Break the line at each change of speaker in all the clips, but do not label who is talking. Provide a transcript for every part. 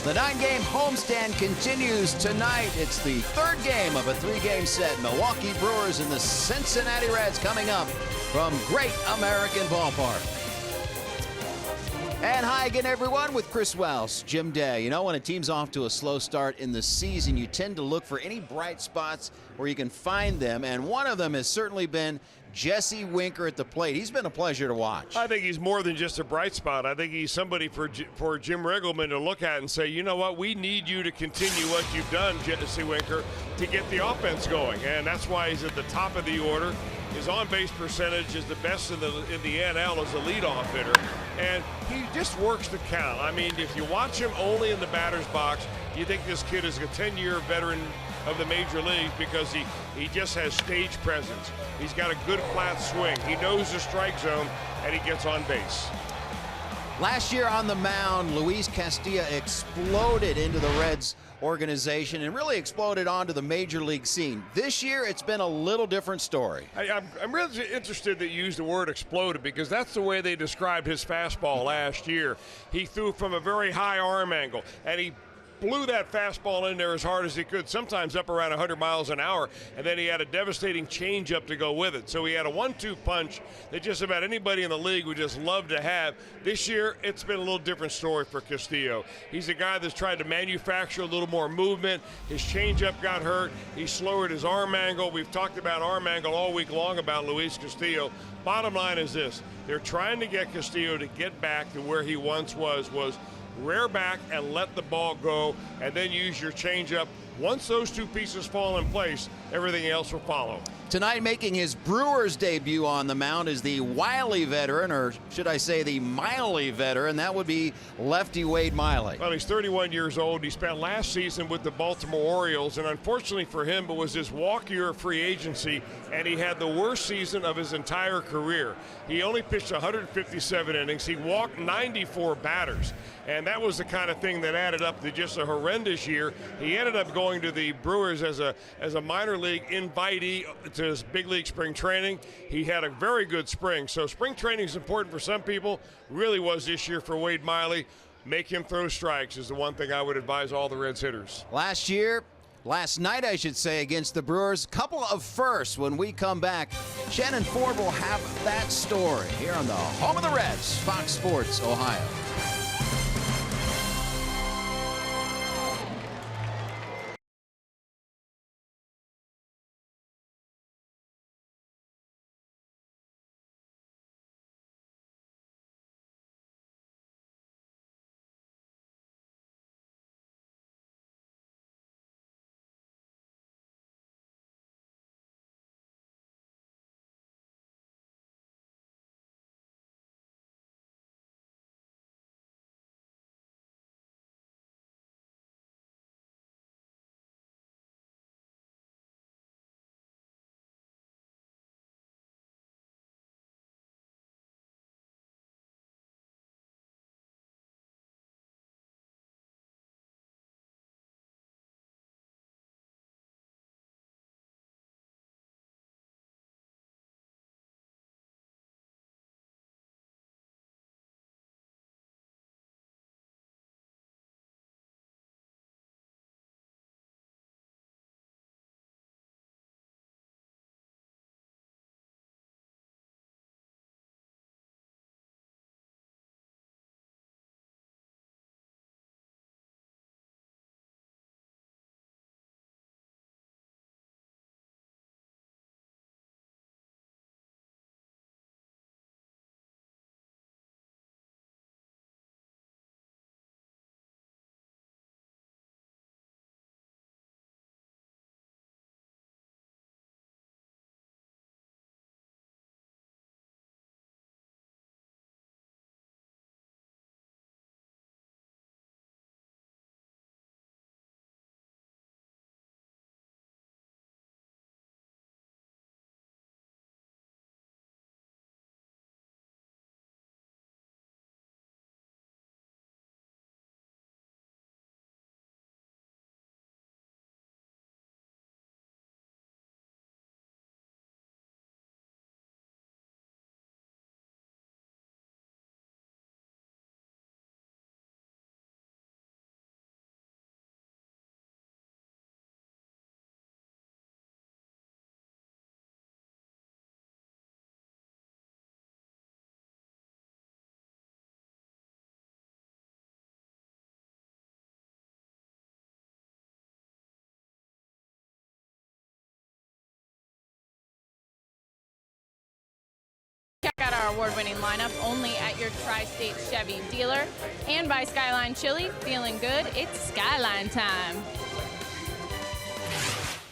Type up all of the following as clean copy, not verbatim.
The 9-game homestand continues tonight. It's the third game of a 3-game set. Milwaukee Brewers and the Cincinnati Reds coming up from Great American Ballpark. And hi again, everyone, with Chris Wells, Jim Day. You know, when a team's off to a slow start in the season, you tend to look for any bright spots where you can find them, and one of them has certainly been Jesse Winker at the plate. He's been a pleasure to watch.
I think he's more than just a bright spot. I think he's somebody for Jim Riggleman to look at and say, you know what, we need you to continue what you've done, Jesse Winker, to get the offense going. And that's why he's at the top of the order. His on-base percentage is the best in the NL as a leadoff hitter. And he just works the count. I mean, if you watch him only in the batter's box, you think this kid is a 10-year veteran of the major leagues because he just has stage presence. He's got a good flat swing. He knows the strike zone, and he gets on base.
Last year on the mound, Luis Castilla exploded into the Reds organization and really exploded onto the major league scene. This year, it's been a little different story.
I'm really interested that you used the word exploded because that's the way they described his fastball last year. He threw from a very high arm angle, and he blew that fastball in there as hard as he could, sometimes up around 100 miles an hour, and then he had a devastating changeup to go with it. So he had a 1-2 punch that just about anybody in the league would just love to have. This year, it's been a little different story for Castillo. He's a guy that's tried to manufacture a little more movement. His changeup got hurt. He slowed his arm angle. We've talked about arm angle all week long about Luis Castillo. Bottom line is this. They're trying to get Castillo to get back to where he once was rear back and let the ball go, and then use your changeup. Once those two pieces fall in place, everything else will follow.
Tonight, making his Brewers debut on the mound is the wily veteran, or should I say the Miley veteran. That would be lefty Wade Miley.
Well, he's 31 years old. He spent last season with the Baltimore Orioles, and unfortunately for him, it was his walk year of free agency, and he had the worst season of his entire career. He only pitched 157 innings. He walked 94 batters, and that was the kind of thing that added up to just a horrendous year. He ended up going to the Brewers as a minor league invitee to his big league spring training. He had a very good spring. So spring training is important for some people. Really was this year for Wade Miley. Make him throw strikes is the one thing I would advise all the Reds hitters.
Last night, I should say, against the Brewers, couple of firsts. When we come back, Shannon Ford will have that story here on the home of the Reds, Fox Sports Ohio.
Check out our award-winning lineup only at your Tri-State Chevy dealer and by Skyline Chili. Feeling good? It's Skyline time.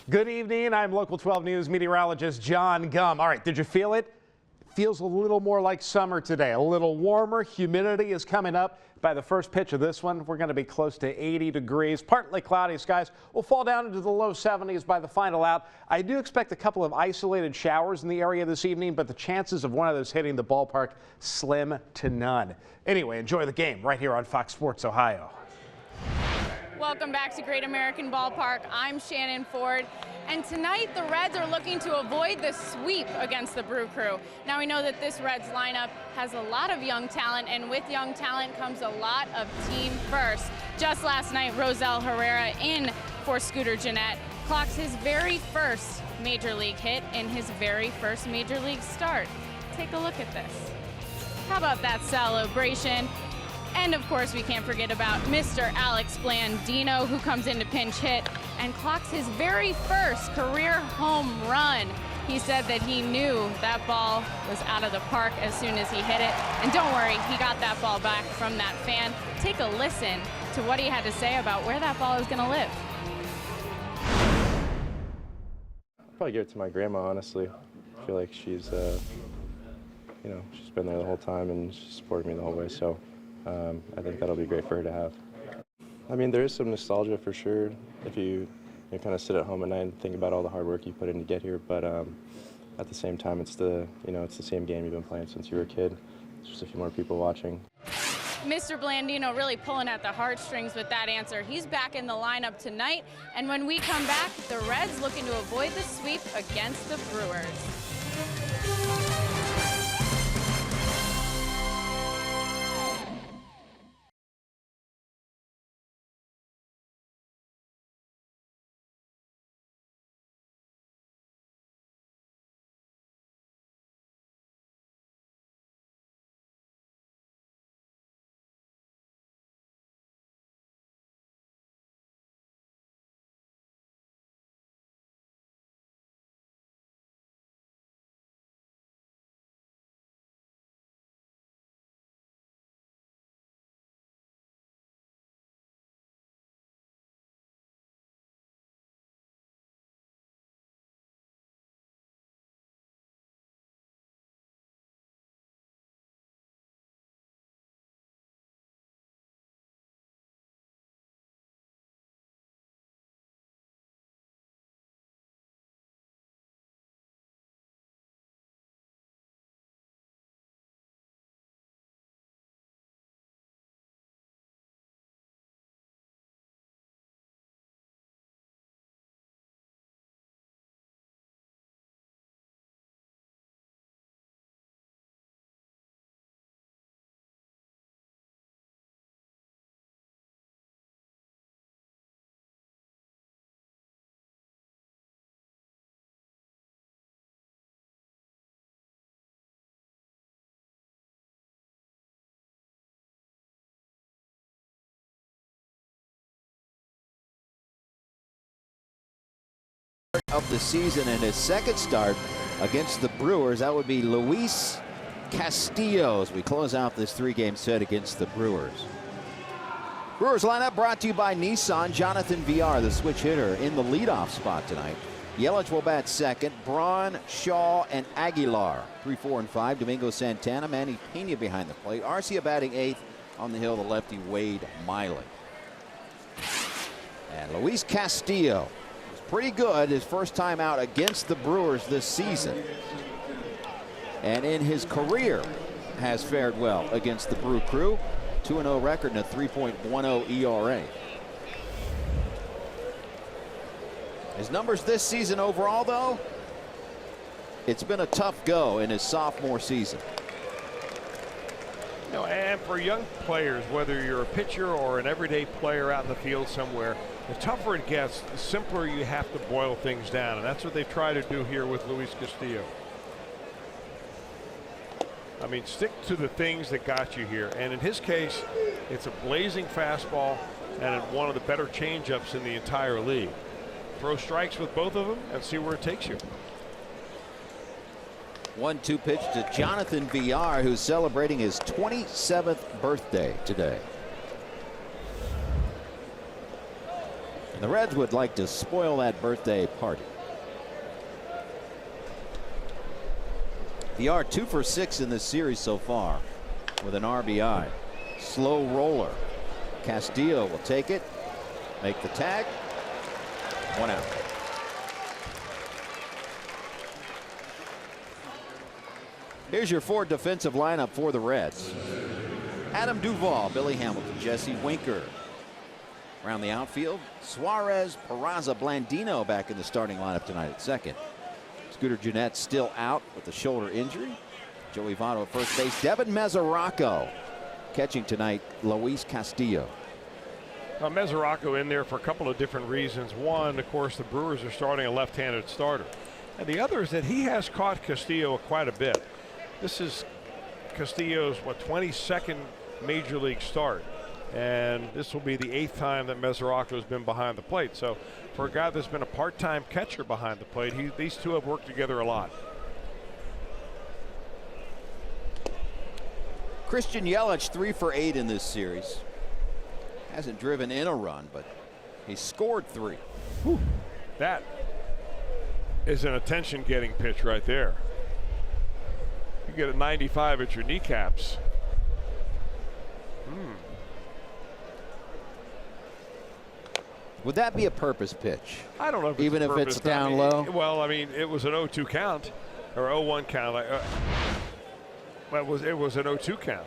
Good evening. I'm Local 12 News meteorologist John Gum. All right, did you feel it? Feels a little more like summer today, a little warmer. Humidity is coming up. By the first pitch of this one, we're going to be close to 80 degrees. Partly cloudy skies will fall down into the low 70s by the final out. I do expect a couple of isolated showers in the area this evening, but the chances of one of those hitting the ballpark slim to none. Anyway, enjoy the game right here on Fox Sports Ohio.
Welcome back to Great American Ballpark. I'm Shannon Ford. And tonight, the Reds are looking to avoid the sweep against the Brew Crew. Now, we know that this Reds lineup has a lot of young talent, and with young talent comes a lot of team first. Just last night, Rosel Herrera in for Scooter Gennett clocks his very first Major League hit in his very first Major League start. Take a look at this. How about that celebration? And of course, we can't forget about Mr. Alex Blandino, who comes in to pinch hit and clocks his very first career home run. He said that he knew that ball was out of the park as soon as he hit it. And don't worry, he got that ball back from that fan. Take a listen to what he had to say about where that ball is going to live.
I'd probably give it to my grandma, honestly. I feel like she's, she's been there the whole time and she's supported me the whole way. So I think that'll be great for her to have. I mean, there is some nostalgia for sure if you kind of sit at home at night and think about all the hard work you put in to get here. But at the same time, it's the same game you've been playing since you were a kid. It's just a few more people watching.
Mr. Blandino really pulling at the heartstrings with that answer. He's back in the lineup tonight. And when we come back, the Reds looking to avoid the sweep against the Brewers.
Of the season and his second start against the Brewers. That would be Luis Castillo as we close out this three-game set against the Brewers. Brewers lineup brought to you by Nissan. Jonathan Villar, the switch hitter, in the leadoff spot tonight. Yelich will bat second. Braun, Shaw, and Aguilar 3, 4, and 5. Domingo Santana, Manny Pena behind the plate. Arcia batting eighth. On the hill, the lefty Wade Miley. And Luis Castillo pretty good his first time out against the Brewers this season, and in his career has fared well against the Brew Crew. 2-0 record and a 3.10 ERA. His numbers this season overall, though, it's been a tough go in his sophomore season.
And for young players, whether you're a pitcher or an everyday player out in the field somewhere, the tougher it gets, the simpler you have to boil things down. And that's what they've tried to do here with Luis Castillo. I mean, stick to the things that got you here. And in his case, it's a blazing fastball and one of the better changeups in the entire league. Throw strikes with both of them and see where it takes you.
1-2 pitch to Jonathan Villar, who's celebrating his 27th birthday today. And the Reds would like to spoil that birthday party. Villar 2 for 6 in this series so far with an RBI. Slow roller. Castillo will take it, make the tag. 1 out. Here's your 4 defensive lineup for the Reds. Adam Duvall, Billy Hamilton, Jesse Winker. Around the outfield, Suarez, Peraza, Blandino back in the starting lineup tonight at second. Scooter Gennett still out with a shoulder injury. Joey Votto at first base. Devin Mesoraco catching tonight. Luis Castillo.
Mesoraco in there for a couple of different reasons. One, of course, the Brewers are starting a left-handed starter. And the other is that he has caught Castillo quite a bit. This is Castillo's, 22nd Major League start. And this will be the 8th time that Mesoraco has been behind the plate. So for a guy that's been a part-time catcher behind the plate, these two have worked together a lot.
Christian Yelich 3 for 8 in this series. Hasn't driven in a run, but he scored 3.
Whew. That is an attention-getting pitch right there. You get a 95 at your kneecaps.
Would that be a purpose pitch?
I don't know if
even
it's
if it's down low.
Well, I mean, it was an 0-2 count or 0-1 count. It was an 0-2 count.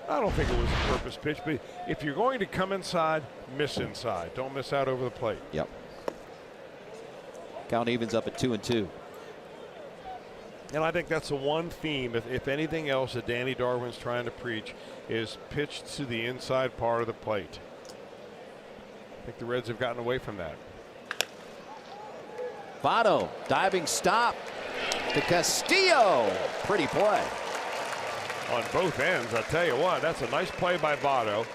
I don't think it was a purpose pitch, but if you're going to come inside, miss inside. Don't miss out over the plate.
Yep. Count evens up at 2-2.
And I think that's the one theme, if anything else, that Danny Darwin's trying to preach is pitch to the inside part of the plate. I think the Reds have gotten away from that.
Votto, diving stop to Castillo. Pretty play.
On both ends, I tell you what, that's a nice play by Votto.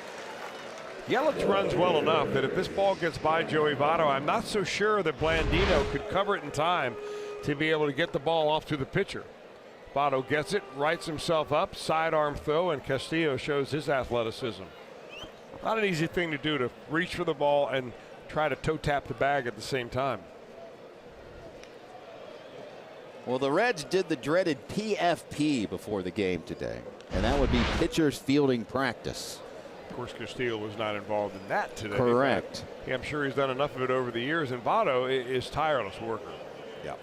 Yelich runs well enough that if this ball gets by Joey Votto, I'm not so sure that Blandino could cover it in time to be able to get the ball off to the pitcher. Votto gets it, rights himself up, sidearm throw, and Castillo shows his athleticism. Not an easy thing to do, to reach for the ball and try to toe tap the bag at the same time.
Well, the Reds did the dreaded PFP before the game today, and that would be pitchers fielding practice.
Of course, Castillo was not involved in that today.
Correct.
I'm sure he's done enough of it over the years, and Votto is tireless worker.
Yep.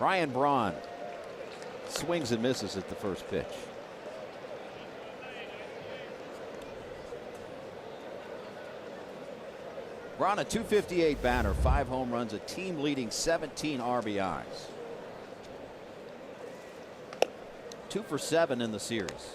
Ryan Braun swings and misses at the first pitch. Braun, a .258 batter, 5 home runs, a team leading 17 RBIs. 2 for 7 in the series.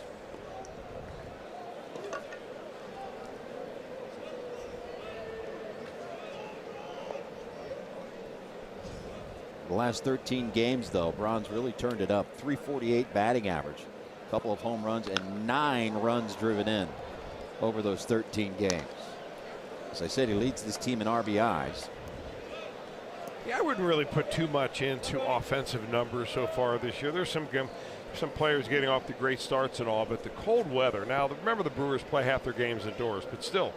The last 13 games, though, Braun's really turned it up. .348 batting average, a couple of home runs, and 9 runs driven in over those 13 games. As I said, he leads this team in RBIs.
Yeah, I wouldn't really put too much into offensive numbers so far this year. There's some players getting off to great starts and all, but the cold weather. Now, remember, the Brewers play half their games indoors, but still,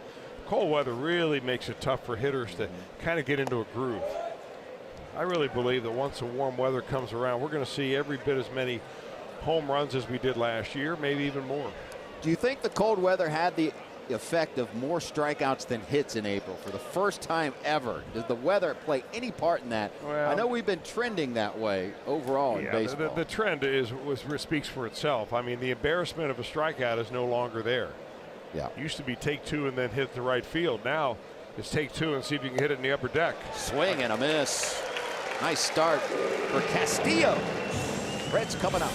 cold weather really makes it tough for hitters to kind of get into a groove. I really believe that once the warm weather comes around, we're going to see every bit as many home runs as we did last year, maybe even more.
Do you think the cold weather had the effect of more strikeouts than hits in April for the first time ever? Does the weather play any part in that? Well, I know we've been trending that way overall in baseball.
The trend speaks for itself. I mean, the embarrassment of a strikeout is no longer there.
Yeah.
It used to be take 2 and then hit the right field. Now it's take 2 and see if you can hit it in the upper deck.
Swing and a miss. Nice start for Castillo. Reds coming up.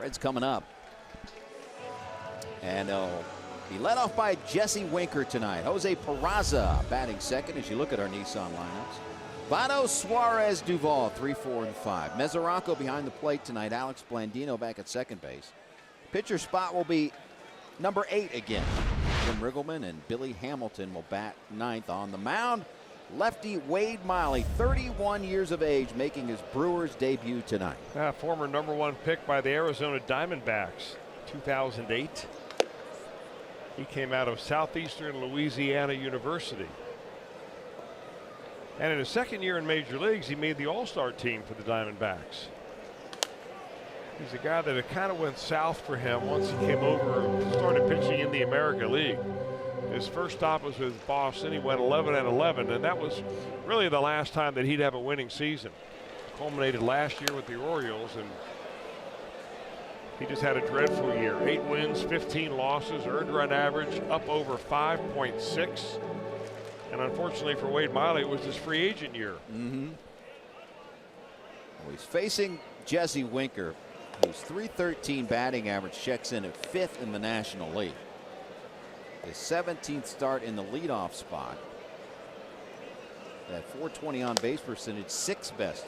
Reds coming up. And they'll be led off by Jesse Winker tonight. Jose Peraza batting second as you look at our Nissan lineups. Votto, Suarez, Duvall, 3, 4, and 5. Mesoraco behind the plate tonight. Alex Blandino back at second base. Pitcher spot will be number 8 again. Jim Riggleman and Billy Hamilton will bat ninth. On the mound, lefty Wade Miley, 31 years of age, making his Brewers debut tonight.
Former #1 pick by the Arizona Diamondbacks, 2008. He came out of Southeastern Louisiana University. And in his second year in major leagues, he made the All-Star team for the Diamondbacks. He's a guy that it kind of went south for him once he came over and started pitching in the American League. His first stop was with Boston. He went 11-11, and that was really the last time that he'd have a winning season. Culminated last year with the Orioles, and he just had a dreadful year. 8 wins, 15 losses, earned run average up over 5.6. And unfortunately for Wade Miley, it was his free agent year.
Well, he's facing Jesse Winker, whose .313 batting average checks in at 5th in the National League. His 17th start in the leadoff spot. That .420 on base percentage, 6th best.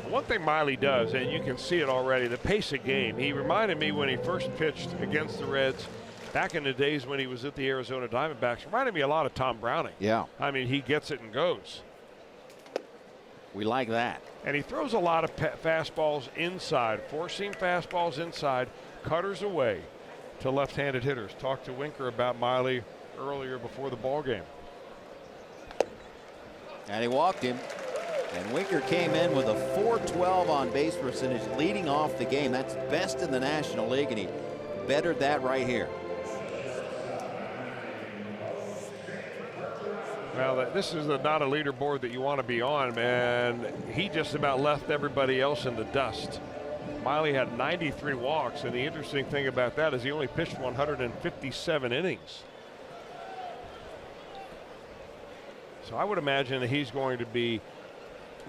One thing Miley does, and you can see it already, the pace of game. He reminded me when he first pitched against the Reds back in the days when he was at the Arizona Diamondbacks. Reminded me a lot of Tom Browning.
Yeah.
I mean, he gets it and goes.
We like that.
And he throws a lot of fastballs inside, four-seam fastballs inside, cutters away to left-handed hitters. Talked to Winker about Miley earlier before the ball game.
And he walked him. And Winker came in with a .412 on base percentage leading off the game. That's best in the National League, and he bettered that right here.
Well, this is not a leaderboard that you want to be on, man. He just about left everybody else in the dust. Miley had 93 walks, and the interesting thing about that is he only pitched 157 innings. So I would imagine that he's going to be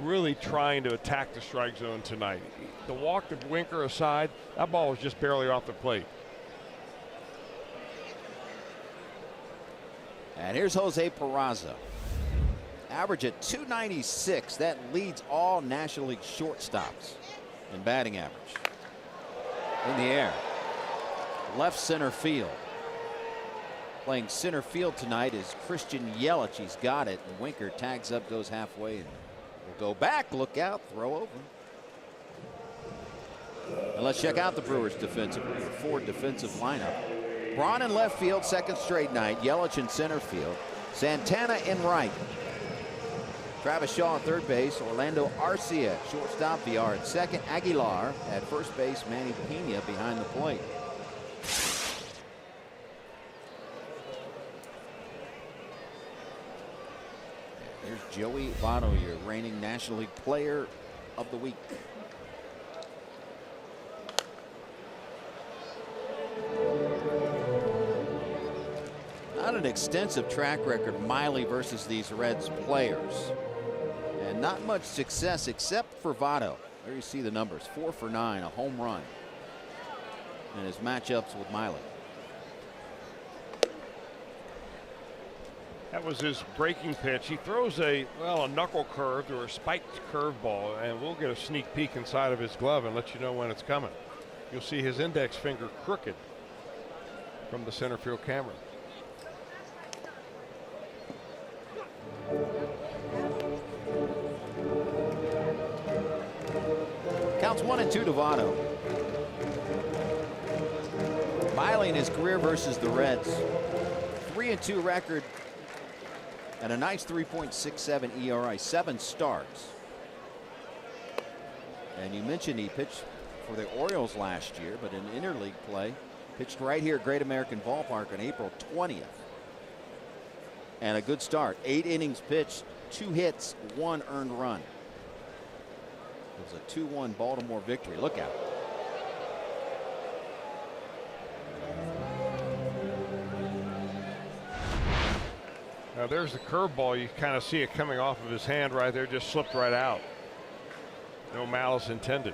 really trying to attack the strike zone tonight. The walk of Winker aside, that ball was just barely off the plate.
And here's Jose Peraza. Average at .296. That leads all National League shortstops in batting average. In the air. Left center field. Playing center field tonight is Christian Yelich. He's got it. And Winker tags up, goes halfway, and will go back. Look out. Throw over. And let's check out the Brewers defensively. The Ford defensive lineup. Braun in left field, second straight night. Yelich in center field. Santana in right. Travis Shaw at third base. Orlando Arcia at shortstop. VR at second. Aguilar at first base. Manny Pena behind the plate. Here's Joey Votto, your reigning National League Player of the Week. Not an extensive track record, Miley versus these Reds players. And not much success except for Votto. There you see the numbers, 4 for 9, a home run in his matchups with Miley.
That was his breaking pitch. He throws a knuckle curved or a spiked curveball, and we'll get a sneak peek inside of his glove and let you know when it's coming. You'll see his index finger crooked from the center field camera.
Counts 1-2 to Votto. Miley in his career versus the Reds. 3-2 record and a nice 3.67 ERA, 7 starts. And you mentioned he pitched for the Orioles last year, but in interleague play, pitched right here at Great American Ballpark on April 20th. And a good start. 8 innings pitched, 2 hits, 1 earned run. It was a 2-1 Baltimore victory. Look out.
Now there's the curveball. You kind of see it coming off of his hand right there. Just slipped right out. No malice intended.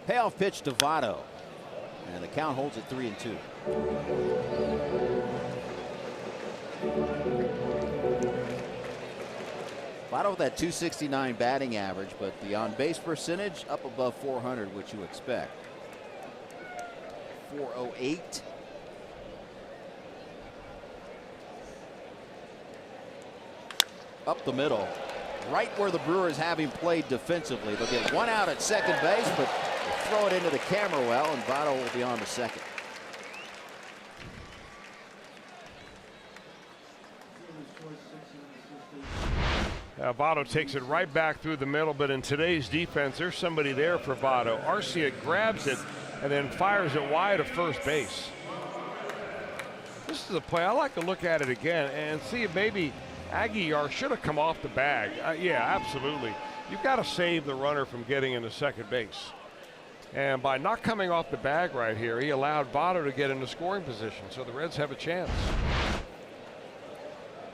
Payoff pitch to Votto. And the count holds at 3-2. Votto with that 269 batting average, but the on-base percentage up above 400, which you expect. 408. Up the middle, right where the Brewers have him played defensively. They'll get one out at second base, but throw it into the camera well, and Votto will be on to second.
Votto takes it right back through the middle, but in today's defense, there's somebody there for Votto. Arcia grabs it and then fires it wide of first base. This is a play. I like to look at it again and see if maybe Aguilar should have come off the bag. Yeah, absolutely. You've got to save the runner from getting into second base. And by not coming off the bag right here, he allowed Votto to get into scoring position, so the Reds have a chance.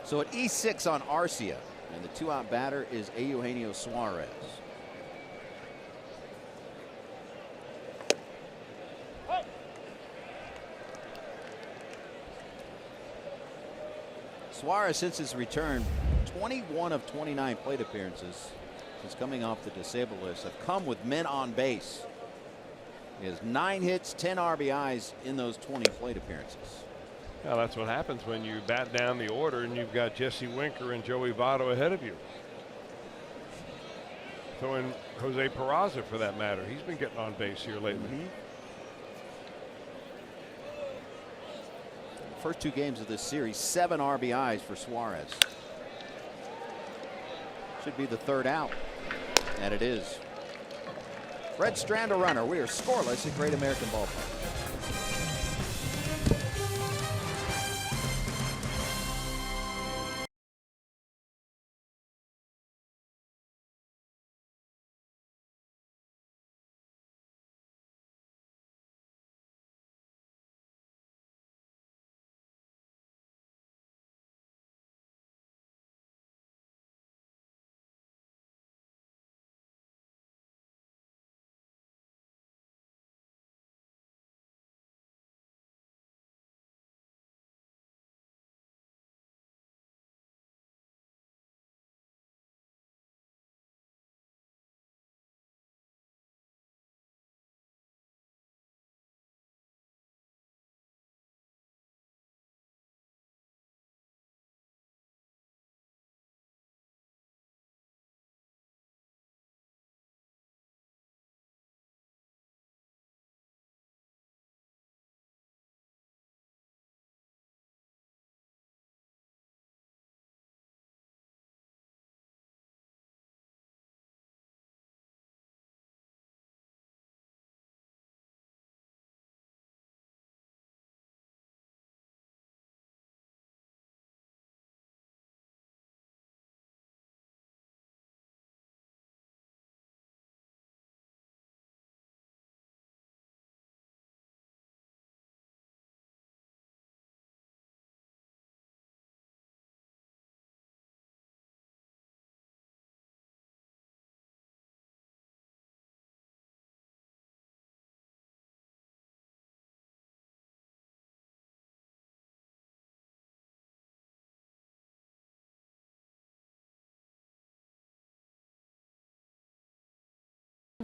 So at E6 on Arcia, and the two-out batter is Eugenio Suarez. Suarez, since his return, 21 of 29 plate appearances since coming off the disabled list have come with men on base. He has 9 hits, 10 RBIs in those 20 plate appearances.
Well, that's what happens when you bat down the order and you've got Jesse Winker and Joey Votto ahead of you. So in Jose Peraza, for that matter, he's been getting on base here lately.
First 2 games of this series, 7 RBIs for Suarez. Should be the 3rd out, and it is. Reds strand a runner. We are scoreless at Great American Ballpark.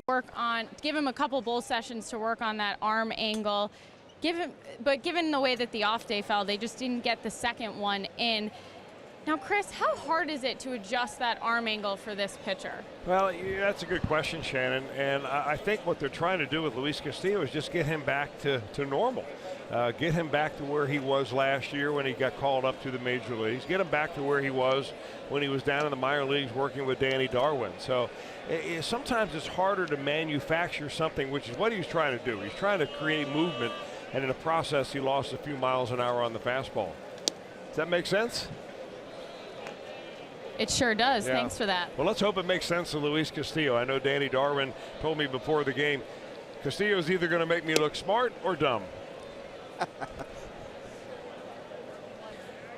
Work on, give him a couple bull sessions to work on that arm angle. But given the way that the off day fell, they just didn't get the second one in. Now, Chris, how hard is it to adjust that arm angle for this pitcher?
Well, yeah, that's a good question, Shannon. And I think what they're trying to do with Luis Castillo is just get him back to normal. Get him back to where he was last year when he got called up to the major leagues. Get him back to where he was when he was down in the minor leagues working with Danny Darwin. So sometimes it's harder to manufacture something, which is what he was trying to do. He's trying to create movement, and in the process, he lost a few miles an hour on the fastball. Does that make sense?
It sure does.
Yeah.
Thanks for that.
Well, let's hope it makes sense to Luis Castillo. I know Danny Darwin told me before the game, Castillo's either going to make me look smart or dumb.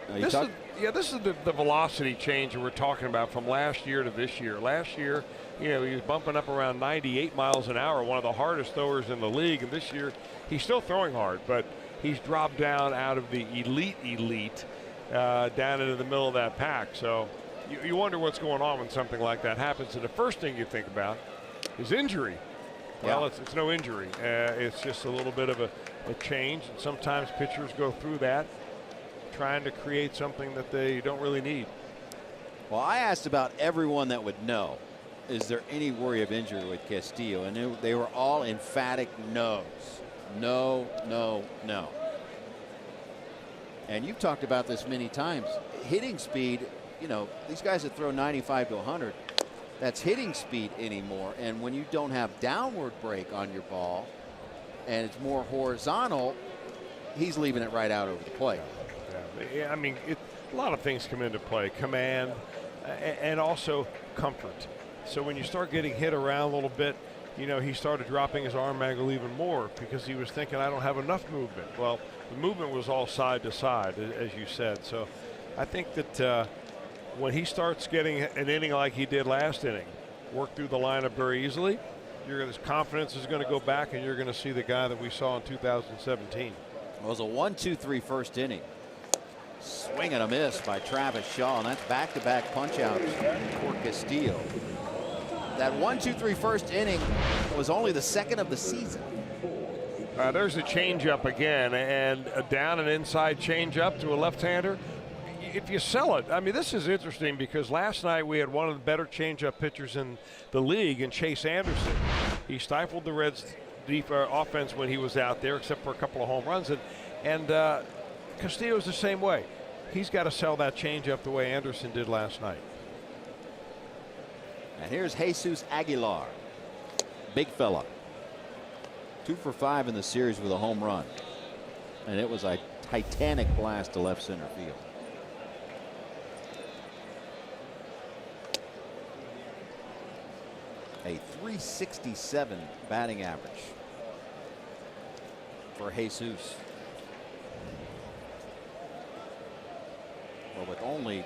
This is the velocity change that we're talking about from last year to this year. Last year, he was bumping up around 98 miles an hour, one of the hardest throwers in the league. And this year, he's still throwing hard, but he's dropped down out of the elite down into the middle of that pack. So you wonder what's going on when something like that happens. And the first thing you think about is injury. Well, it's no injury. It's just a little bit of a change. And sometimes pitchers go through that, trying to create something that they don't really need.
Well, I asked about everyone that would know, is there any worry of injury with Castillo? And they were all emphatic no's. No, no, no. And you've talked about this many times. Hitting speed, these guys that throw 95 to 100, that's hitting speed anymore. And when you don't have downward break on your ball and it's more horizontal, he's leaving it right out over the plate.
Yeah, I mean, a lot of things come into play. Command and also comfort. So when you start getting hit around a little bit, he started dropping his arm angle even more because he was thinking, I don't have enough movement. Well, the movement was all side to side, as you said. So I think that when he starts getting an inning like he did last inning, work through the lineup very easily, his confidence is going to go back, and you're going to see the guy that we saw in 2017.
It was a 1-2-3 first inning. Swing and a miss by Travis Shaw, and that's back-to-back punch-outs for Castillo. That 1-2-3 first inning was only the second of the season.
There's a changeup again, and a down and inside changeup to a left-hander. If you sell it, I mean, this is interesting because last night we had one of the better changeup pitchers in the league in Chase Anderson. He stifled the Reds' offense when he was out there, except for a couple of home runs, and Castillo's the same way. He's got to sell that changeup the way Anderson did last night.
And here's Jesus Aguilar. Big fella. 2 for 5 in the series with a home run. And it was a titanic blast to left center field. A .367 batting average for Jesus. Well, with only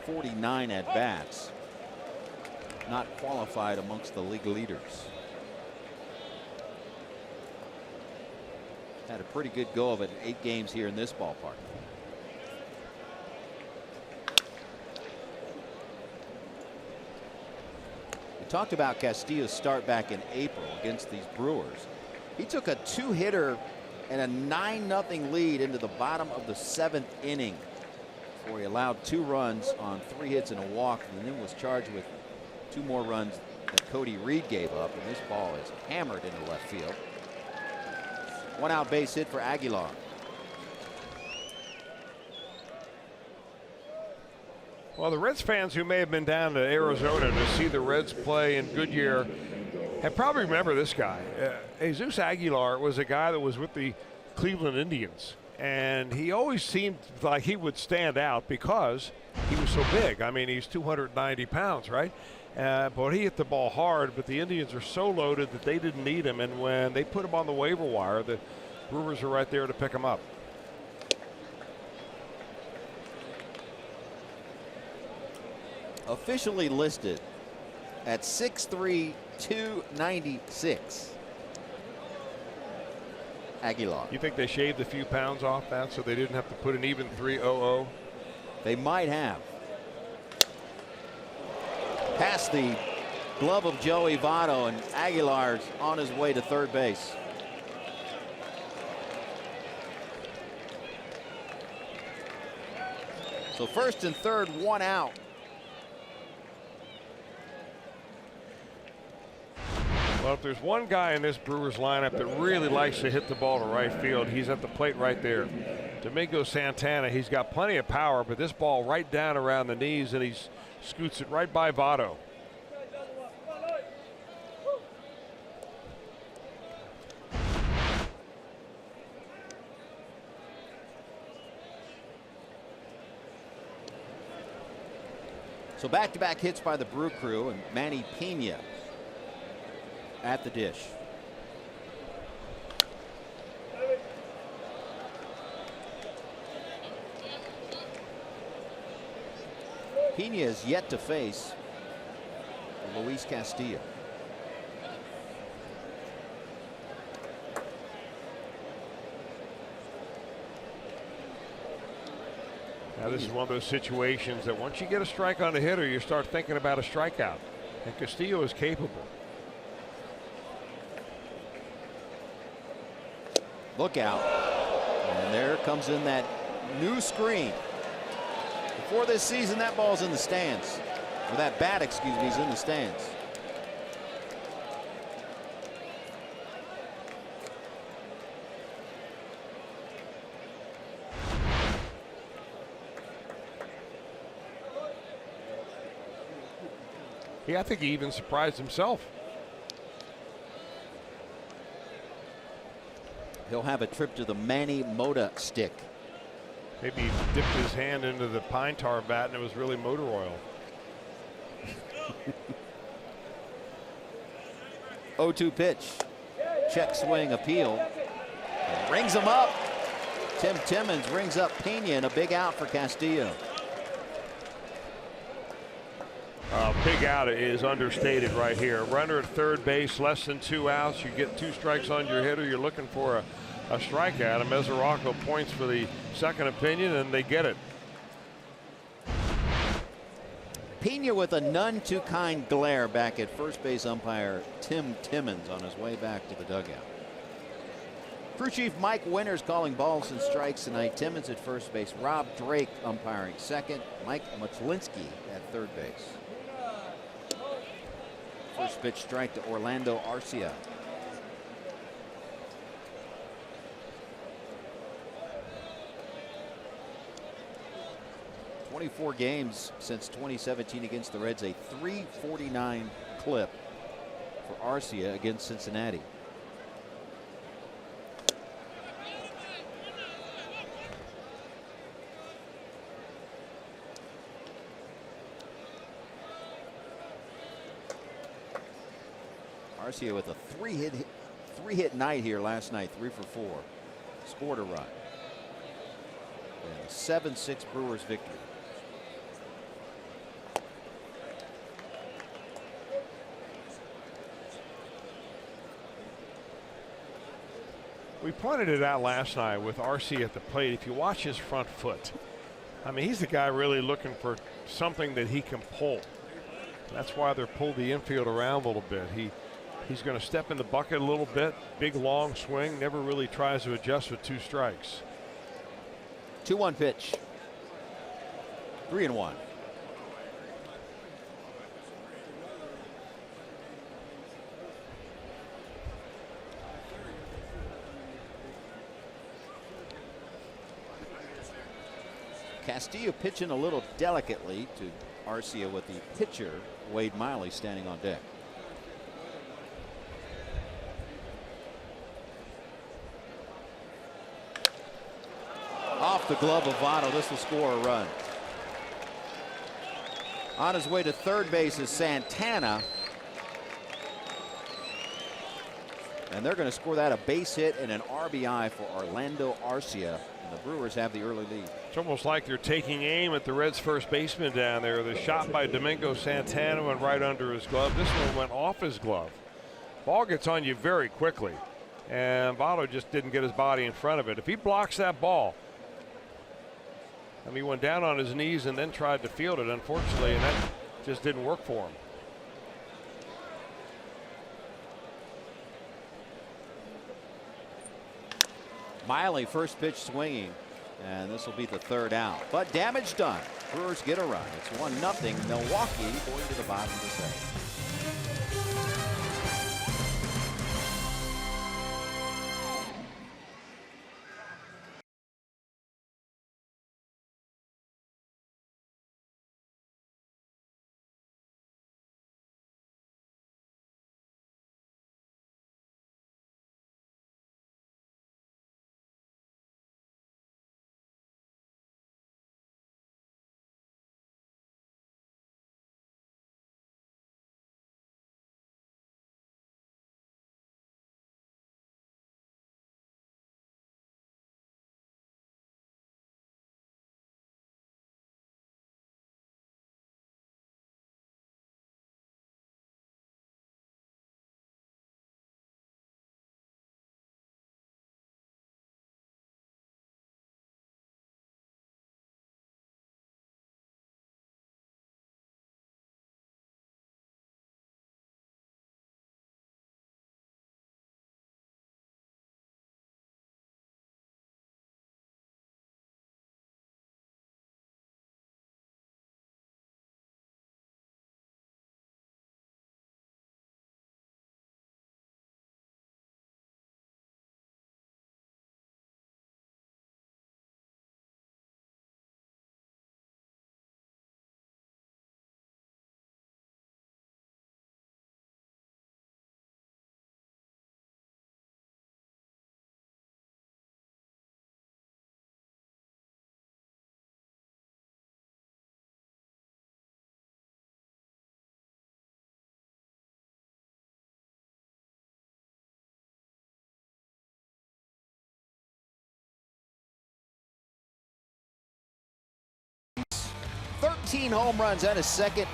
49 at bats, not qualified amongst the league leaders. Had a pretty good go of it in 8 games here in this ballpark. We talked about Castillo's start back in April against these Brewers. He took a 2-hitter and a 9-0 lead into the bottom of the 7th inning, where he allowed 2 runs on 3 hits and a walk, and then was charged with 2 more runs that Cody Reed gave up, and this ball is hammered into left field. 1 out base hit for Aguilar.
Well, the Reds fans who may have been down to Arizona to see the Reds play in Goodyear have probably remember this guy. Jesus Aguilar was a guy that was with the Cleveland Indians, and he always seemed like he would stand out because he was so big. I mean, he's 290 pounds, right? But he hit the ball hard, but the Indians are so loaded that they didn't need him, and when they put him on the waiver wire, the Brewers are right there to pick him up.
Officially listed at 6'3", 296. Aguilar.
You think they shaved a few pounds off that so they didn't have to put an even 300?
They might have. Past the glove of Joey Votto, and Aguilar's on his way to third base. So first and third, 1 out.
Well, if there's one guy in this Brewers lineup that really likes to hit the ball to right field, he's at the plate right there. Domingo Santana, he's got plenty of power, but this ball right down around the knees, and he scoots it right by Votto.
So back-to-back hits by the Brew Crew, and Manny Pena at the dish. Pena is yet to face Luis Castillo.
Now this is one of those situations that once you get a strike on the hitter, you start thinking about a strikeout. And Castillo is capable.
Look out. And there comes in that new screen. Before this season, that ball's in the stands. Or that bat, excuse me, is in the stands.
Yeah, I think he even surprised himself.
He'll have a trip to the Manny Mota stick.
Maybe he dipped his hand into the pine tar vat and it was really motor oil.
0-2 pitch. Check swing appeal. And rings him up. Tim Timmons rings up Pena, and a big out for Castillo.
Big out is understated right here. Runner at third base, less than 2 outs. You get 2 strikes on your hitter. You're looking for a strikeout. And Mesoraco points for the second opinion, and they get it.
Pena with a none too kind glare back at first base umpire Tim Timmons on his way back to the dugout. Crew chief Mike Winters calling balls and strikes tonight. Timmons at first base. Rob Drake umpiring second. Mike Muchlinski at third base. First pitch strike to Orlando Arcia. "24 games since 2017 against the Reds, a .349 clip for Arcia against Cincinnati. Arcia with a three-hit night here last night, 3 for 4. Scored a run. And a 7-6 Brewers victory.
We pointed it out last night with RC at the plate. If you watch his front foot, I mean, he's the guy really looking for something that he can pull. That's why they're pulled the infield around a little bit. He's going to step in the bucket a little bit. Big long swing. Never really tries to adjust with 2 strikes.
2-1 pitch. 3-1. Castillo pitching a little delicately to Arcia with the pitcher Wade Miley standing on deck. Off the glove of Votto. This will score a run. On his way to third base is Santana. And they're going to score that a base hit and an RBI for Orlando Arcia. And the Brewers have the early lead.
It's almost like they're taking aim at the Reds' first baseman down there. The shot by Domingo Santana went right under his glove. This one went off his glove. Ball gets on you very quickly. And Votto just didn't get his body in front of it. If he blocks that ball, I mean, he went down on his knees and then tried to field it, unfortunately, and that just didn't work for him.
Miley first pitch swinging, and this will be the third out. But damage done. Brewers get a run. It's 1-0 Milwaukee going to the bottom of the second. 13 home runs. That is second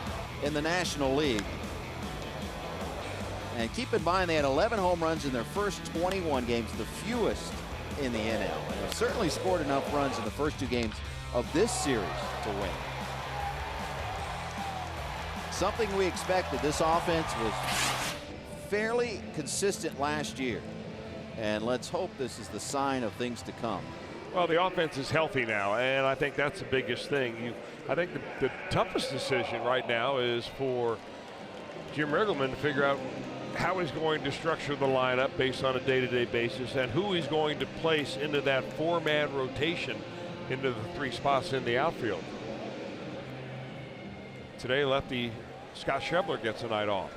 in the National League. And keep in mind, they had 11 home runs in their first 21 games, the fewest in the NL. And they've certainly scored enough runs in the first 2 games of this series to win. Something we expected. This offense was fairly consistent last year. And let's hope this is the sign of things to come.
Well, the offense is healthy now, and I think that's the biggest thing. I think the toughest decision right now is for Jim Riggleman to figure out how he's going to structure the lineup based on a day-to-day basis and who he's going to place into that 4-man rotation into the 3 spots in the outfield. Today, lefty Scott Schebler gets a night off.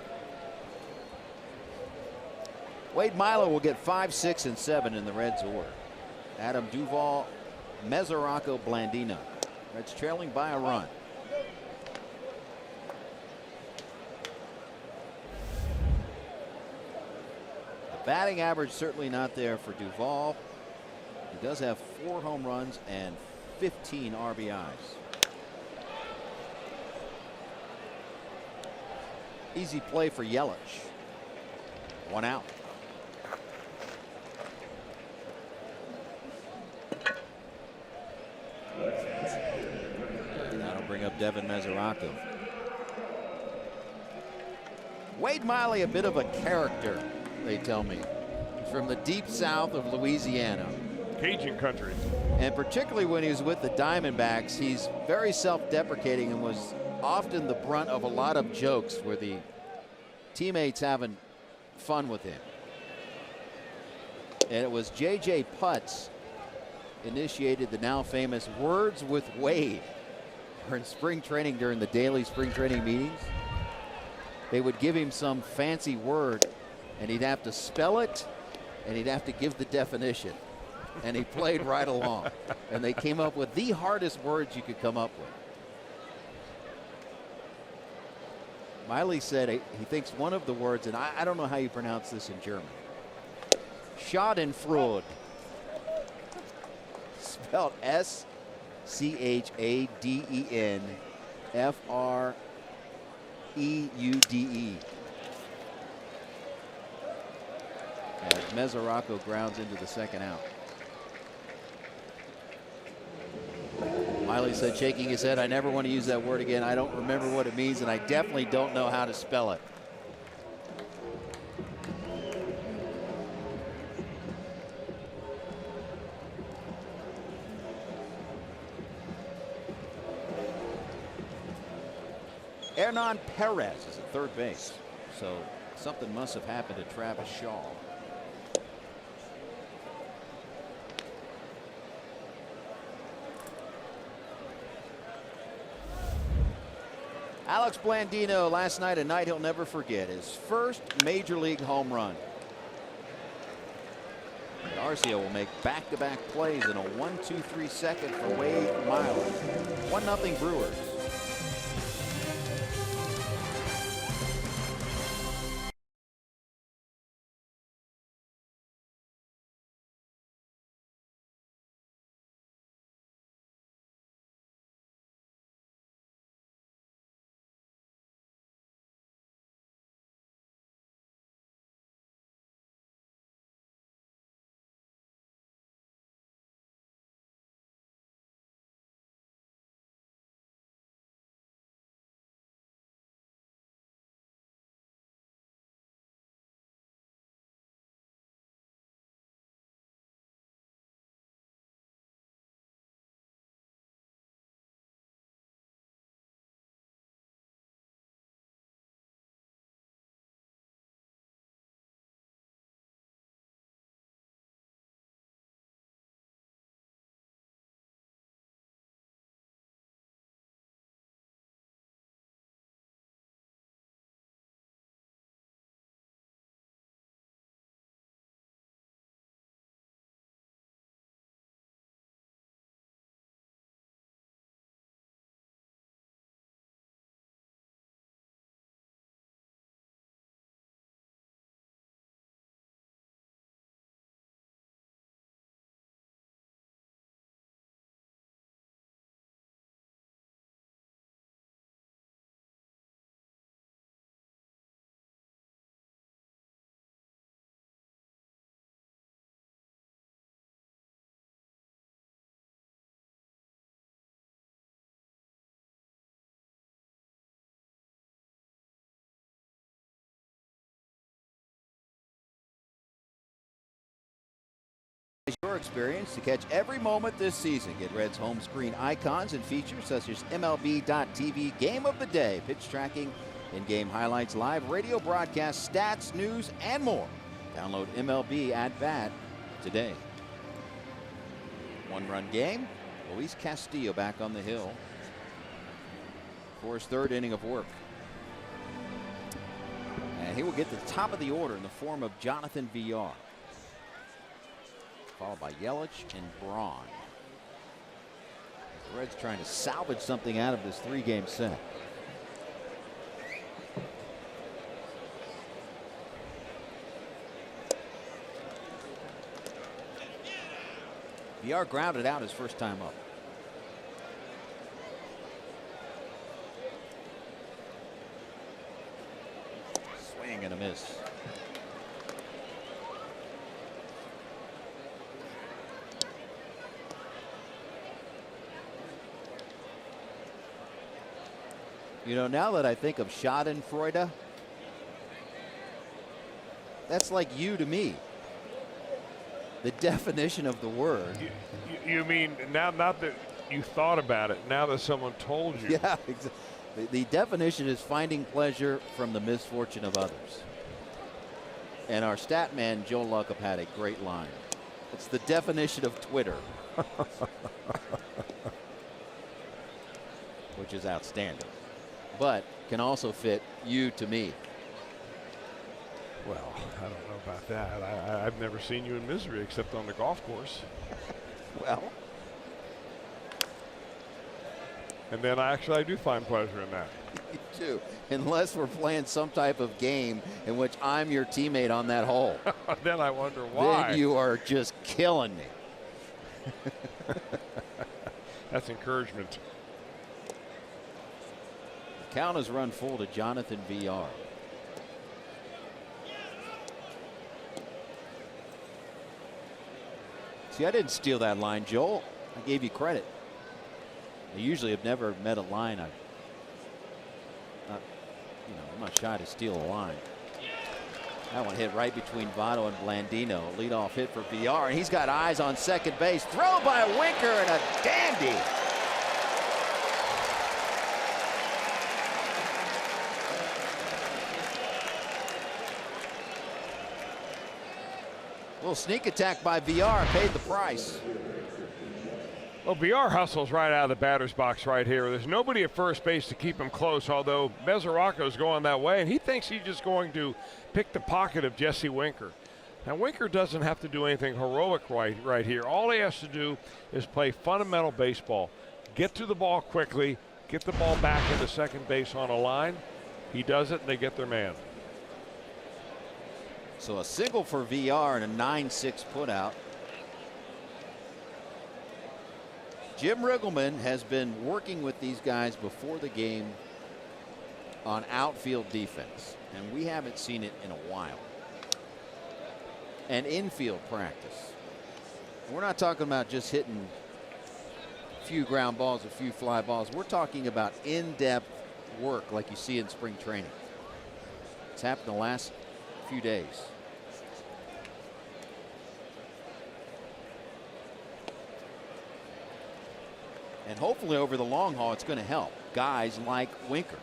Wade Milo will get 5, 6, and 7 in the Reds' order. Adam Duvall, Mesoraco, Blandino. Reds trailing by a run. The batting average certainly not there for Duvall. He does have 4 home runs and 15 RBIs. Easy play for Yelich. 1 out. That'll bring up Devin Mesoraco. Wade Miley, a bit of a character, they tell me. He's from the deep south of Louisiana.
Cajun country.
And particularly when he was with the Diamondbacks, he's very self-deprecating and was often the brunt of a lot of jokes where the teammates having fun with him. And it was J.J. Putz initiated the now famous Words with Wade. Or in spring training, during the daily spring training meetings, they would give him some fancy word and he'd have to spell it and he'd have to give the definition. And he played right along. And they came up with the hardest words you could come up with. Miley said he thinks one of the words, and I don't know how you pronounce this in German, Schadenfreude, spelled S-C-H-A-D-E-N-F-R-E-U-D-E. As Mesoraco grounds into the second out. Miley said, shaking his head, I never want to use that word again. I don't remember what it means, and I definitely don't know how to spell it. Hernan Perez is at third base, so something must have happened to Travis Shaw. Alex Blandino last night, a night he'll never forget, his first major league home run. Garcia will make back-to-back plays in a 1-2-3 second for Wade Miley. 1-0 Brewers. your experience to catch every moment this season. Get Reds home screen icons and features such as MLB.tv Game of the Day, pitch tracking, in-game highlights, live radio broadcasts, stats, news, and more. Download MLB at Bat today. One-run game. Luis Castillo back on the hill for his third inning of work. And he will get to the top of the order in the form of Jonathan Villar, followed by Yelich and Braun. The Reds trying to salvage something out of this three-game set. Villar grounded out his first time up. Swing and a miss. You know, now that I think of Schadenfreude, that's like you to me. The definition of the word.
You mean now, not that you thought about it, now that someone told you.
Yeah, exactly. The definition is finding pleasure from the misfortune of others. And our stat man, Joe Luckup, had a great line. It's the definition of Twitter. Which is outstanding. But can also fit you to me.
Well, I don't know about that. I've never seen you in misery except on the golf course.
Well.
And then I do find pleasure in that.
Me too. Unless we're playing some type of game in which I'm your teammate on that hole.
Then I wonder why.
Then you are just killing me.
That's encouragement.
The count is run full to Jonathan Villar. See, I didn't steal that line, Joel. I gave you credit. I usually have never met a line. I'm not shy to steal a line. That one hit right between Votto and Blandino. Leadoff hit for Villar, and he's got eyes on second base. Throw by Winker and a dandy. Little sneak attack by Villar paid the price.
Well, Villar hustles right out of the batter's box right here. There's nobody at first base to keep him close, although Mesoraco's going that way, and he thinks he's just going to pick the pocket of Jesse Winker. Now, Winker doesn't have to do anything heroic right here. All he has to do is play fundamental baseball. Get to the ball quickly, get the ball back into second base on a line. He does it, and they get their man.
So a single for Villar and a 9-6 putout. Jim Riggleman has been working with these guys before the game on outfield defense, and we haven't seen it in a while. And infield practice. We're not talking about just hitting a few ground balls, a few fly balls. We're talking about in-depth work like you see in spring training. It's happened the last few days. And hopefully over the long haul, it's going to help guys like Winker.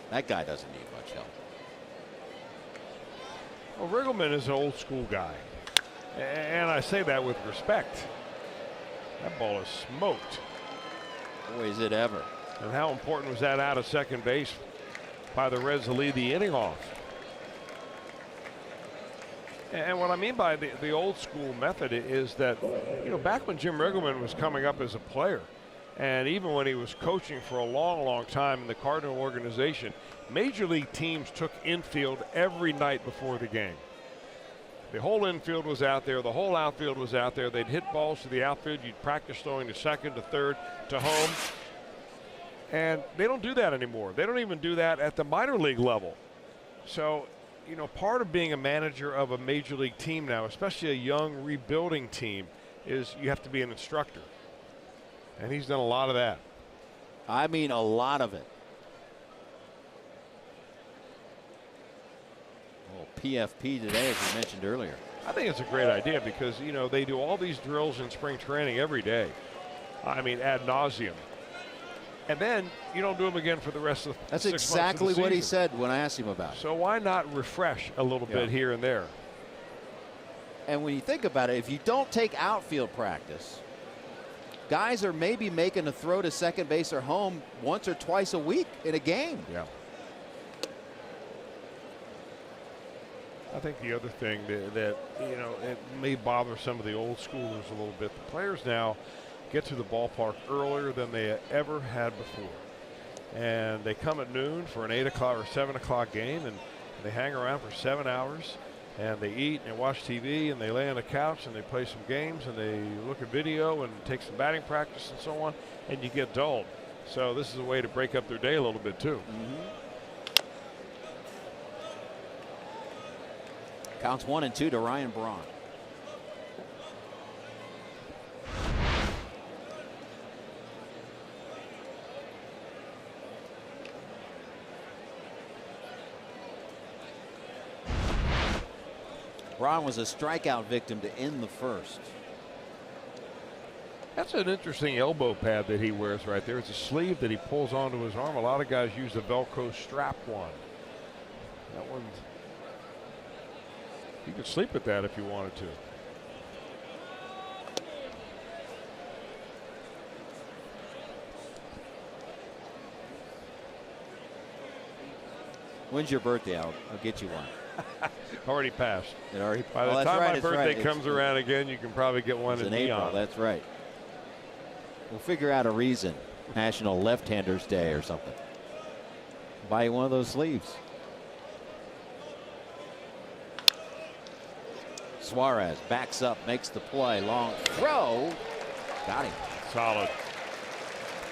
That guy doesn't need much help.
Well, Riggleman is an old school guy, and I say that with respect. That ball is smoked.
Boy, is it ever.
And how important was that out of second base by the Reds to lead the inning off? And what I mean by the old school method is that, you know, back when Jim Riggleman was coming up as a player, and even when he was coaching for a long time in the Cardinal organization, major league teams took infield every night before the game. The whole infield was out there, the whole outfield was out there. They'd hit balls to the outfield. You'd practice throwing to second, to third, to home. And they don't do that anymore. They don't even do that at the minor league level. So, you know, part of being a manager of a major league team now, especially a young rebuilding team, is you have to be an instructor. And he's done a lot of that.
I mean, a lot of it. A little PFP today, as we mentioned earlier.
I think it's a great idea because, you know, they do all these drills in spring training every day. I mean, ad nauseum. And then you don't do them again for the rest of the
That's
6 months of the
exactly what he
season.
said when I asked him about it.
So why not refresh a little bit here and there?
And when you think about it, if you don't take outfield practice, guys are maybe making a throw to second base or home once or twice a week in a game.
Yeah. I think the other thing that, you know, it may bother some of the old schoolers a little bit. The players now get to the ballpark earlier than they ever had before. And they come at noon for an 8 o'clock or 7 o'clock game, and they hang around for 7 hours, and they eat and watch TV, and they lay on the couch and they play some games, and they look at video and take some batting practice and so on, and you get dulled. So this is a way to break up their day a little bit too.
Counts 1-2 to Ryan Braun. Braun was a strikeout victim to end the first.
That's an interesting elbow pad that he wears right there. It's a sleeve that he pulls onto his arm. A lot of guys use the Velcro strap one. That one's, you could sleep with that if you wanted to.
When's your birthday? I'll get you one.
Already passed.
It already.
By the
that's
time
right,
my
it's
birthday
right.
comes around again, you can probably get one
It's
in
April.
neon.
That's right. We'll figure out a reason. National Left-Handers Day or something. Buy you one of those sleeves. Suarez backs up, makes the play. Long throw. Got him.
Solid.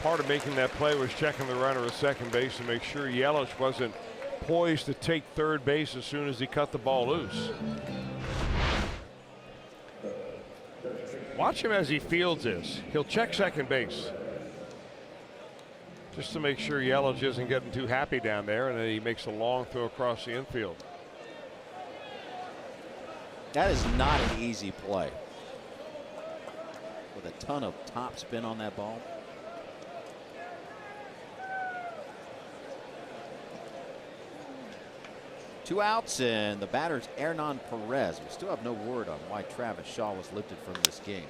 Part of making that play was checking the runner at second base to make sure Yelich wasn't poised to take third base as soon as he cut the ball loose. Watch him as he fields this. He'll check second base just to make sure Yelich isn't getting too happy down there, and then he makes a long throw across the infield.
That is not an easy play. With a ton of top spin on that ball. Two outs, and the batter's Hernan Perez. We still have no word on why Travis Shaw was lifted from this game.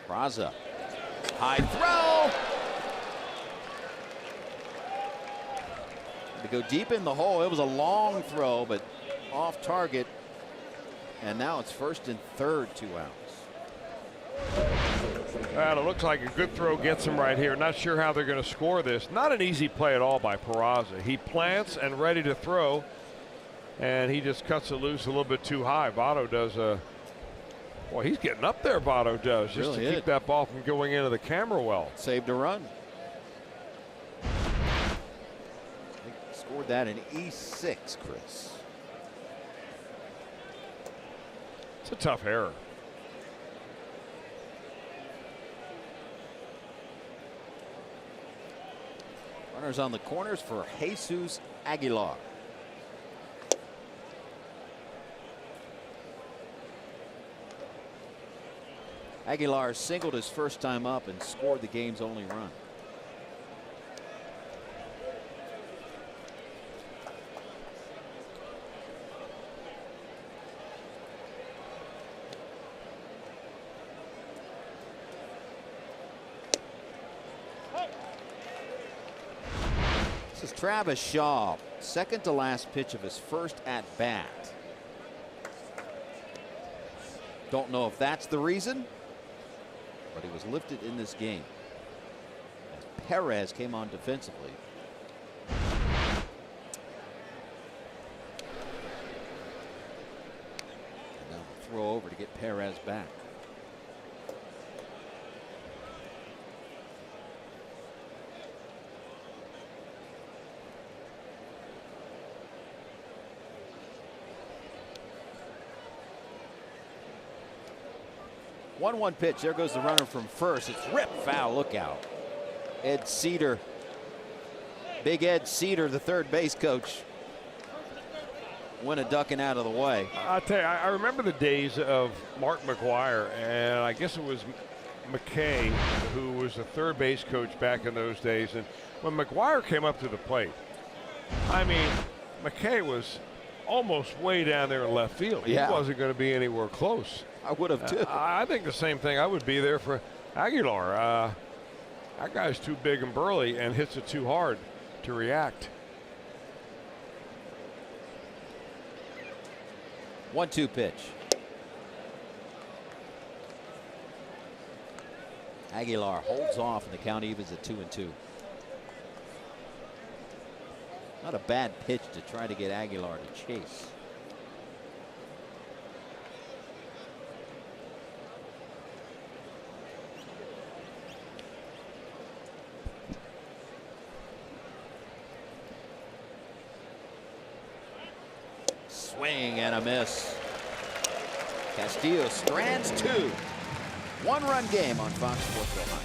Raza. High throw. To go deep in the hole. It was a long throw, but off target. And now it's first and third, 2 outs.
Well, it looks like a good throw gets him right here. Not sure how they're going to score this. Not an easy play at all by Peraza. He plants and ready to throw, and he just cuts it loose a little bit too high. Votto does a. Boy, he's getting up there, Votto does, just
really
to keep that ball from going into the camera well.
Saved a run. They scored that in E6, Chris.
It's a tough error.
Runners on the corners for Jesus Aguilar. Aguilar singled his first time up and scored the game's only run. This is Travis Shaw, second to last pitch of his first at bat. Don't know if that's the reason, but he was lifted in this game as Perez came on defensively. to get Perez back. One pitch. There goes the runner from first. It's ripped foul. Look out. Ed Cedar. Big Ed Cedar, the third base coach, went a ducking out of the way.
I'll tell you, I remember the days of Mark McGuire, and I guess it was McKay who was the third base coach back in those days. And when McGuire came up to the plate, I mean, McKay was almost way down there in left field.
Yeah.
He wasn't going to be anywhere close.
I would have too.
I think the same thing. I would be there for Aguilar. That guy's too big and burly and hits it too hard to react.
1-2 pitch. Aguilar holds off and the count evens at 2-2. Not a bad pitch to try to get Aguilar to chase. Swing and a miss. Castillo strands 2. 1-run game on Fox Sports Ohio.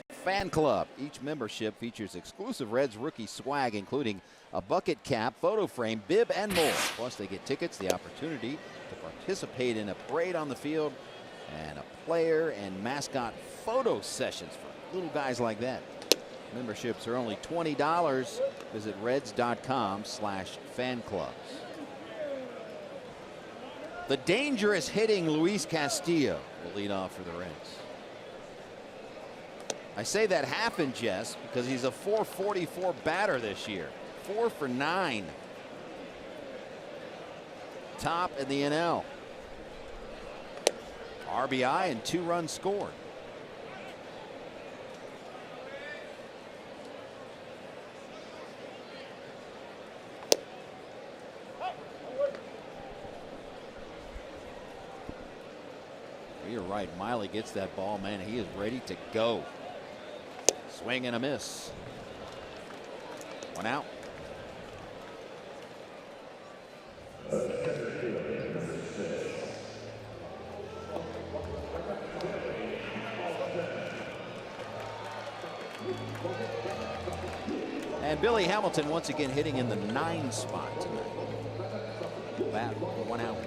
Fan Club. Each membership features exclusive Reds rookie swag, including a bucket cap, photo frame, bib, and more. Plus, they get tickets, the opportunity to participate in a parade on the field, and a player and mascot photo sessions for little guys like that. Memberships are only $20. Visit reds.com/fanclubs. The dangerous hitting Luis Castillo will lead off for the Reds. I say that half in jest because he's a .444 batter this year. 4 for 9. Top in the NL. RBI and 2 runs scored. You're right. Miley gets that ball, man. He is ready to go. Swing and a miss. 1 out. And Billy Hamilton once again hitting in the 9 spot tonight. Bat, 1 out.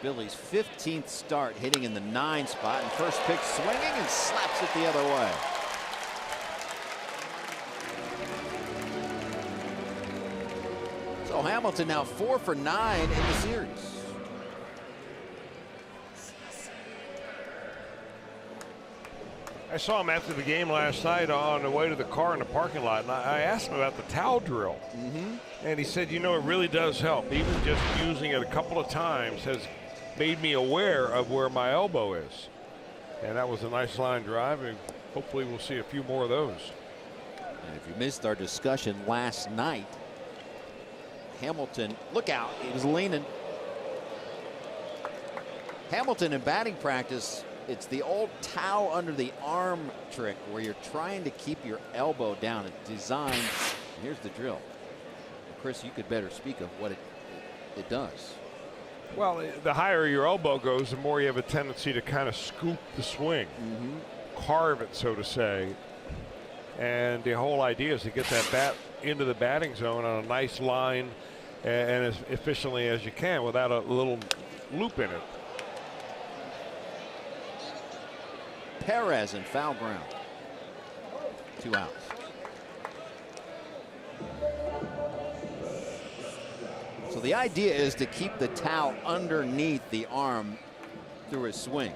Billy's 15th start, hitting in the 9 spot, and first pitch swinging and slaps it the other way. So Hamilton now 4 for 9 in the series.
I saw him after the game last night on the way to the car in the parking lot, and I asked him about the towel drill. And he said, you know, it really does help. Even just using it a couple of times has made me aware of where my elbow is. And that was a nice line drive, and hopefully we'll see a few more of those.
And if you missed our discussion last night, Hamilton, look out, he was leaning. Hamilton in batting practice, it's the old towel under the arm trick where you're trying to keep your elbow down. It's designed. Here's the drill. Chris, you could better speak of what it does.
Well, the higher your elbow goes, the more you have a tendency to kind of scoop the swing, carve it, so to say. And the whole idea is to get that bat into the batting zone on a nice line and as efficiently as you can without a little loop in it.
Perez in foul ground. 2 outs. So the idea is to keep the towel underneath the arm through his swing.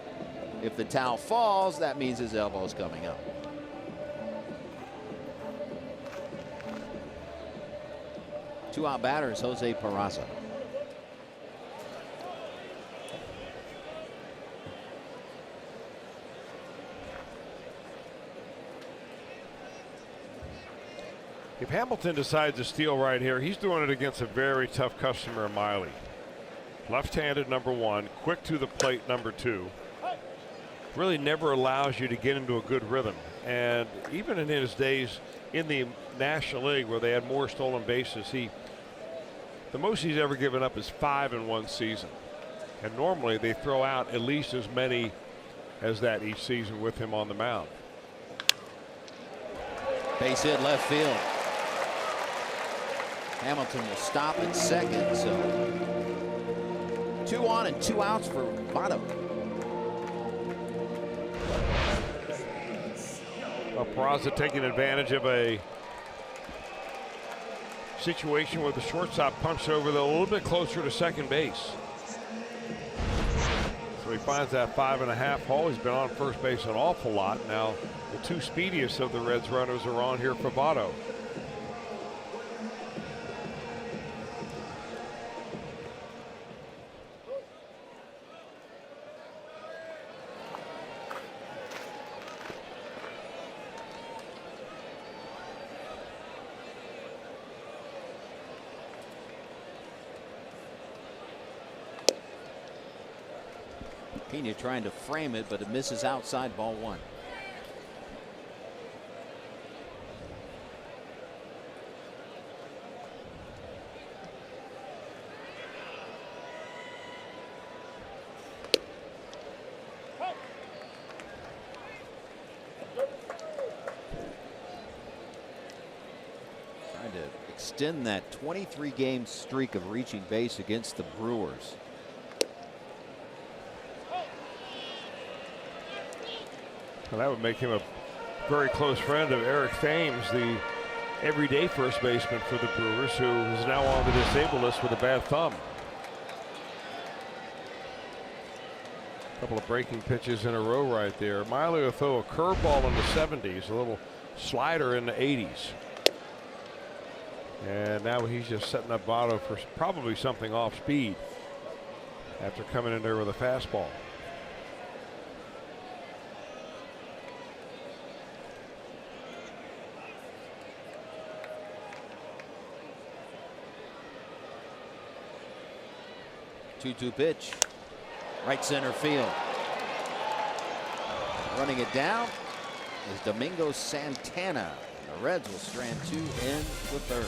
If the towel falls, that means his elbow is coming up. Two-out batter is Jose Peraza.
If Hamilton decides to steal right here, he's doing it against a very tough customer in Miley. Left-handed #1, quick to the plate #2. Really never allows you to get into a good rhythm. And even in his days in the National League where they had more stolen bases, the most he's ever given up is 5 in one season. And normally they throw out at least as many as that each season with him on the mound.
Base hit left field. Hamilton will stop at second, so 2 on and 2 outs for Votto.
Well, Peraza taking advantage of a situation where the shortstop punched over a little bit closer to second base. So he finds that 5.5 hole. He's been on first base an awful lot. Now the 2 speediest of the Reds runners are on here for Votto.
Pena trying to frame it, but it misses outside, ball 1. Trying to extend that 23-game streak of reaching base against the Brewers.
Well, that would make him a very close friend of Eric Thames, the everyday first baseman for the Brewers, who is now on the disabled list with a bad thumb. A couple of breaking pitches in a row right there. Miley will throw a curveball in the 70s, a little slider in the 80s. And now he's just setting up Votto for probably something off speed after coming in there with a fastball.
Two-two pitch, right center field. Running it down is Domingo Santana. The Reds will strand 2 in the 3rd.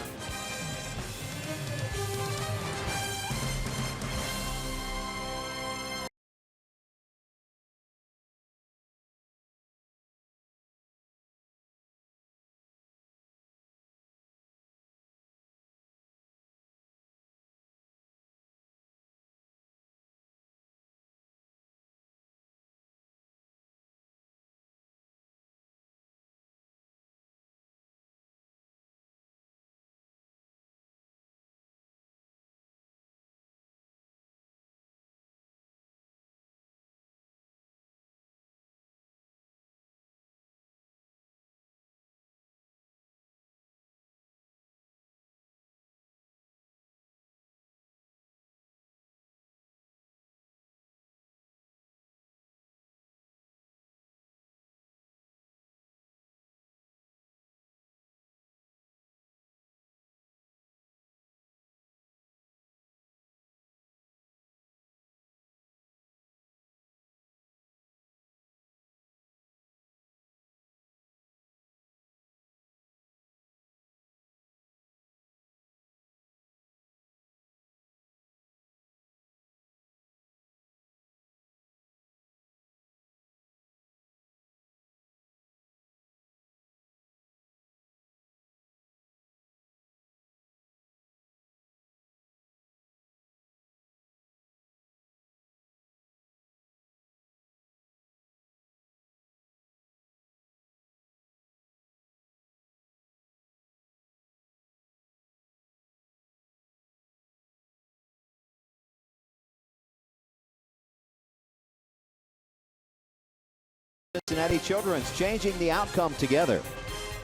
Cincinnati Children's, changing the outcome together.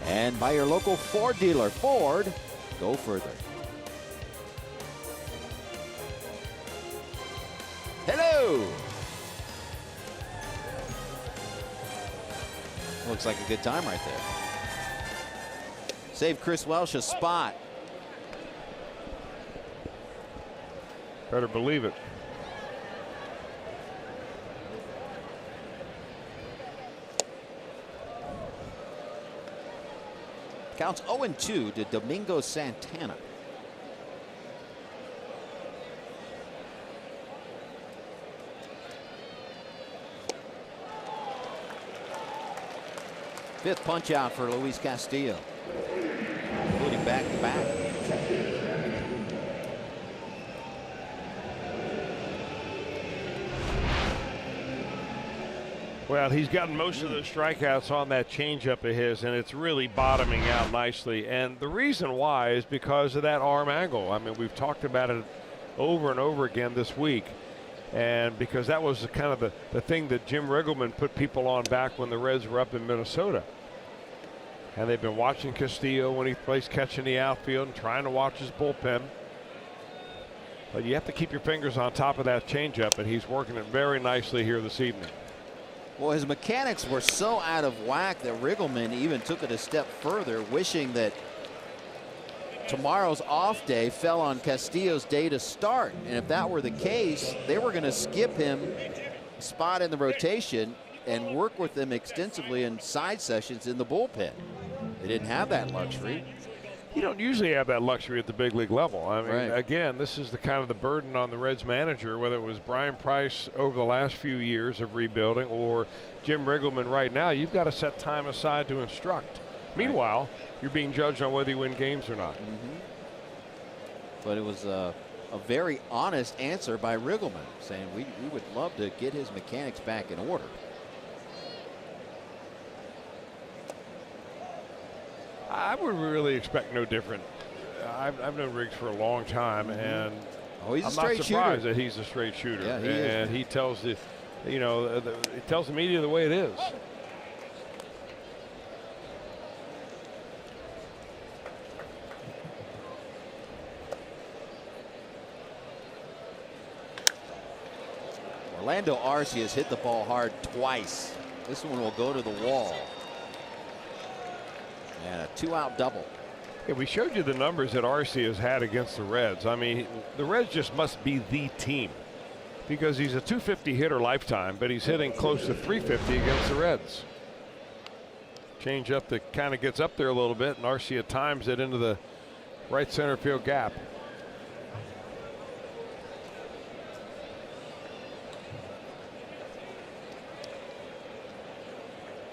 And by your local Ford dealer. Ford, go further. Hello. Looks like a good time right there. Save Chris Welsh a spot.
Better believe it.
Counts 0-2 to Domingo Santana. Fifth punch out for Luis Castillo, including back-to-back.
Well, he's gotten most of those strikeouts on that changeup of his, and it's really bottoming out nicely. And the reason why is because of that arm angle. I mean, we've talked about it over and over again this week. And because that was kind of the thing that Jim Riggleman put people on back when the Reds were up in Minnesota. And they've been watching Castillo when he plays catch in the outfield and trying to watch his bullpen. But you have to keep your fingers on top of that changeup, and he's working it very nicely here this evening.
Well, his mechanics were so out of whack that Riggleman even took it a step further, wishing that tomorrow's off day fell on Castillo's day to start. And if that were the case, they were going to skip him a spot in the rotation and work with him extensively in side sessions in the bullpen. They didn't have that luxury.
You don't usually have that luxury at the big league level. I mean,
Right.
Again, this is the kind of the burden on the Reds manager, whether it was Brian Price over the last few years of rebuilding or Jim Riggleman right now. You've got to set time aside to instruct. Meanwhile, you're being judged on whether you win games or not.
But it was a very honest answer by Riggleman, saying we would love to get his mechanics back in order.
I would really expect no different. I've known Riggs for a long time, and
He's a
I'm
straight
not surprised
shooter.
that he's a straight shooter.
Yeah, he is.
And he tells the, he tells the media the way it is.
Orlando Arcia has hit the ball hard twice. This one will go to the wall. And a 2-out double.
Yeah, we showed you the numbers that RC has had against the Reds. I mean, the Reds just must be the team because he's a .250 hitter lifetime, but he's hitting close to .350 against the Reds. Change up that kind of gets up there a little bit, and Arcia times it into the right center field gap.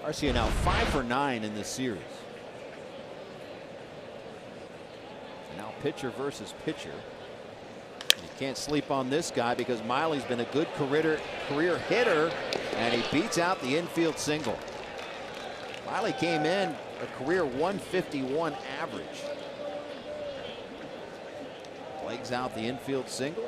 Arcia now 5 for 9 in this series. Now pitcher versus pitcher. You can't sleep on this guy because Miley's been a good career hitter, and he beats out the infield single. Miley came in a career 151 average. Legs out the infield single.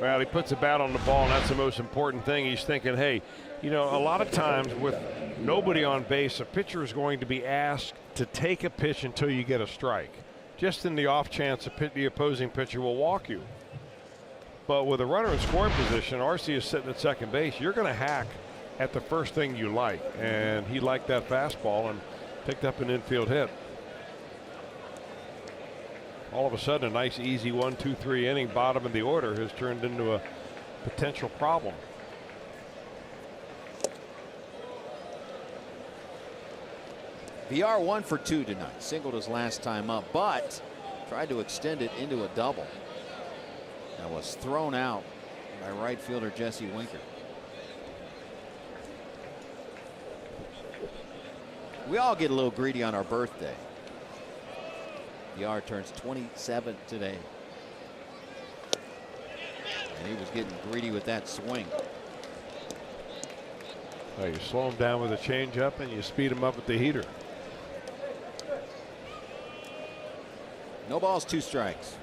Well, he puts a bat on the ball, and that's the most important thing. He's thinking, hey, you know, a lot of times with nobody on base, a pitcher is going to be asked to take a pitch until you get a strike, just in the off chance the opposing pitcher will walk you. But with a runner in scoring position, Arcia is sitting at second base. You're going to hack at the first thing you like, and he liked that fastball and picked up an infield hit. All of a sudden, a nice, easy 1-2-3 inning bottom of the order has turned into a potential problem.
VR 1 for 2 tonight. Singled his last time up, but tried to extend it into a double. That was thrown out by right fielder Jesse Winker. We all get a little greedy on our birthday. VR turns 27 today. And he was getting greedy with that swing.
Well, you slow him down with a changeup and you speed him up with the heater.
No balls, 2 strikes.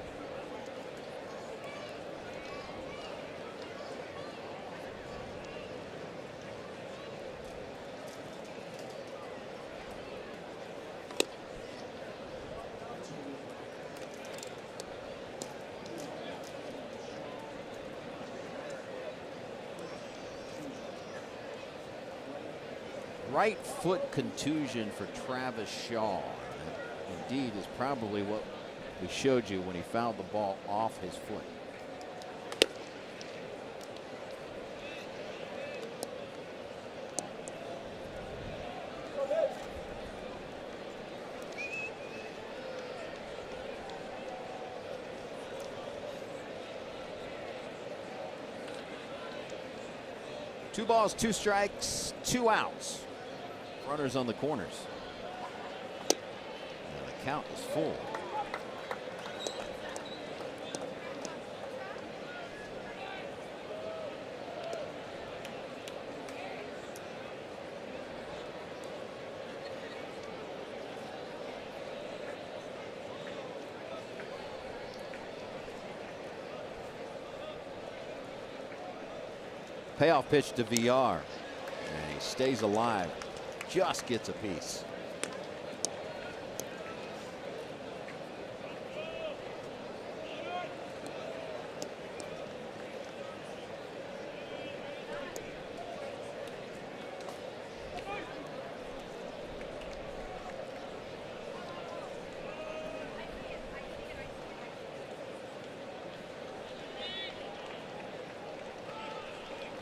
right foot contusion for Travis Shaw. That indeed is probably what we showed you when he fouled the ball off his foot. Two balls, two strikes, two outs. Runners on the corners. And the count is full. Payoff pitch to VR, and he stays alive, just gets a piece.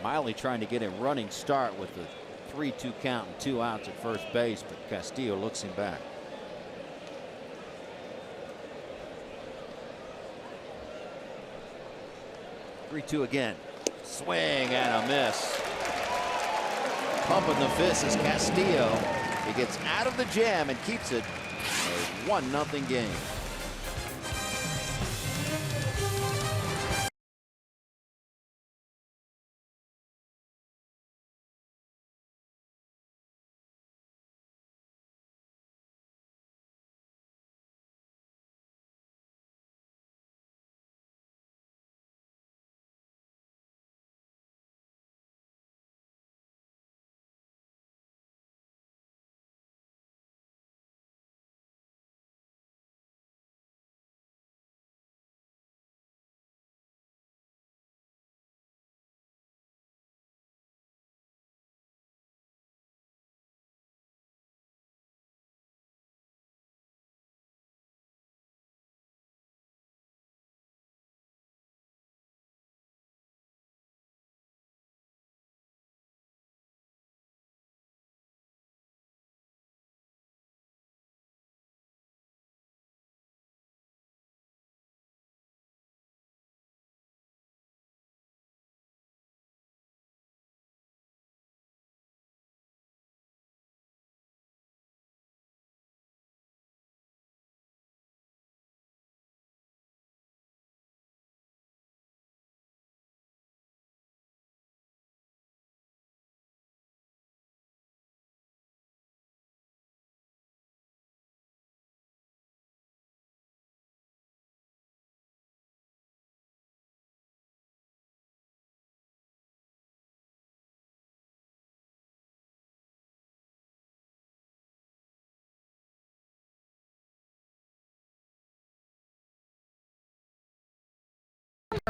Miley trying to get a running start with the 3-2 count and 2 outs at first base, but Castillo looks him back. Three-two again. Swing and a miss. Pumping the fist is Castillo. He gets out of the jam and keeps it a 1-0 game.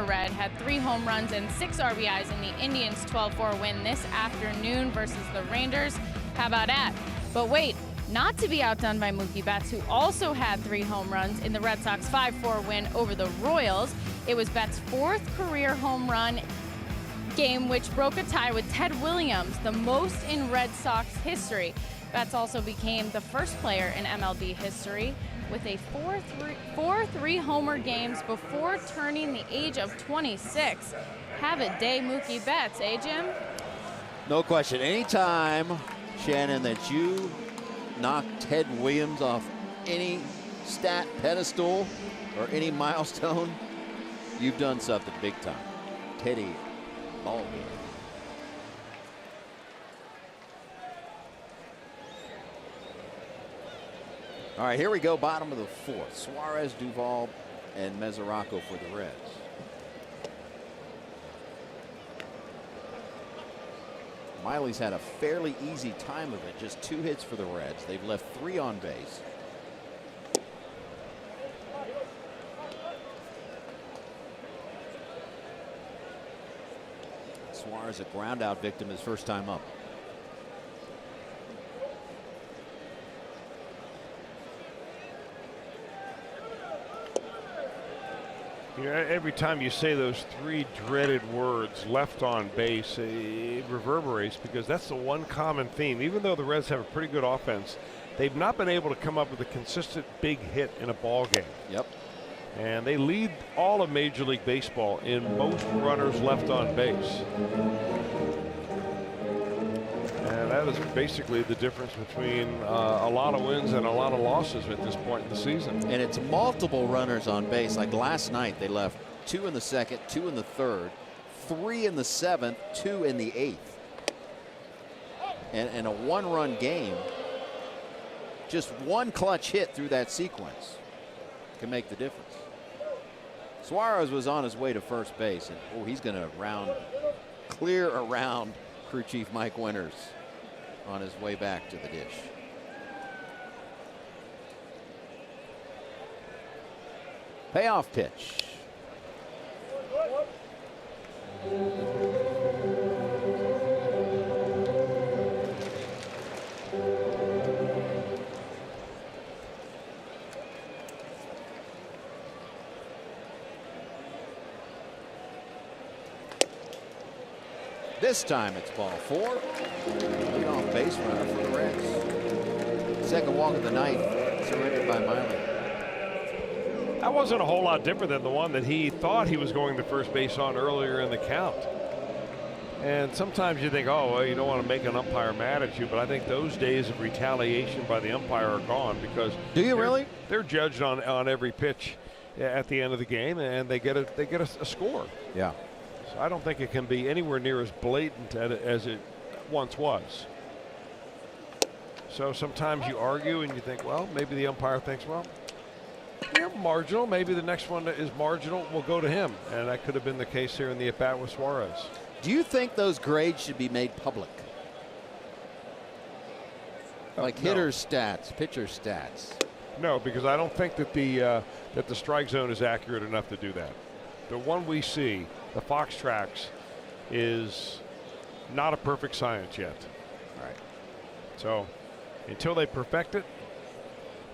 Red had 3 home runs and 6 RBIs in the Indians' 12-4 win this afternoon versus the Rangers. How about that? But wait, not to be outdone by Mookie Betts, who also had 3 home runs in the Red Sox 5-4 win over the Royals. It was Betts' 4th career home run game, which broke a tie with Ted Williams, the most in Red Sox history. Betts also became the first player in MLB history with a 4-3 homer games before turning the age of 26. Have a day, Mookie Betts, eh, Jim?
No question. Anytime, Shannon, that you knock Ted Williams off any stat pedestal or any milestone, you've done something big time. Teddy Baldwin. All right, here we go, bottom of the 4th. Suarez, Duvall, and Mesoraco for the Reds. Miley's had a fairly easy time of it, just 2 hits for the Reds. They've left 3 on base. Suarez, a ground out victim, his first time up.
You know, every time you say those three dreaded words, left on base, it reverberates, because that's the one common theme. Even though the Reds have a pretty good offense, they've not been able to come up with a consistent big hit in a ball game.
Yep.
And they lead all of Major League Baseball in most runners left on base. And that is basically the difference between a lot of wins and a lot of losses at this point in the season. And
it's multiple runners on base. Like last night, they left 2 in the second, 2 in the third, 3 in the seventh, 2 in the eighth. And a one-run game, just one clutch hit through that sequence can make the difference. Suarez was on his way to first base, and he's going to clear around crew chief Mike Winters on his way back to the dish. Payoff pitch. This time it's ball 4. Leadoff base runner for the Reds. Second walk of the night, surrendered by Miley.
That wasn't a whole lot different than the one that he thought he was going to first base on earlier in the count. And sometimes you think, oh, well, you don't want to make an umpire mad at you, but I think those days of retaliation by the umpire are gone, because
do you really?
They're judged on every pitch at the end of the game, and they get a score.
Yeah.
So I don't think it can be anywhere near as blatant as it once was. So sometimes you argue and you think, well, maybe the umpire thinks, well, you're marginal. Maybe the next one that is marginal will go to him. And that could have been the case here in the at-bat with Suarez.
Do you think those grades should be made public? Like
no.
hitter stats, pitcher stats?
No, because I don't think that the strike zone is accurate enough to do that. The one we see, the Fox tracks, is not a perfect science yet.
All right.
So until they perfect it,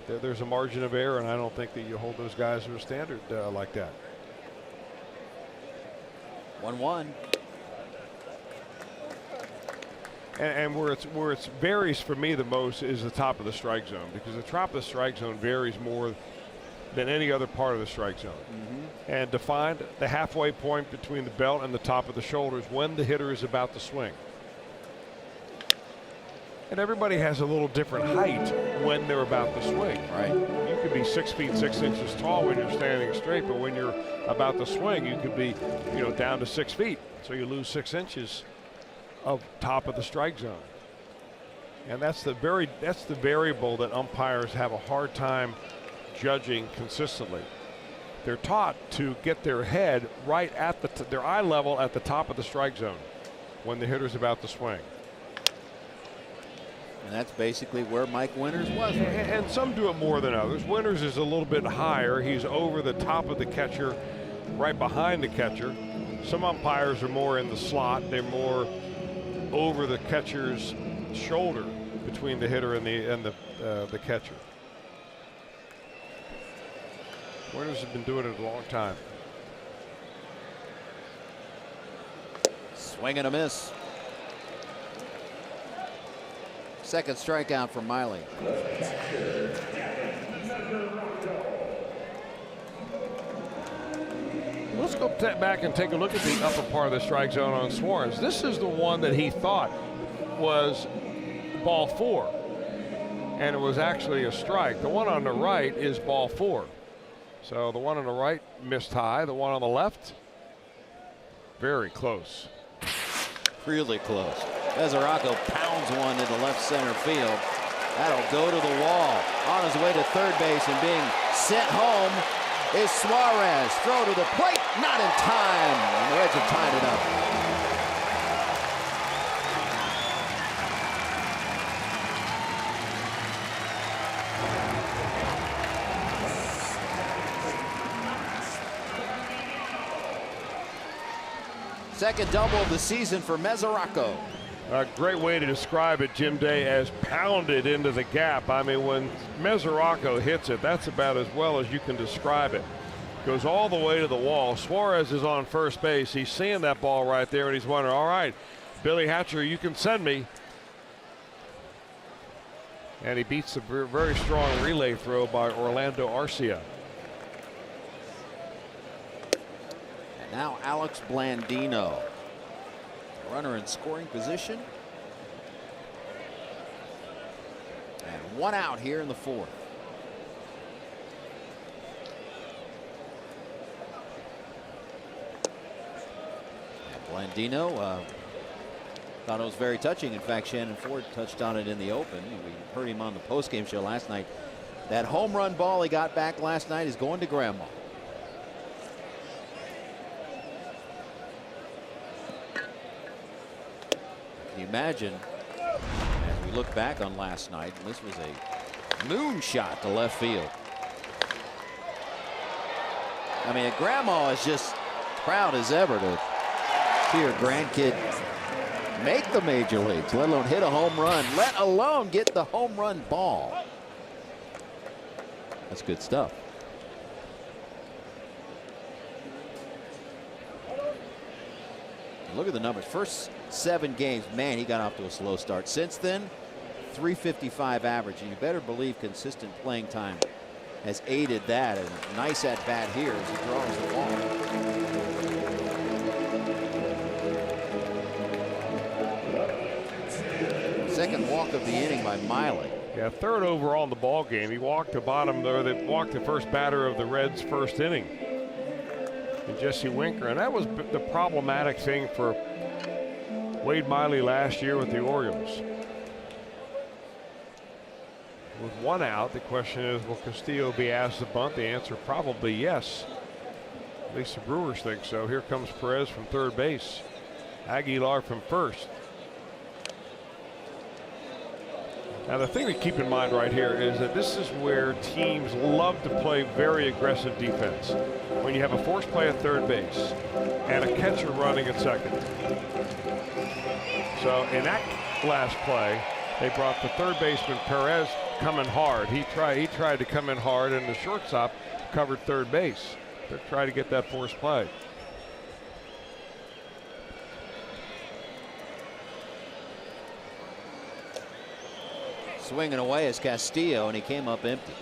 there's a margin of error, and I don't think that you hold those guys to a standard like that.
1-1.
And where it varies for me the most is the top of the strike zone, because the top of the strike zone varies more than any other part of the strike zone. And defined the halfway point between the belt and the top of the shoulders when the hitter is about to swing. And everybody has a little different height when they're about to swing.
Right.
You could be 6 feet 6 inches tall when you're standing straight, but when you're about to swing, you could be, down to 6 feet. So you lose 6 inches of top of the strike zone. And that's the variable that umpires have a hard time judging consistently. They're taught to get their head right at their eye level at the top of the strike zone when the hitter's about to swing.
And that's basically where Mike Winters was.
And some do it more than others. Winters is a little bit higher. He's over the top of the catcher, right behind the catcher. Some umpires are more in the slot. They're more over the catcher's shoulder between the hitter and the catcher. Winters has been doing it a long time.
Swing and a miss. Second strikeout for Miley.
Let's go back and take a look at the upper part of the strike zone on Suarez. This is the one that he thought was ball 4, and it was actually a strike. The one on the right is ball 4. So the one on the right missed high. The one on the left, very close.
Really close. Mesoraco pounds one into left center field. That'll go to the wall. On his way to third base and being sent home is Suarez. Throw to the plate, not in time. And the Reds have tied it up. Second double of the season for Mesoraco.
A great way to describe it, Jim Day, as pounded into the gap. I mean, when Mesoraco hits it, that's about as well as you can describe it. goes all the way to the wall. Suarez is on first base. He's seeing that ball right there, and he's wondering, all right, Billy Hatcher, you can send me. And he beats a very strong relay throw by Orlando Arcia.
And now Alex Blandino, runner in scoring position. And one out here in the fourth. And Blandino thought it was very touching. In fact, Shannon Ford touched on it in the open. We heard him on the postgame show last night. That home run ball he got back last night is going to grandma. Can you imagine, as we look back on last night, this was a moonshot to left field. I mean, grandma is just proud as ever to see her grandkid make the major leagues, let alone hit a home run, let alone get the home run ball. That's good stuff. Look at the numbers. First 7 games, man, he got off to a slow start. Since then, 355 average, and you better believe consistent playing time has aided that. And a nice at bat here as he draws the ball. Second walk of the inning by Miley.
Yeah, third overall in the ball game. He walked the bottom there. They walked the first batter of the Reds' first inning. And Jesse Winker, and that was the problematic thing for Wade Miley last year with the Orioles. With one out, the question is, will Castillo be asked to bunt? The answer probably yes. At least the Brewers think so. Here comes Perez from third base. Aguilar from first. Now the thing to keep in mind right here is that this is where teams love to play very aggressive defense. When you have a forced play at third base and a catcher running at second. So in that last play, they brought the third baseman Perez coming hard. He tried to come in hard, and the shortstop covered third base to try to get that forced play.
Swinging away is Castillo, and he came up empty.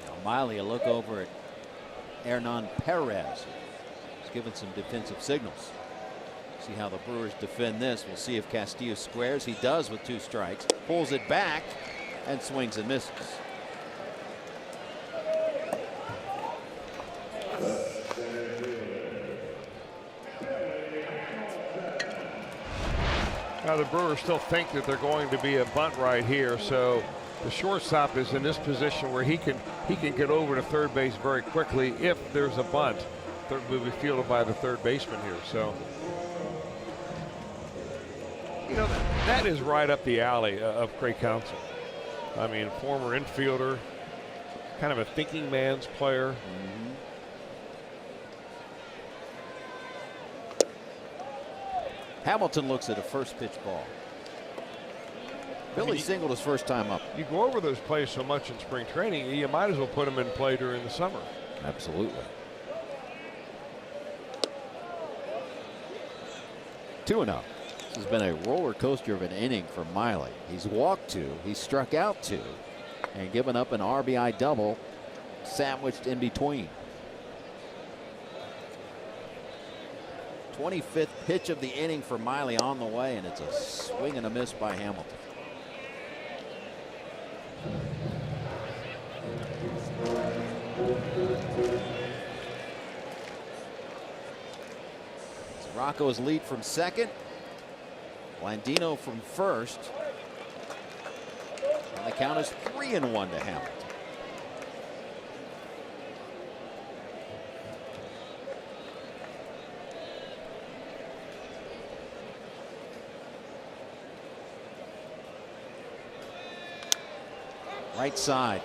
Now Miley, a look over at Hernan Perez. He's given some defensive signals. See how the Brewers defend this. We'll see if Castillo squares. He does with 2 strikes. Pulls it back and swings and misses.
Now the Brewers still think that they're going to be a bunt right here, so the shortstop is in this position where he can get over to third base very quickly if there's a bunt. Third will be fielded by the third baseman here. So, you know, that is right up the alley of Craig Counsell. I mean, former infielder, kind of a thinking man's player.
Hamilton looks at a first pitch ball. Billy singled his first time up.
You go over those plays so much in spring training, you might as well put them in play during the summer.
Absolutely. 2-0. This has been a roller coaster of an inning for Miley. He's walked 2, he's struck out 2, and given up an RBI double sandwiched in between. 25th pitch of the inning for Miley on the way, and it's a swing and a miss by Hamilton. It's Rocco's lead from second. Blandino from first. And the count is 3-1 to Hamilton. Right side.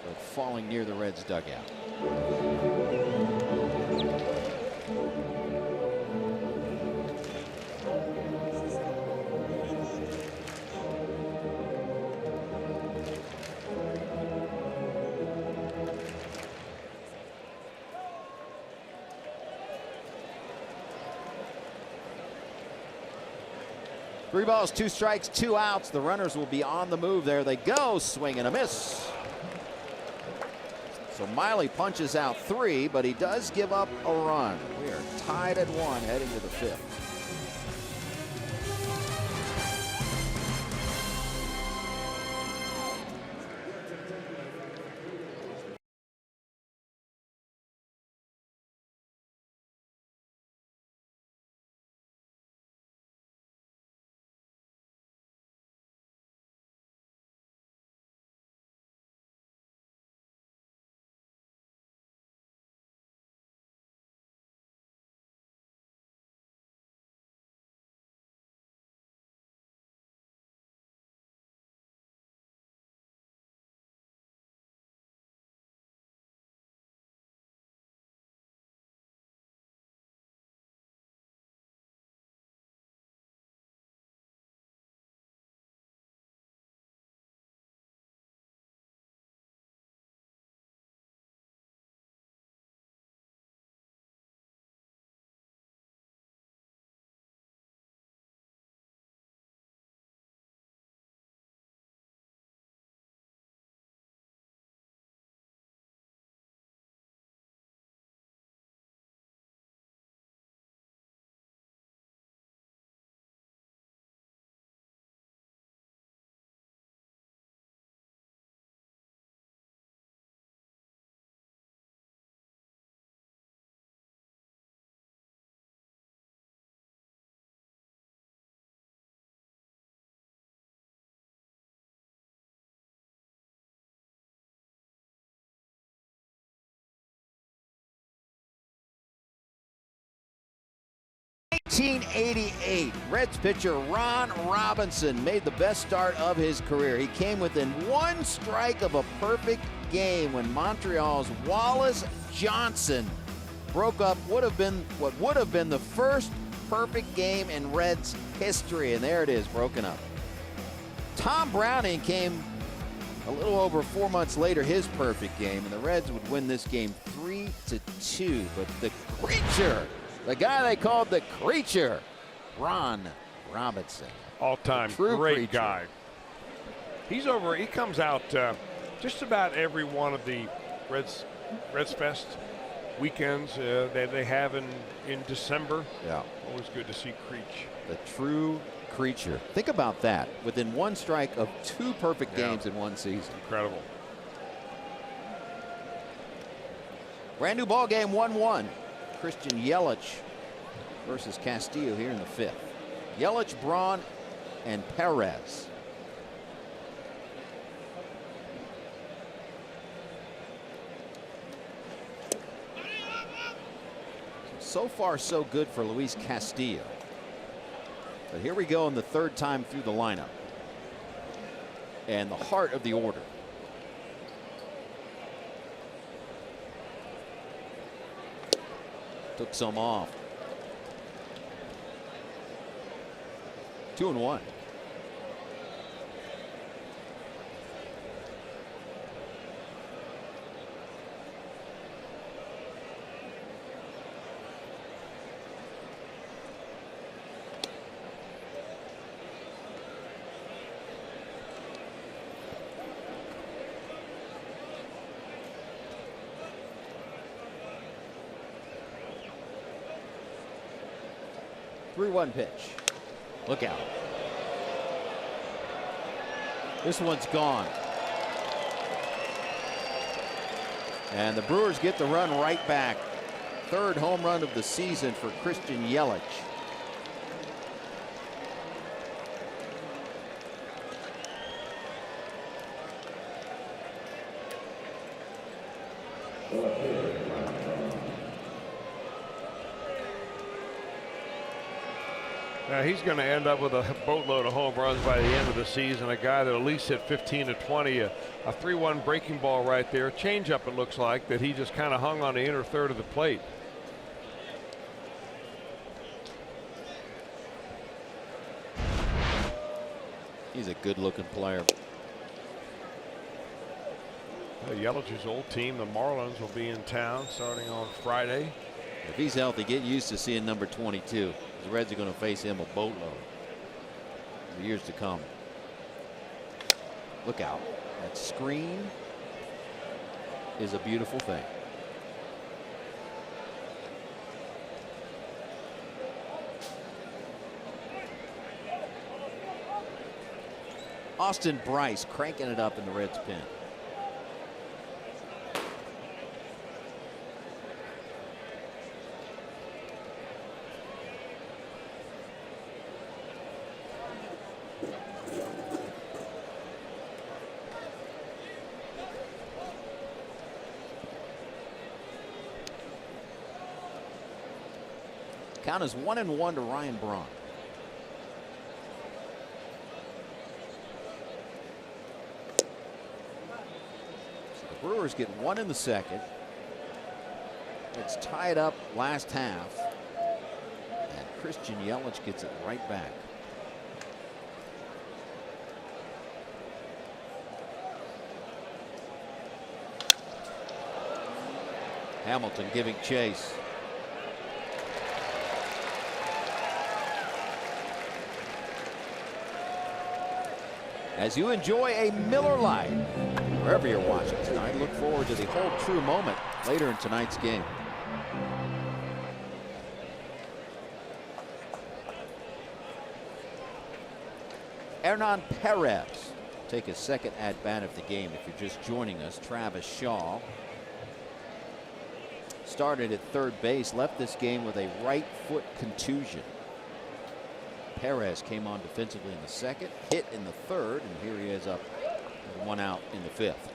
They're falling near the Reds dugout. Three balls, two strikes, two outs. The runners will be on the move. There they go. Swing and a miss. So Miley punches out three, but he does give up a run. We are tied at one heading to the fifth. In 1988, Reds pitcher Ron Robinson made the best start of his career. He came within one strike of a perfect game when Montreal's Wallace Johnson broke up what would have been the first perfect game in Reds history, and there it is, broken up. Tom Browning came a little over 4 months later, his perfect game, and the Reds would win this game 3-2. But the creature, the guy they called the creature, Ron Robinson.
All-time great guy. He comes out just about every one of the Reds Fest weekends that they have in December.
Yeah.
Always good to see Creech.
The true creature. Think about that. Within one strike of two perfect games in one season.
Incredible.
Brand new ball game, 1-1. Christian Yelich versus Castillo here in the fifth. Yelich, Braun, and Perez. So far, so good for Luis Castillo. But here we go in the third time through the lineup. And the heart of the order. Took some off. 2-1. One pitch. Look out. This one's gone. And the Brewers get the run right back. Third home run of the season for Christian Yelich.
He's going to end up with a boatload of home runs by the end of the season. A guy that at least hit 15 to 20, a 3-1 breaking ball right there. Changeup, it looks like, that he just kind of hung on the inner third of the plate.
He's a good-looking player.
Yelich's old team, the Marlins, will be in town starting on Friday.
If he's healthy, get used to seeing number 22. The Reds are going to face him a boatload for years to come. Look out. That screen is a beautiful thing. Austin Bryce cranking it up in the Reds pen. Count is 1-1 to Ryan Braun. So the Brewers get one in the second. It's tied up last half. And Christian Yelich gets it right back. Hamilton giving chase. As you enjoy a Miller Lite, wherever you're watching tonight, look forward to the whole true moment later in tonight's game. Hernan Perez take his second at-bat of the game. If you're just joining us, Travis Shaw started at third base, left this game with a right foot contusion. Perez came on defensively in the second, hit in the third, and here he is up with one out in the fifth.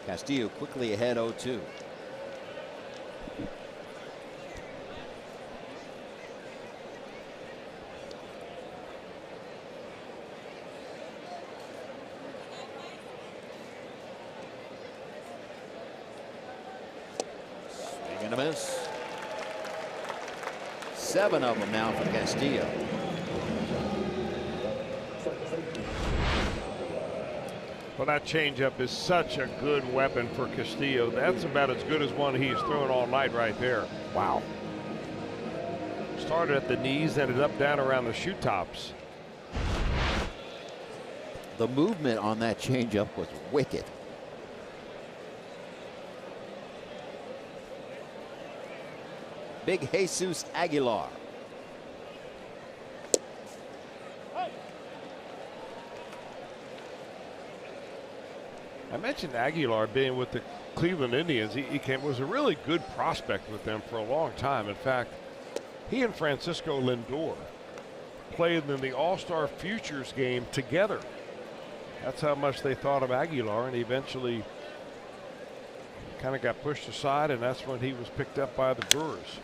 Castillo quickly ahead 0-2. A miss. 7 of them now for Castillo.
Well, that changeup is such a good weapon for Castillo. That's about as good as one he's thrown all night right there. Wow. Started at the knees, ended up down around the shoe tops.
The movement on that changeup was wicked. Big Jesus Aguilar.
I mentioned Aguilar being with the Cleveland Indians. He was a really good prospect with them for a long time. In fact, he and Francisco Lindor played in the All-Star Futures game together. That's how much they thought of Aguilar, and he eventually kind of got pushed aside, and that's when he was picked up by the Brewers.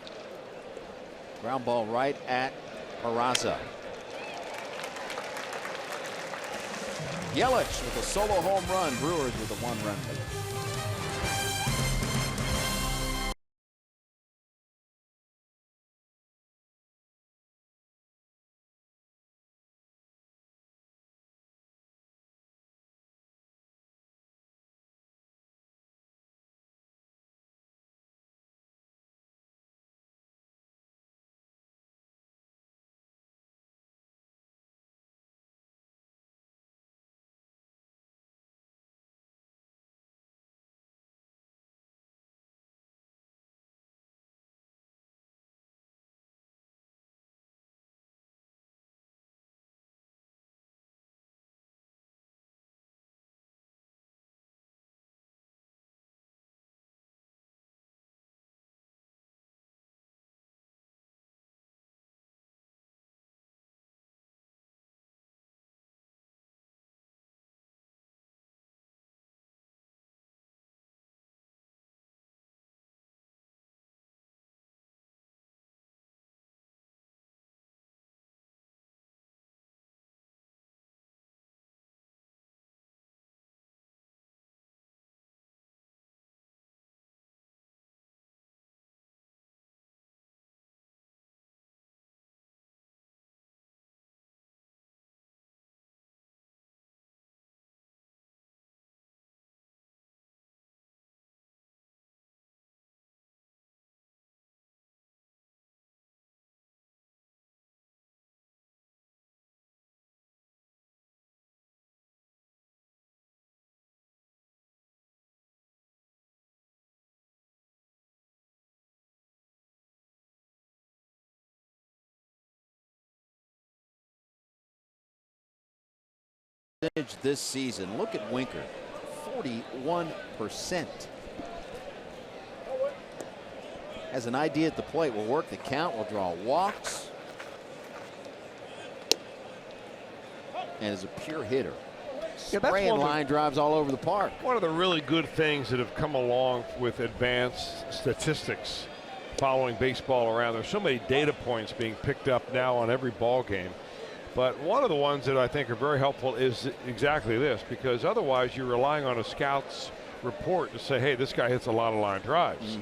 Ground ball right at Peraza. Yelich with a solo home run. Brewers with a 1-run lead. percentage this season. Look at Winker, 41%. Has an idea at the plate, will work the count, will draw walks, and is a pure hitter. Spraying line drives all over the park.
One of the really good things that have come along with advanced statistics following baseball around. There's so many data points being picked up now on every ball game. But one of the ones that I think are very helpful is exactly this, because otherwise you're relying on a scout's report to say, hey, this guy hits a lot of line drives.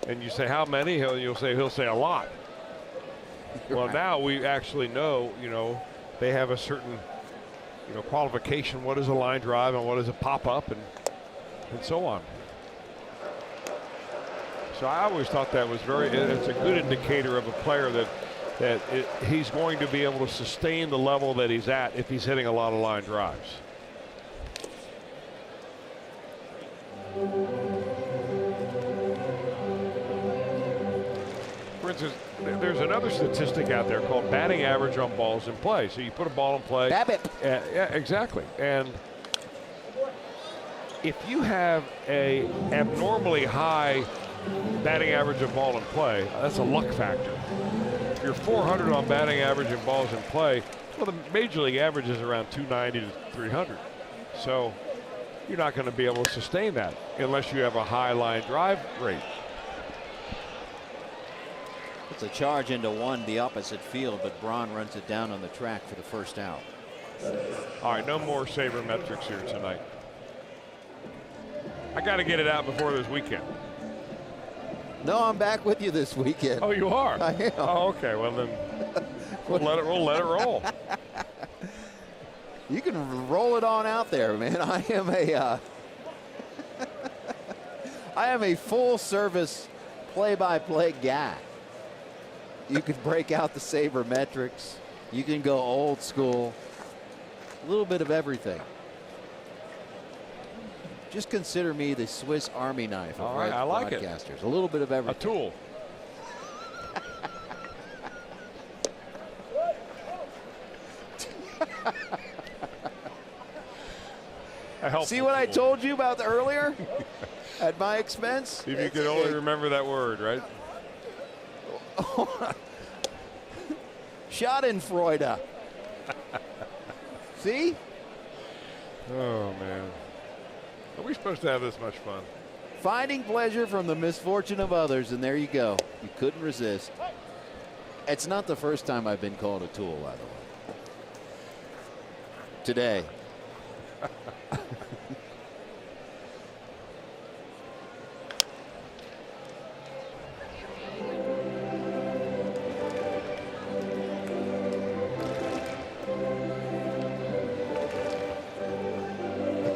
And you say, how many? He'll say a lot. Well, now we actually know, they have a certain, qualification. What is a line drive and what is a pop up and so on. So I always thought that was it's a good indicator of a player that he's going to be able to sustain the level that he's at if he's hitting a lot of line drives. For instance, there's another statistic out there called batting average on balls in play. So you put a ball in play.
BABIP.
Yeah, exactly. And if you have a abnormally high batting average of ball in play, that's a luck factor. If you're 400 on batting average and balls in play, well, the major league average is around 290 to 300. So you're not going to be able to sustain that unless you have a high line drive rate.
It's a charge into one, the opposite field, but Braun runs it down on the track for the first out.
All right, no more sabermetrics here tonight. I got to get it out before this weekend.
No, I'm back with you this weekend.
Oh, you are?
I am.
Oh, okay. Well, then we'll let it roll.
You can roll it on out there, man. I am a full service play-by-play guy. You can break out the sabermetrics. You can go old school. A little bit of everything. Just consider me the Swiss Army knife of
I like
broadcasters. A little bit of everything.
A tool.
See what I told you about earlier? At my expense?
If you could only remember that word, right?
Schadenfreude. See?
Oh, man. Are we supposed to have this much fun?
Finding pleasure from the misfortune of others, and there you go. You couldn't resist. It's not the first time I've been called a tool, by the way. Today.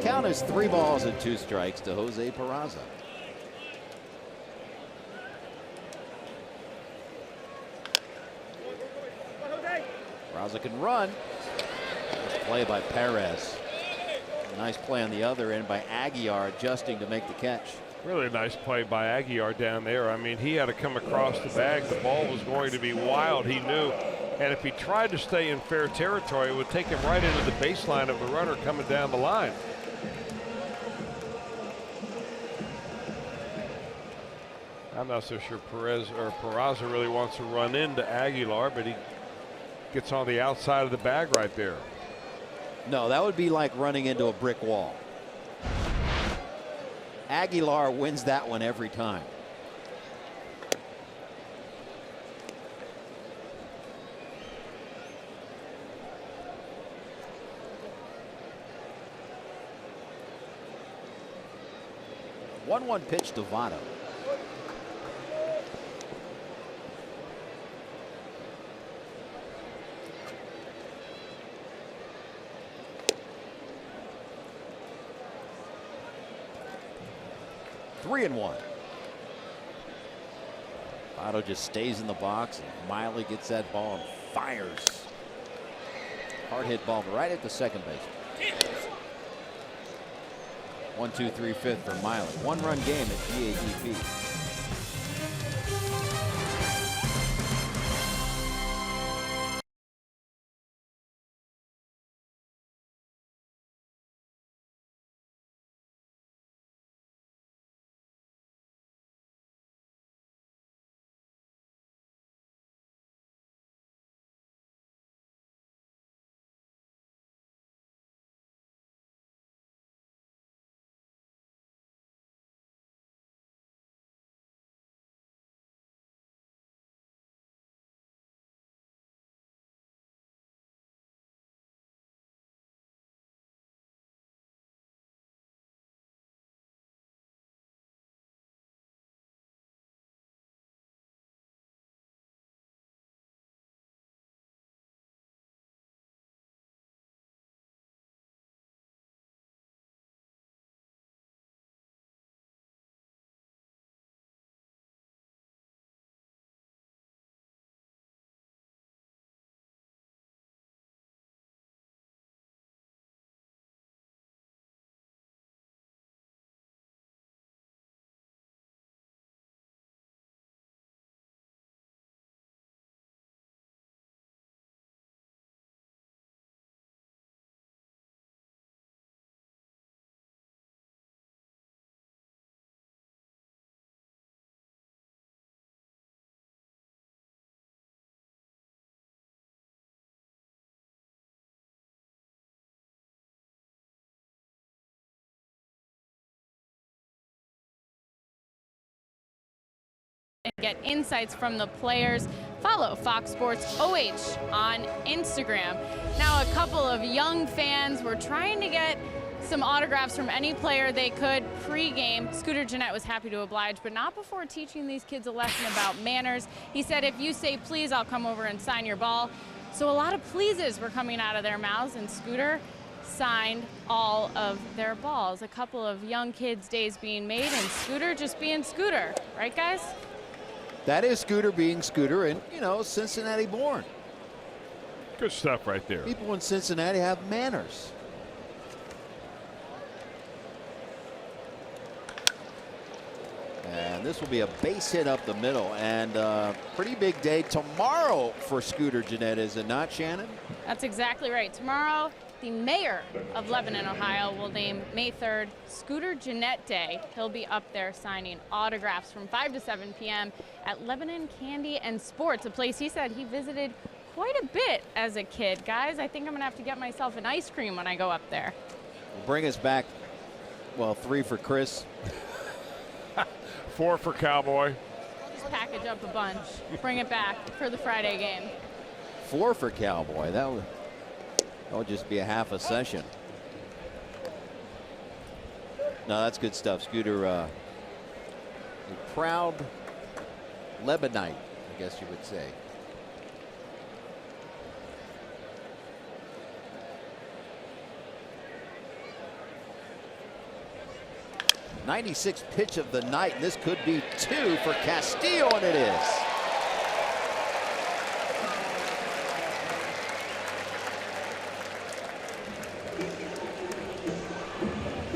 Count is 3 balls and 2 strikes to Jose Peraza. Peraza can run. Nice play by Perez. Nice play on the other end by Aguilar, adjusting to make the catch.
Really nice play by Aguilar down there. I mean, he had to come across the bag. The ball was going to be wild, he knew. And if he tried to stay in fair territory, it would take him right into the baseline of the runner coming down the line. I'm not so sure Peraza really wants to run into Aguilar, but he gets on the outside of the bag right there.
No, that would be like running into a brick wall. Aguilar wins that one every time. One pitch to Votto. Three and one. Votto just stays in the box, and Miley gets that ball and fires. Hard hit ball right at the second base. 1-2-3 fifth for Miley. 1-run game at GADP.
get insights from the players. Follow Fox Sports OH on Instagram. Now, a couple of young fans were trying to get some autographs from any player they could pre-game. Scooter Gennett was happy to oblige, but not before teaching these kids a lesson about manners. He said, if you say please, I'll come over and sign your ball. So a lot of pleases were coming out of their mouths, and Scooter signed all of their balls. A couple of young kids' days being made, and Scooter just being Scooter. Right, guys?
That is Scooter being Scooter, and, you know, Cincinnati born.
Good stuff right there.
People in Cincinnati have manners. And this will be a base hit up the middle, and pretty big day tomorrow for Scooter Gennett, is it not, Shannon?
That's exactly right. Tomorrow, the mayor of Lebanon, Ohio, will name May 3rd Scooter Gennett Day. He'll be up there signing autographs from 5 to 7 p.m. at Lebanon Candy and Sports, a place he said he visited quite a bit as a kid. Guys, I think I'm going to have to get myself an ice cream when I go up there.
Bring us back, well, 3 for Chris.
4 for Cowboy.
Just package up a bunch, bring it back for the Friday game.
4 for Cowboy. That would just be a half a session. No, that's good stuff. Scooter, a proud Lebanite, I guess you would say. '96th pitch of the night, and this could be 2 for Castillo, and it is.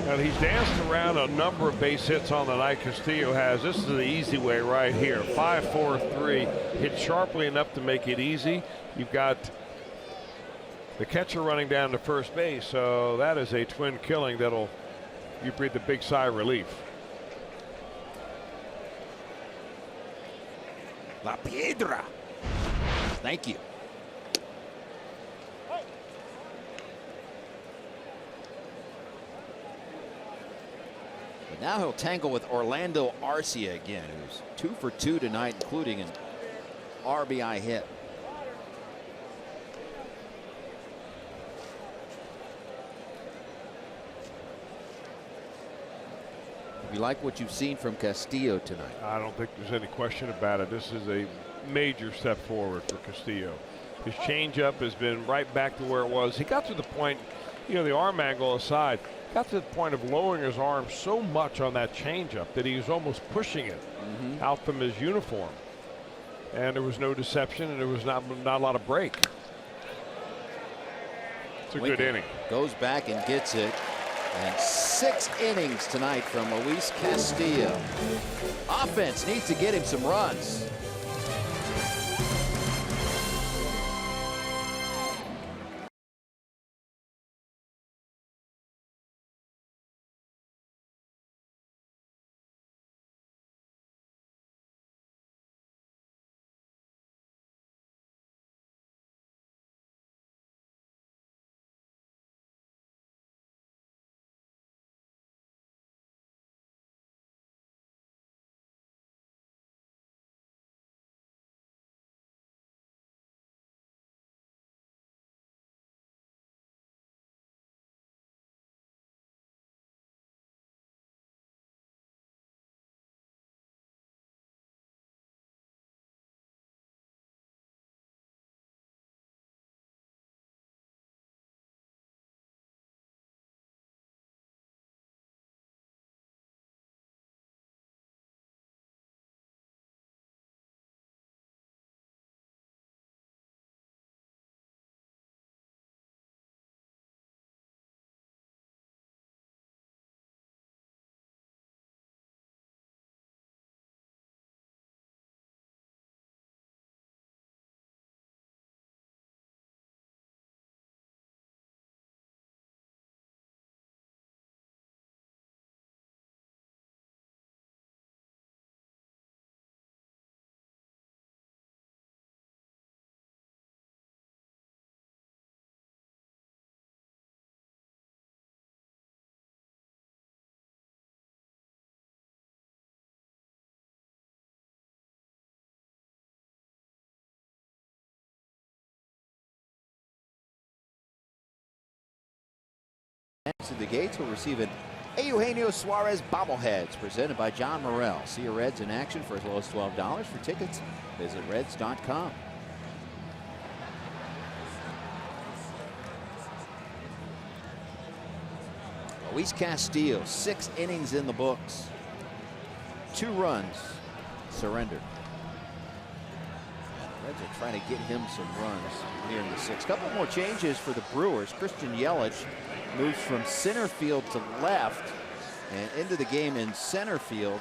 And he's danced around a number of base hits on the night. Castillo has. This is the easy way right here. 5-4-3. Hit sharply enough to make it easy. You've got the catcher running down to first base, so that is a twin killing that'll, you breathe a big sigh of relief.
La Piedra. Thank you. But now he'll tangle with Orlando Arcia again, who's 2 for 2 tonight, including an RBI hit. You like what you've seen from Castillo tonight?
I don't think there's any question about it. This is a major step forward for Castillo. His changeup has been right back to where it was. He got to the point, you know, the arm angle aside, got to the point of lowering his arm so much on that changeup that he was almost pushing it out from his uniform. And there was no deception, and there was not a lot of break. It's a good inning.
Goes back and gets it. And 6 innings tonight from Luis Castillo. Offense needs to get him some runs. Next to the gates will receive an Eugenio Suarez bobbleheads presented by John Morrell. See your Reds in action for as low as $12. For tickets, visit Reds.com. Luis Castillo, 6 innings in the books. 2 runs surrendered. Reds are trying to get him some runs here in the 6th. Couple more changes for the Brewers. Christian Yelich moves from center field to left, and into the game in center field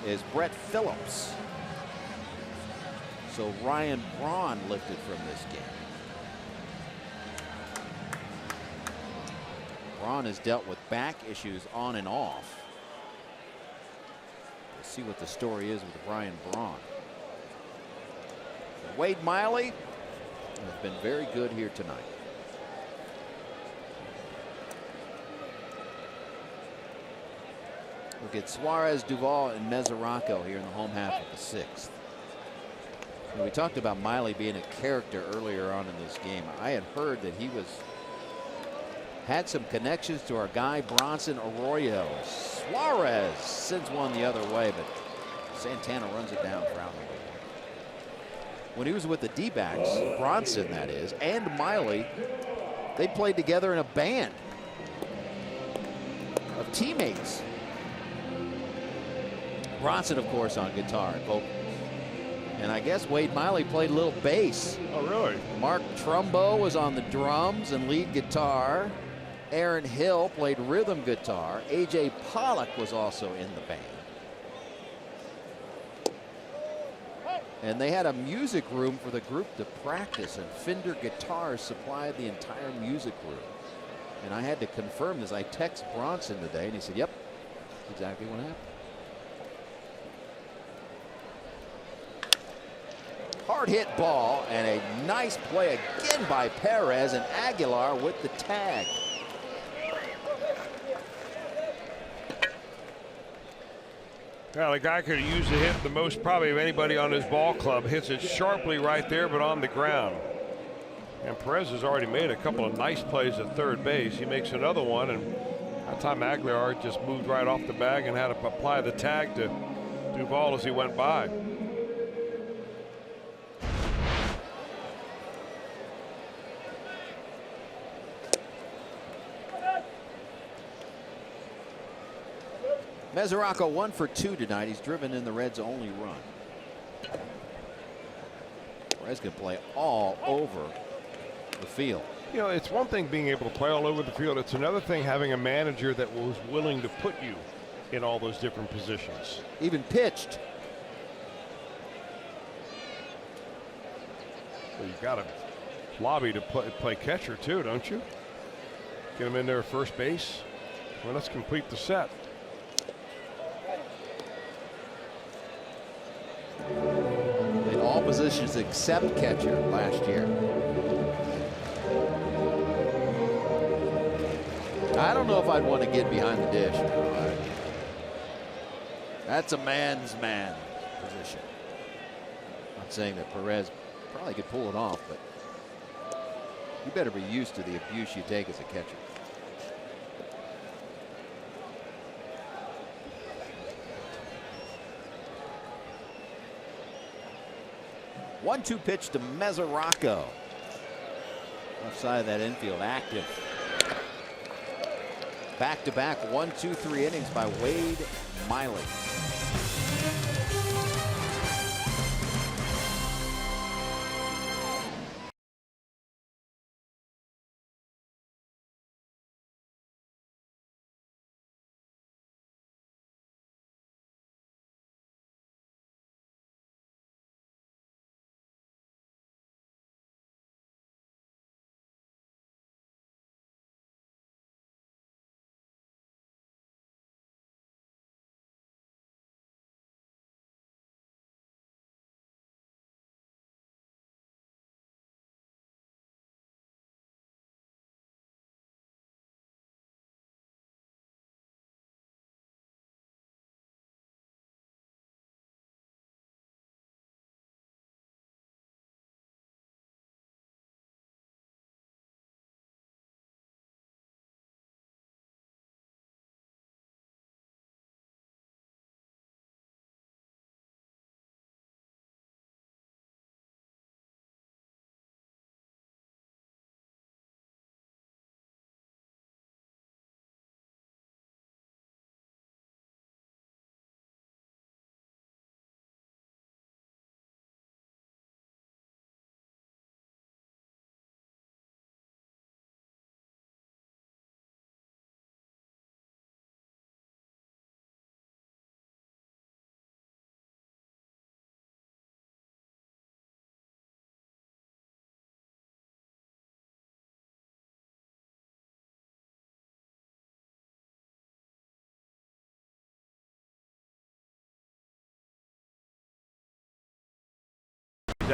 is Brett Phillips. So Ryan Braun lifted from this game. Braun has dealt with back issues on and off. We'll see what the story is with Ryan Braun. Wade Miley has been very good here tonight. We'll get Suarez, Duvall, and Mesoraco here in the home half of the 6th. And we talked about Miley being a character earlier on in this game. I had heard that he had some connections to our guy Bronson Arroyo. Suarez sends one the other way, but Santana runs it down proudly. When he was with the D-backs, Bronson that is, and Miley, they played together in a band of teammates. Bronson, of course, on guitar and vocals. And I guess Wade Miley played a little bass.
Oh, really?
Mark Trumbo was on the drums and lead guitar. Aaron Hill played rhythm guitar. A.J. Pollock was also in the band. And they had a music room for the group to practice, and Fender Guitars supplied the entire music room. And I had to confirm this. I texted Bronson today, and he said, yep, that's exactly what happened. Hard hit ball, and a nice play again by Perez, and Aguilar with the tag.
Well, the guy could have used the hit the most probably of anybody on his ball club. Hits it sharply right there, but on the ground. And Perez has already made a couple of nice plays at third base. He makes another one, and that time Aguilar just moved right off the bag and had to apply the tag to Duvall as he went by.
Mesoraco 1 for 2 tonight. He's driven in the Reds' only run. Perez can play all over the field.
You know, it's one thing being able to play all over the field. It's another thing having a manager that was willing to put you in all those different positions.
Even pitched.
Well, you got to lobby to play catcher too, don't you? Get him in there at first base. Well, let's complete the set.
In all positions except catcher last year. I don't know if I'd want to get behind the dish. That's a man's man position. Not saying that Perez probably could pull it off, but you better be used to the abuse you take as a catcher. 1-2 pitch to Mesoraco. Left side of that infield active. Back-to-back 1-2-3 innings by Wade Miley.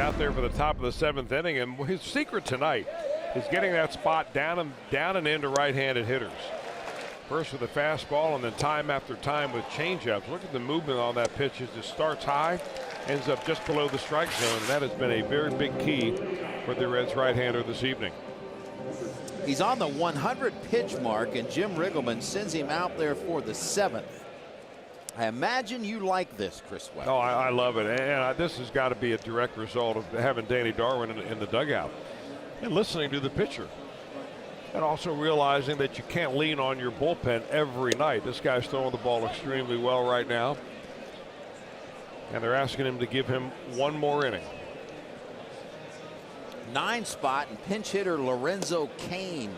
out there for the top of the 7th inning, and his secret tonight is getting that spot down and into right-handed hitters. First with a fastball, and then time after time with changeups. Look at the movement on that pitch. It just starts high, ends up just below the strike zone, and that has been a very big key for the Reds right-hander this evening.
He's on the 100 pitch mark, and Jim Riggleman sends him out there for the 7th. I imagine you like this, Chris Wells.
Oh, I love it, and this has got to be a direct result of having Danny Darwin in the dugout and listening to the pitcher, and also realizing that you can't lean on your bullpen every night. This guy's throwing the ball extremely well right now, and they're asking him to give him one more inning.
9 spot and pinch hitter Lorenzo Cain.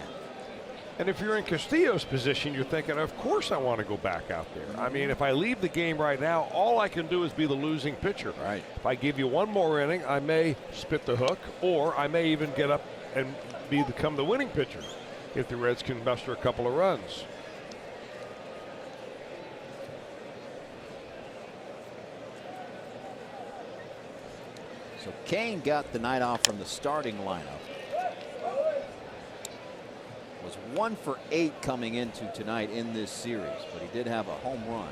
And if you're in Castillo's position, you're thinking, of course I want to go back out there. I mean, if I leave the game right now, all I can do is be the losing pitcher.
Right.
If I give you one more inning, I may spit the hook, or I may even get up and become the winning pitcher if the Reds can muster a couple of runs.
So Cain got the night off from the starting lineup. Was 1 for 8 coming into tonight in this series, but he did have a home run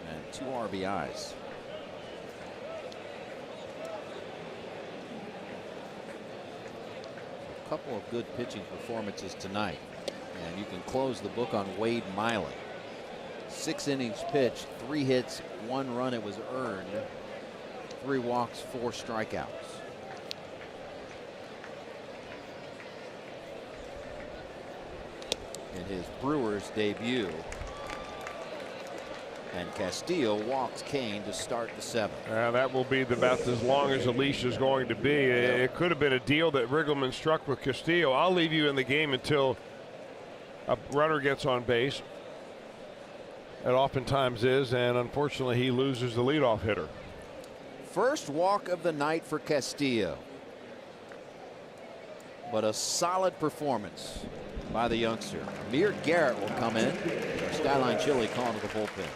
and 2 RBIs. A couple of good pitching performances tonight, and you can close the book on Wade Miley. 6 innings pitched, 3 hits, 1 run it was earned, 3 walks, 4 strikeouts. In his Brewers debut, and Castillo walks Cain to start the 7th.
That will be about as long as the leash is going to be. It could have been a deal that Riggleman struck with Castillo. I'll leave you in the game until a runner gets on base. It oftentimes is, and unfortunately he loses the leadoff hitter.
First walk of the night for Castillo, but a solid performance by the youngster. Amir Garrett will come in. Skyline Chili calling to the bullpen.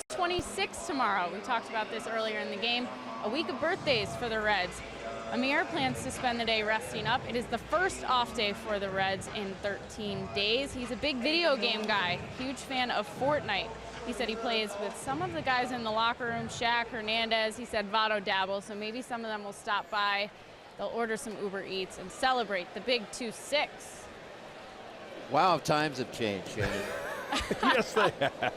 '26 tomorrow. We talked about this earlier in the game. A week of birthdays for the Reds. Amir plans to spend the day resting up. It is the first off day for the Reds in 13 days. He's a big video game guy, huge fan of Fortnite. He said he plays with some of the guys in the locker room, Shaq, Hernandez. He said Votto dabbles, so maybe some of them will stop by. They'll order some Uber Eats and celebrate the big 2-6.
Wow, times have changed, Shannon.
Yes, they have.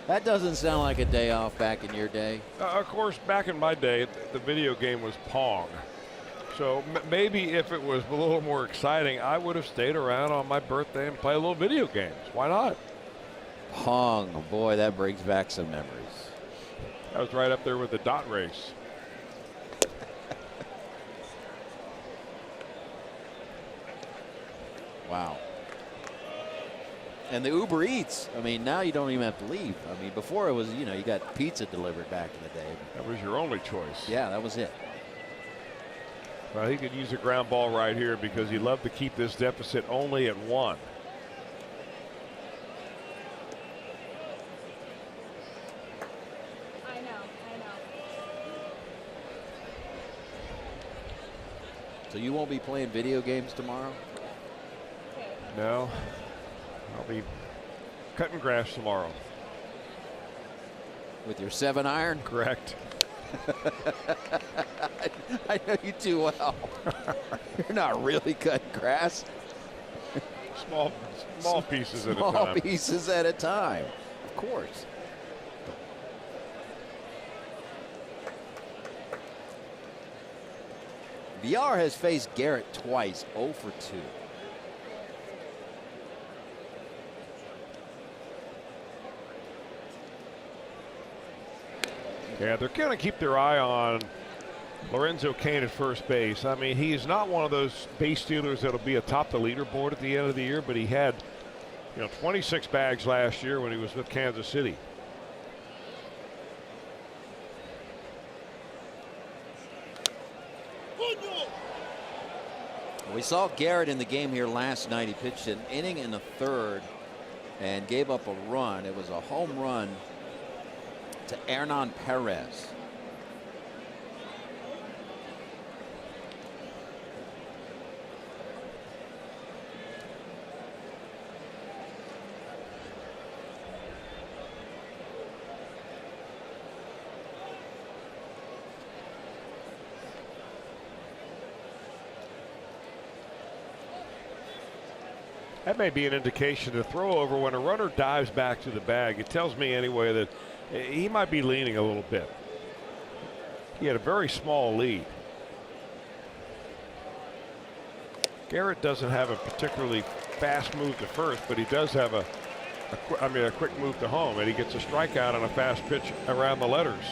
That doesn't sound like a day off back in your day.
Of course, back in my day, the video game was Pong. So maybe if it was a little more exciting, I would have stayed around on my birthday and play a little video games. Why not?
Pong, boy, that brings back some memories.
I was right up there with the dot race.
Wow. And the Uber Eats, I mean, now you don't even have to leave. I mean, before it was, you know, you got pizza delivered back in the day.
That was your only choice.
Yeah, that was it.
Well, he could use a ground ball right here because he'd love to keep this deficit only at 1.
I know.
So you won't be playing video games tomorrow?
No. I'll be cutting grass tomorrow.
With your 7-iron?
Correct.
I know you too well. You're not really cutting grass.
Small pieces at a
Small
time.
pieces at a time. Of course. VR has faced Garrett twice, 0 for 2.
Yeah, they're going to keep their eye on Lorenzo Cain at first base. I mean, he's not one of those base stealers that'll be atop the leaderboard at the end of the year, but he had, 26 bags last year when he was with Kansas City.
We saw Garrett in the game here last night. He pitched an inning in the 3rd and gave up a run. It was a home run to Hernan Perez.
That may be an indication to throw over when a runner dives back to the bag. It tells me anyway that he might be leaning a little bit. He had a very small lead. Garrett doesn't have a particularly fast move to first, but he does have a quick move to home, and he gets a strikeout on a fast pitch around the letters.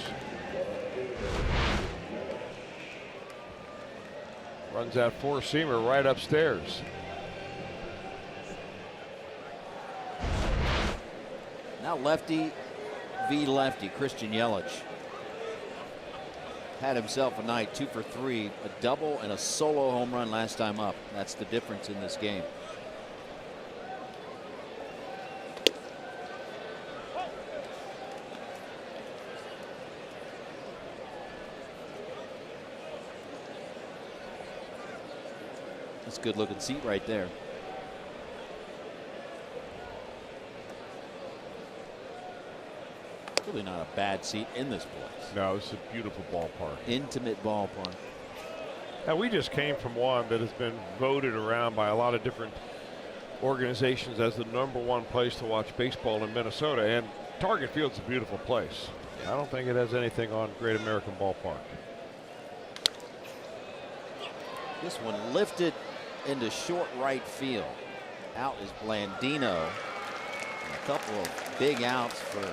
Runs that four-seamer right upstairs.
Now lefty v. lefty. Christian Yelich had himself a night, 2 for 3, a double and a solo home run last time up. That's the difference in this game. That's a good looking seat right there. Really not a bad seat in this place.
No, it's a beautiful ballpark.
Intimate ballpark.
Now, we just came from one that has been voted around by a lot of different organizations as the #1 place to watch baseball in Minnesota, and Target Field's a beautiful place. I don't think it has anything on Great American Ballpark.
This one lifted into short right field. Out is Blandino. And a couple of big outs for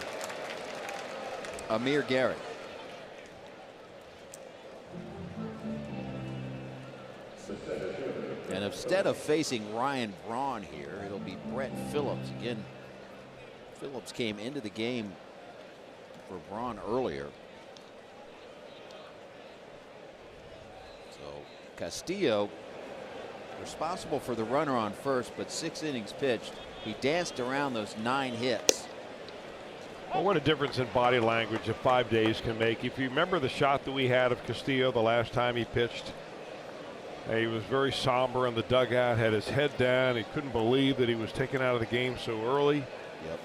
Amir Garrett. And instead of facing Ryan Braun here, it'll be Brett Phillips. Again, Phillips came into the game for Braun earlier. So Castillo responsible for the runner on first, but 6 innings pitched. He danced around those 9 hits.
Well, what a difference in body language that 5 days can make. If you remember the shot that we had of Castillo the last time he pitched, he was very somber in the dugout, had his head down. He couldn't believe that he was taken out of the game so early.
Yep.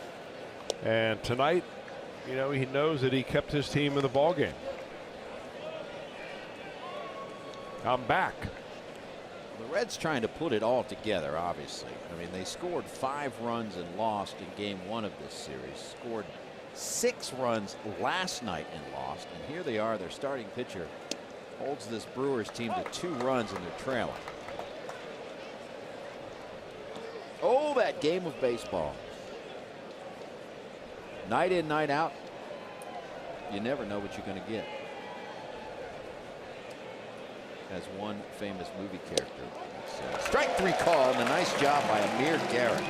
And tonight, he knows that he kept his team in the ball game. I'm back.
The Reds trying to put it all together, obviously. I mean, they scored 5 runs and lost in game 1 of this series. Scored 6 runs last night and lost. And here they are, their starting pitcher holds this Brewers team to 2 runs and they're trailing. Oh, that game of baseball. Night in, night out. You never know what you're going to get. As one famous movie character So strike 3 call, and a nice job by Amir Garrett.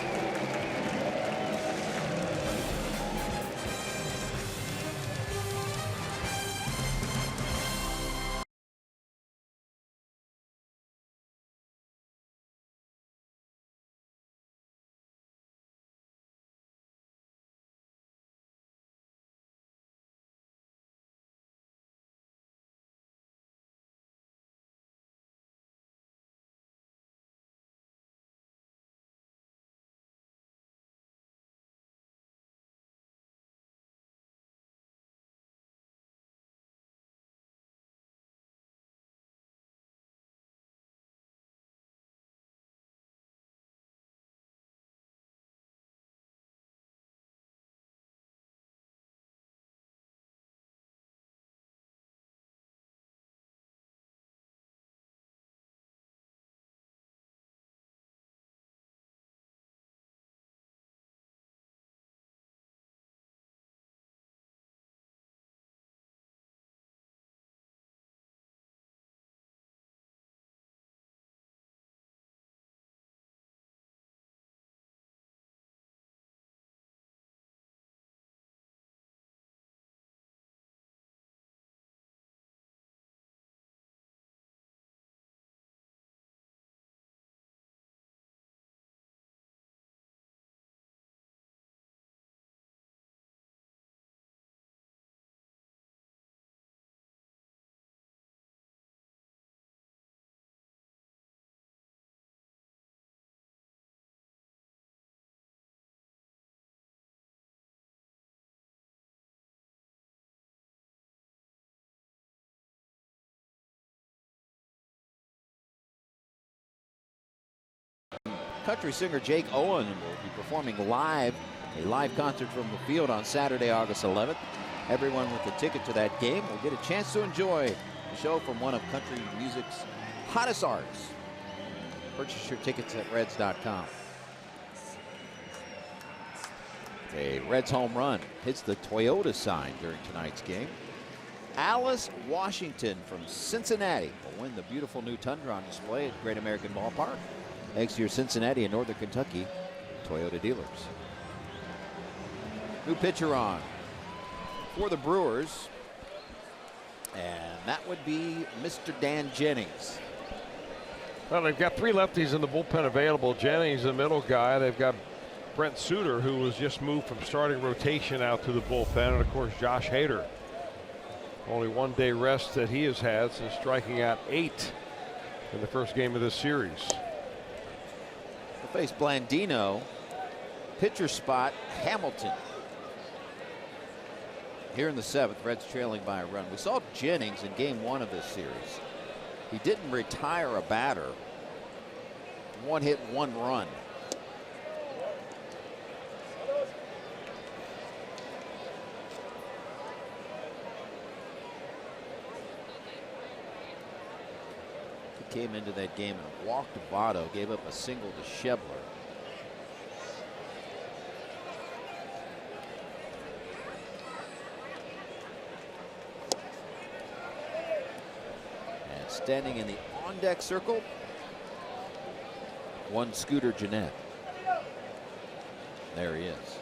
Country singer Jake Owen will be performing live, a live concert from the field on Saturday, August 11th. Everyone with a ticket to that game will get a chance to enjoy the show from one of country music's hottest artists. Purchase your tickets at Reds.com. A Reds home run hits the Toyota sign during tonight's game. Alice Washington from Cincinnati will win the beautiful new Tundra on display at Great American Ballpark. Thanks to your Cincinnati and Northern Kentucky Toyota dealers. New pitcher on for the Brewers, and that would be Mr. Dan Jennings.
Well, they've got 3 lefties in the bullpen available. Jennings, the middle guy. They've got Brent Suter, who was just moved from starting rotation out to the bullpen, and of course Josh Hader. Only 1 day rest that he has had since striking out 8 in the first game of this series.
Face Blandino, pitcher spot Hamilton. Here in the 7th, Reds trailing by a run. We saw Jennings in game 1 of this series. He didn't retire a batter. 1 hit, 1 run. Came into that game and walked to Votto, gave up a single to Shebler. And standing in the on-deck circle, one Scooter Gennett. There he is.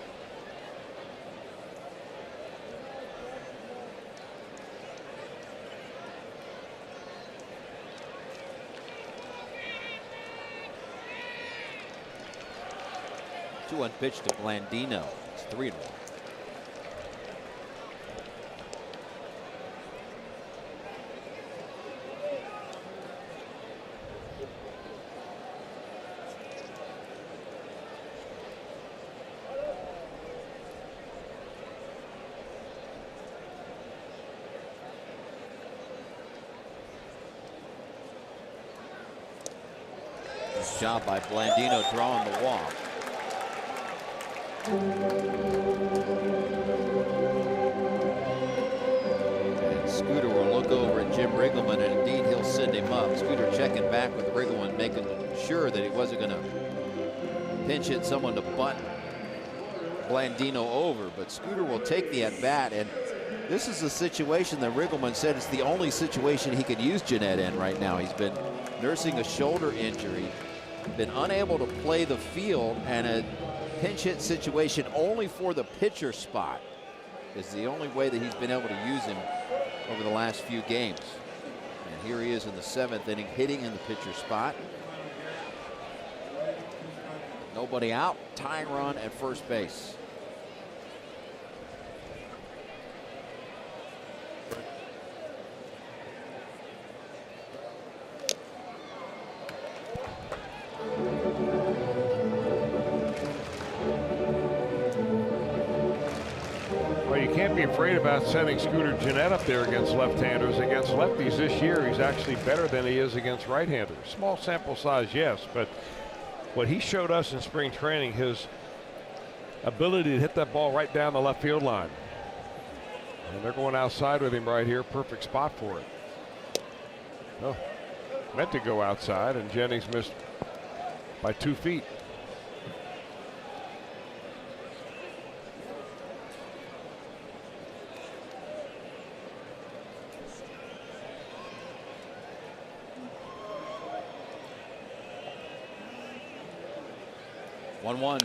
Two-1 pitch to Blandino. It's 3-1. Nice job by Blandino drawing the walk. And Scooter will look over at Jim Riggleman, and indeed he'll send him up. Scooter checking back with Riggleman, making sure that he wasn't going to pinch hit someone to butt Blandino over, but Scooter will take the at bat, and this is a situation that Riggleman said is the only situation he could use Gennett in right now. He's been nursing a shoulder injury, been unable to play the field, and a pinch hit situation only for the pitcher spot is the only way that he's been able to use him over the last few games. And here he is in the 7th inning, hitting in the pitcher spot. Nobody out, tying run at first base.
Well, you can't be afraid about sending Scooter Gennett up there against left-handers. Against lefties this year, he's actually better than he is against right-handers. Small sample size, yes, but what he showed us in spring training, his ability to hit that ball right down the left field line. And they're going outside with him right here. Perfect spot for it. Oh, meant to go outside, and Jennings missed by 2 feet.
One.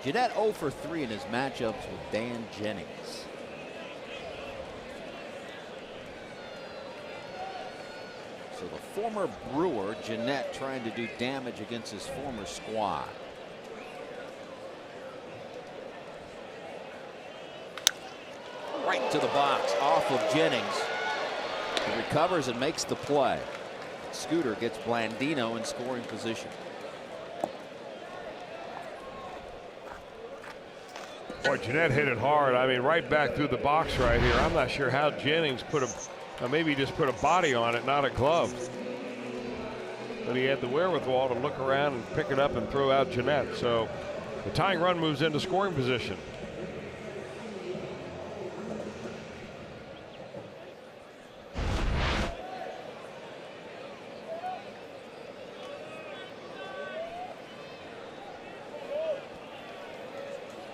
Gennett 0 for 3 in his matchups with Dan Jennings. So the former Brewer, Gennett, trying to do damage against his former squad. Right to the box, off of Jennings. He recovers and makes the play. Scooter gets Blandino in scoring position.
Boy, Gennett hit it hard. I mean, right back through the box right here. I'm not sure how Jennings put maybe just put a body on it, not a glove. But he had the wherewithal to look around and pick it up and throw out Gennett. So the tying run moves into scoring position.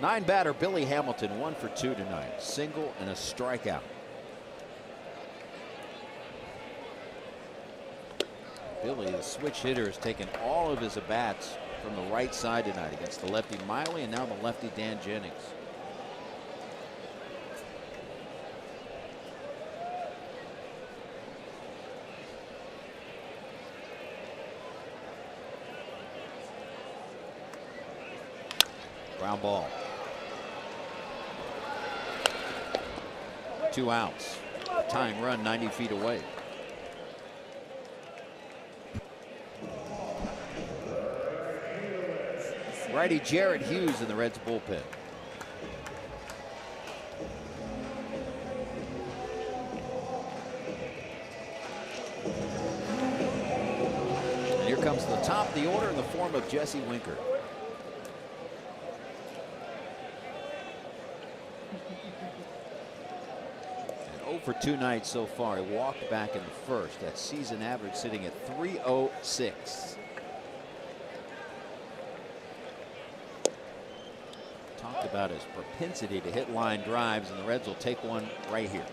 Nine-batter Billy Hamilton, 1 for 2 tonight. Single and a strikeout. Billy, the switch hitter, has taken all of his at-bats from the right side tonight against the lefty Miley and now the lefty Dan Jennings. Ground ball. 2 outs. Tying run 90 feet away. Righty Jarrett Hughes in the Reds bullpen. And here comes the top of the order in the form of Jesse Winker. For 2 nights so far. He walked back in the first. That season average sitting at 306. Talked about his propensity to hit line drives, and the Reds will take one right here.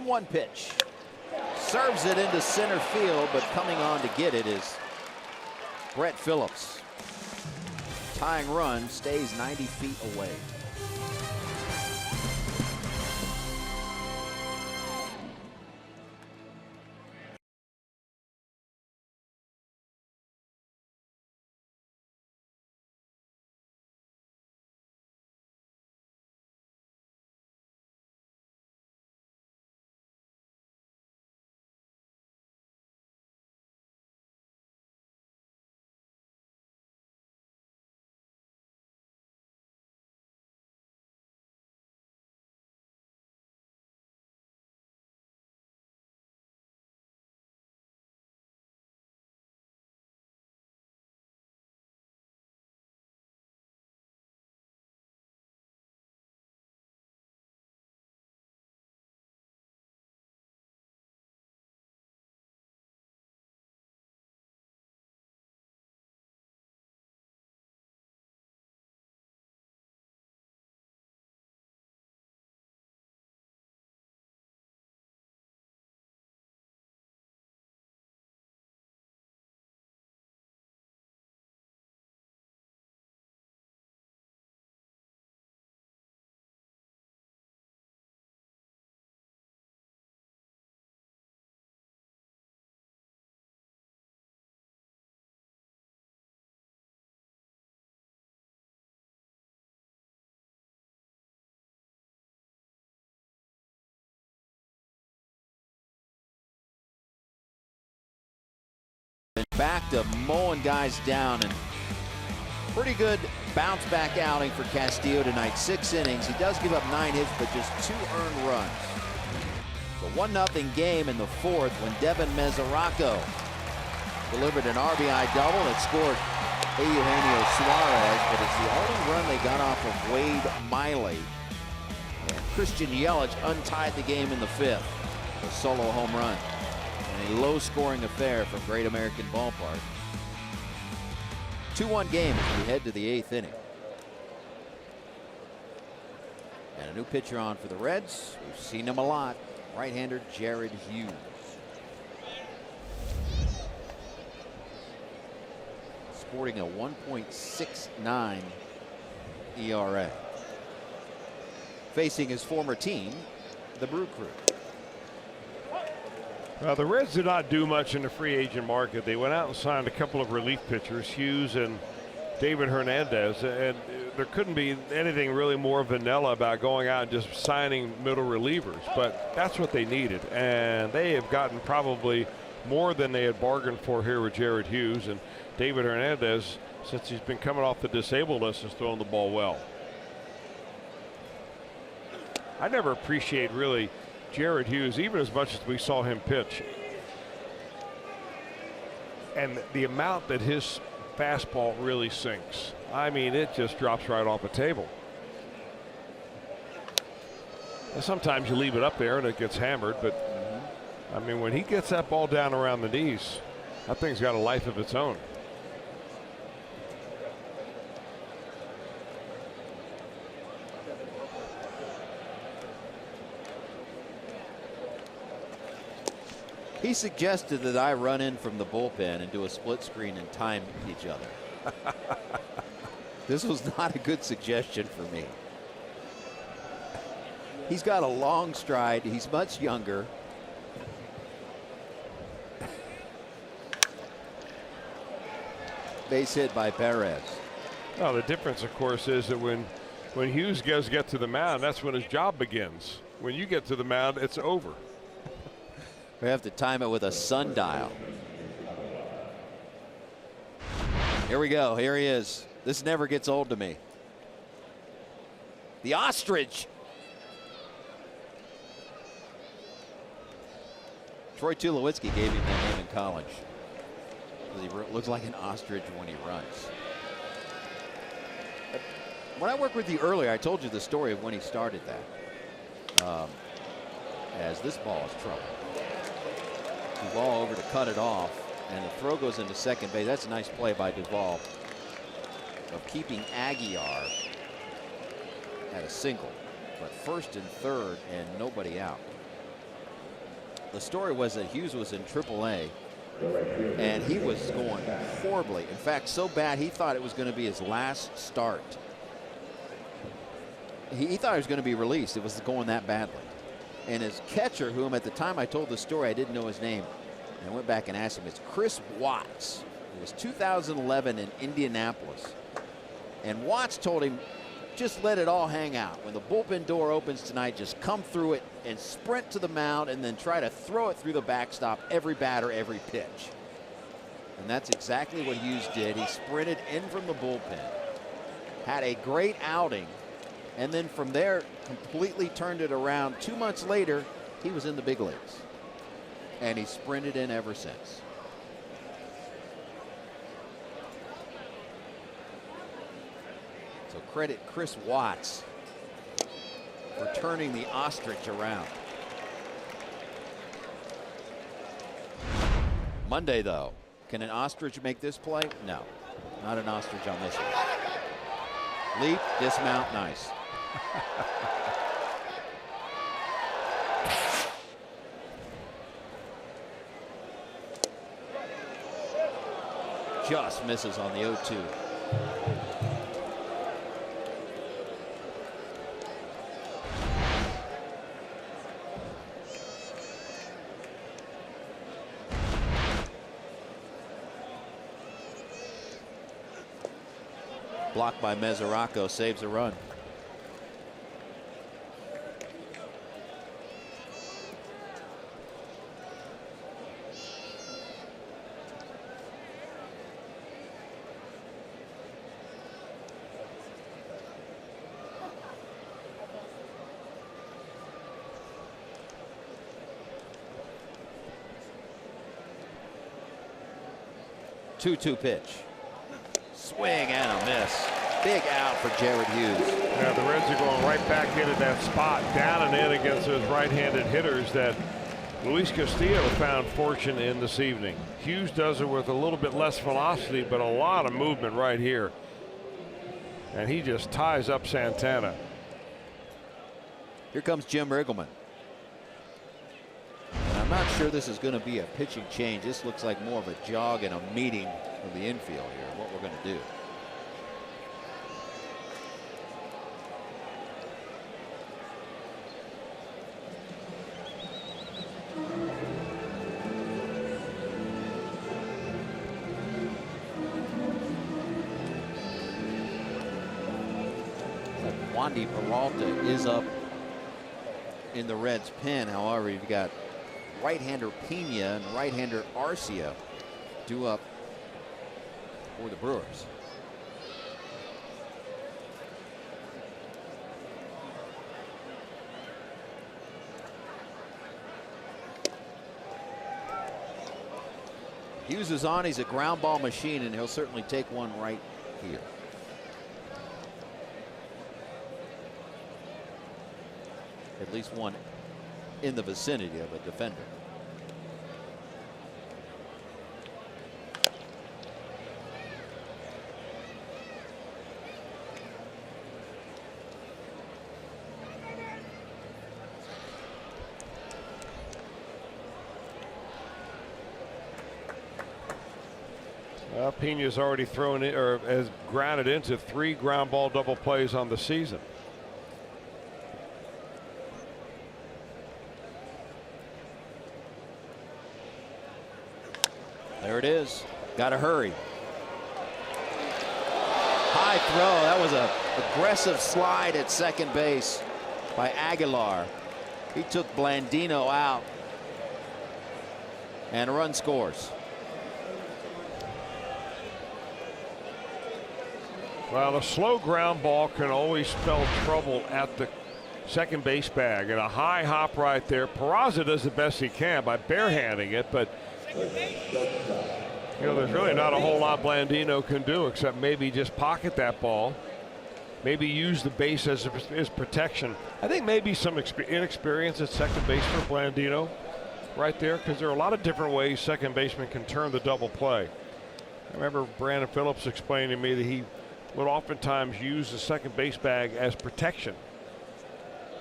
One pitch. Serves it into center field, but coming on to get it is Brett Phillips. Tying run stays 90 feet away. Back to mowing guys down, and pretty good bounce back outing for Castillo tonight. 6 innings. He does give up 9 hits, but just 2 earned runs. So 1-0 game in the 4th when Devin Mesoraco delivered an RBI double that scored Eugenio Suarez, but it's the only run they got off of Wade Miley. And Christian Yelich untied the game in the 5th. A solo home run. And a low-scoring affair from Great American Ballpark. 2-1 game as we head to the 8th inning. And a new pitcher on for the Reds. We've seen him a lot. Right-hander Jared Hughes. Sporting a 1.69 ERA. Facing his former team, the Brew Crew.
The Reds did not do much in the free agent market. They went out and signed a couple of relief pitchers, Hughes and David Hernandez, and there couldn't be anything really more vanilla about going out and just signing middle relievers, but that's what they needed, and they have gotten probably more than they had bargained for here with Jared Hughes. And David Hernandez, since he's been coming off the disabled list, has thrown the ball well. I never appreciate really Jared Hughes even as much as we saw him pitch, and the amount that his fastball really sinks. I mean, it just drops right off the table. And sometimes you leave it up there and it gets hammered, but I mean, when he gets that ball down around the knees, that thing's got a life of its own.
He suggested that I run in from the bullpen and do a split screen and time each other. This was not a good suggestion for me. He's got a long stride. He's much younger. Base hit by Perez.
Well, the difference, of course, is that when Hughes does get to the mound, that's when his job begins. When you get to the mound, it's over.
We have to time it with a sundial. Here we go. Here he is. This never gets old to me. The ostrich. Troy Tulowitzki gave him that name in college. He looks like an ostrich when he runs. When I worked with you earlier, I told you the story of when he started that. As this ball is trouble. Duvall over to cut it off, and the throw goes into second base. That's a nice play by Duvall of keeping Aguiar at a single, but first and third and nobody out. The story was that Hughes was in AAA and he was going horribly. In fact, so bad he thought it was going to be his last start. He thought he was going to be released. It was going that badly. And his catcher, whom at the time I told the story, I didn't know his name. And I went back and asked him. It's Chris Watts. It was 2011 in Indianapolis. And Watts told him, just let it all hang out. When the bullpen door opens tonight, just come through it and sprint to the mound and then try to throw it through the backstop every batter, every pitch. And that's exactly what Hughes did. He sprinted in from the bullpen, had a great outing, and then from there completely turned it around. 2 months later, he was in the big leagues, and he sprinted in ever since. So credit Chris Watts for turning the ostrich around. Monday, though, can an ostrich make this play? No, not an ostrich on this one. Leap, dismount, nice. Just misses on the 0-2. Blocked by Mesoraco, saves a run. 2-2 pitch. Swing and a miss. Big out for Jared Hughes.
Yeah, the Reds are going right back into that spot, down and in against those right-handed hitters that Luis Castillo found fortune in this evening. Hughes does it with a little bit less velocity, but a lot of movement right here. And he just ties up Santana.
Here comes Jim Riggleman. And I'm not sure this is going to be a pitching change. This looks like more of a jog and a meeting of the infield here, what we're going to do. Wandy Peralta is up in the Reds pen. However, you've got right-hander Pena and right-hander Arcia due up for the Brewers. Hughes is on. He's a ground ball machine, and he'll certainly take one right here. At least one in the vicinity of a defender.
Well, Pena's already thrown in, or has grounded into 3 ground ball double plays on the season.
There it is. Got to hurry. High throw. That was an aggressive slide at second base by Aguilar. He took Blandino out. And a run scores.
Well, a slow ground ball can always spell trouble at the second base bag, and a high hop right there. Peraza does the best he can by barehanding it, but you know, there's really not a whole lot Blandino can do except maybe just pocket that ball, maybe use the base as protection. I think maybe some inexperience at second base for Blandino right there, because there are a lot of different ways second baseman can turn the double play. I remember Brandon Phillips explaining to me that he would oftentimes use the second base bag as protection.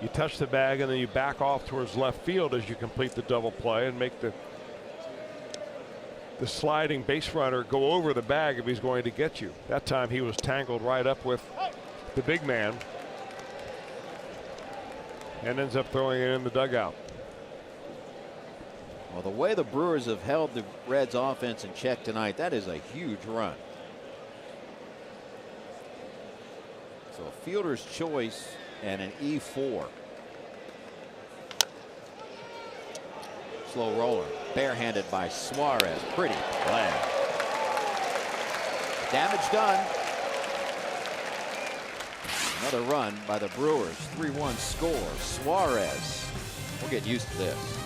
You touch the bag and then you back off towards left field as you complete the double play and make the sliding base runner go over the bag if he's going to get you. That time he was tangled right up with the big man and ends up throwing it in the dugout.
Well, the way the Brewers have held the Reds offense in check tonight, that is a huge run. So a fielder's choice and an E4. Slow roller, barehanded by Suarez. Pretty play. Damage done. Another run by the Brewers. 3-1 score. Suarez. We'll get used to this.